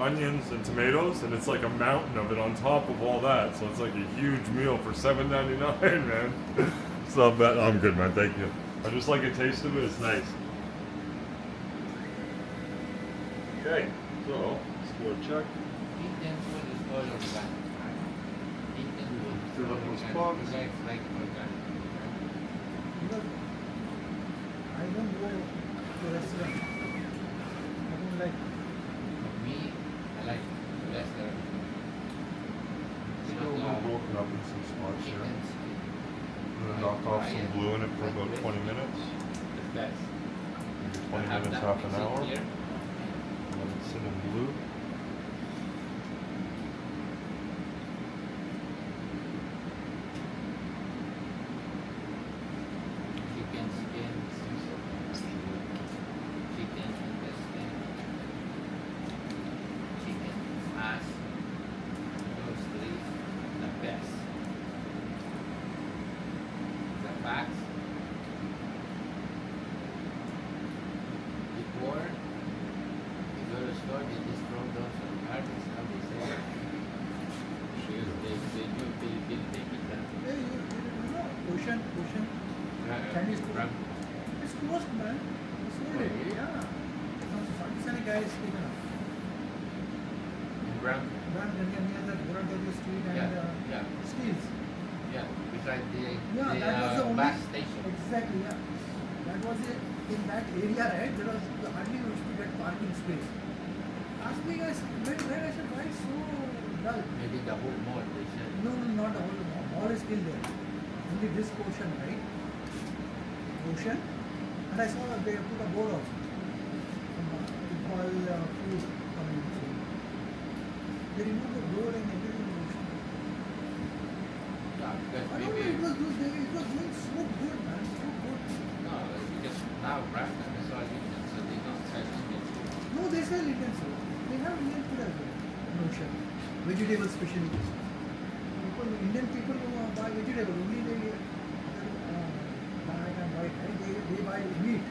onions, and tomatoes, and it's like a mountain of it on top of all that. So it's like a huge meal for $7.99, man. So I'm good, man. Thank you. I just like a taste of it. It's nice. Okay, so let's go check. Indian food is all organic. Indian food is Fill all up those organic. boxes. You guys like organic. because I don't go to restaurant. I don't like. Me, I like restaurant. Still a little broken up in some spots here. Chicken I'm gonna knock off some glue in it for about 20 minutes. the best. Maybe I 20 have minutes, that half an mixing hour. here. Let it sit in glue. Chicken skin, chicken intestine, chicken ass, roast beef, the best. The facts. Before you go to the store, they just throw those on the garbage. How they say it? Because they do big that. Hey, you know, ocean. Chinese food. From It's closed, man. It's Really? really, yeah. Some Pakistani guy is taken up. Gram. Near the Gurandari Street and Yeah. Steels. Yeah, beside the Yeah, that was the only. bus station. Exactly, yeah. That was it. In that area, right? There was hardly used to get parking space. Ask me, guys, where I said, why so dull? Maybe the whole mall, they said. No, not the whole mall. Mall is still there. Only this portion, right? Ocean. And I saw that they put a board also. All food coming. They removed the board and everything. Yeah, because I don't know, maybe, it was doing so good, man. So good. no, because now Brampton is all Indian, so they don't sell Indian food. No, they sell Indian food. They have Indian food as well. In Ocean. Vegetable specialties. Indian people who buy vegetable, only they black and white, right? They buy meat.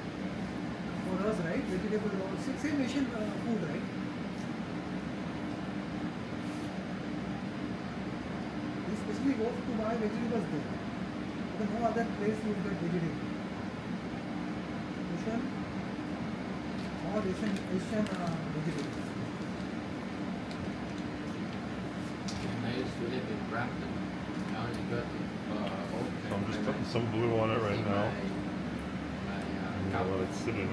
For us, right? Vegetable, same Asian food, right? They specially go to buy vegetables there. Because no other place you will get vegetable. Asian, all Asian vegetables. Brampton. Now you got So I'm just putting some blue on it right now. I'm gonna let it sit in it.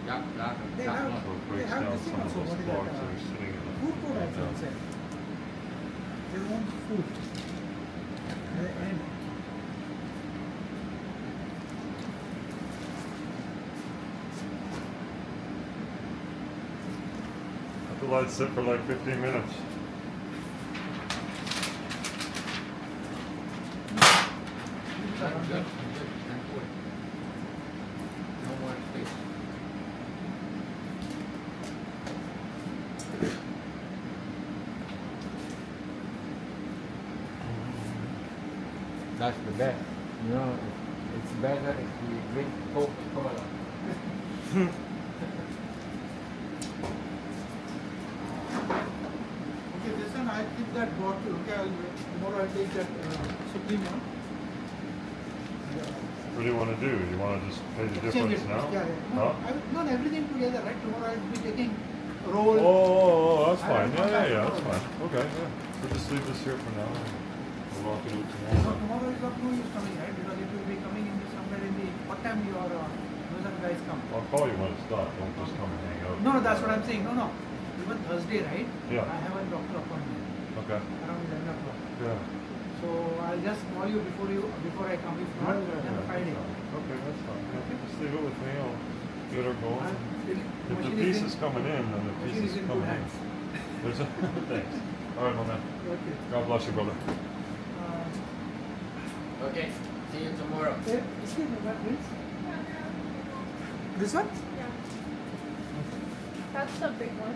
They have, So it they breaks have down this thing some of also. those What is clogs that? that are sitting in it. Food court right also now. inside. They want food. At the end. Let the lights sit for like 15 minutes. Good. No more space. That's the best. You know, it's better if you drink Coca-Cola. Okay, this one I'll keep that bottle. Okay, tomorrow I'll take that Supreme one. What do you want to do? You want to just pay the Exchange difference it. now? Yeah, yeah. No, Huh? I will, not everything together, right? Tomorrow I'll be taking roll. That's I fine. don't want that Yeah, that's tomorrow. fine. Okay, yeah. We'll just leave this here for now. We'll walk it out So tomorrow. tomorrow is of no use coming, right? Because it will be coming in somewhere in the what time your those other guys come? I'll call you when it's done. Don't just come and hang out. No, that's what I'm saying. No. Even Thursday, right? Yeah. I have a doctor appointment Okay. around 11 o'clock. Yeah. So I'll just call you before I come. If not, then Friday. Okay, that's fine. Yeah, just leave it with me. I'll get her going. If the Machine piece is is coming in, then the machine piece is is in coming good in. hands. There's a thanks. All right, my man. Okay. God bless you, brother. Okay, see you tomorrow. Excuse me, what please? This one? Yeah. That's the big one.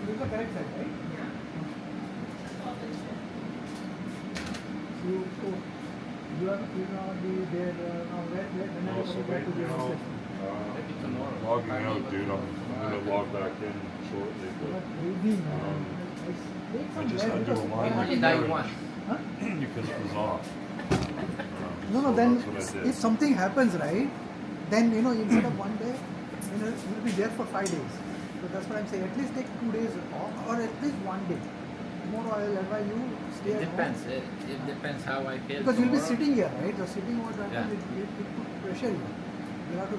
This is the correct side, right? Yeah. You are be there now. When are you Also, coming back to the office? Maybe tomorrow. Logging Maybe out, even dude. I'm tomorrow. gonna log back in shortly. But But reading, I just had to align How my many die you carriage want? Huh? because it was off. No, so then that's what I did. if something happens, right, then instead of one day, you'll be there for 5 days. So that's what I'm saying. At least take 2 days off, or at least 1 day. Tomorrow I'll advise you stay It at depends. home. It depends how I feel Because you'll be tomorrow. sitting here, right? So sitting over Yeah. it put pressure you. You have to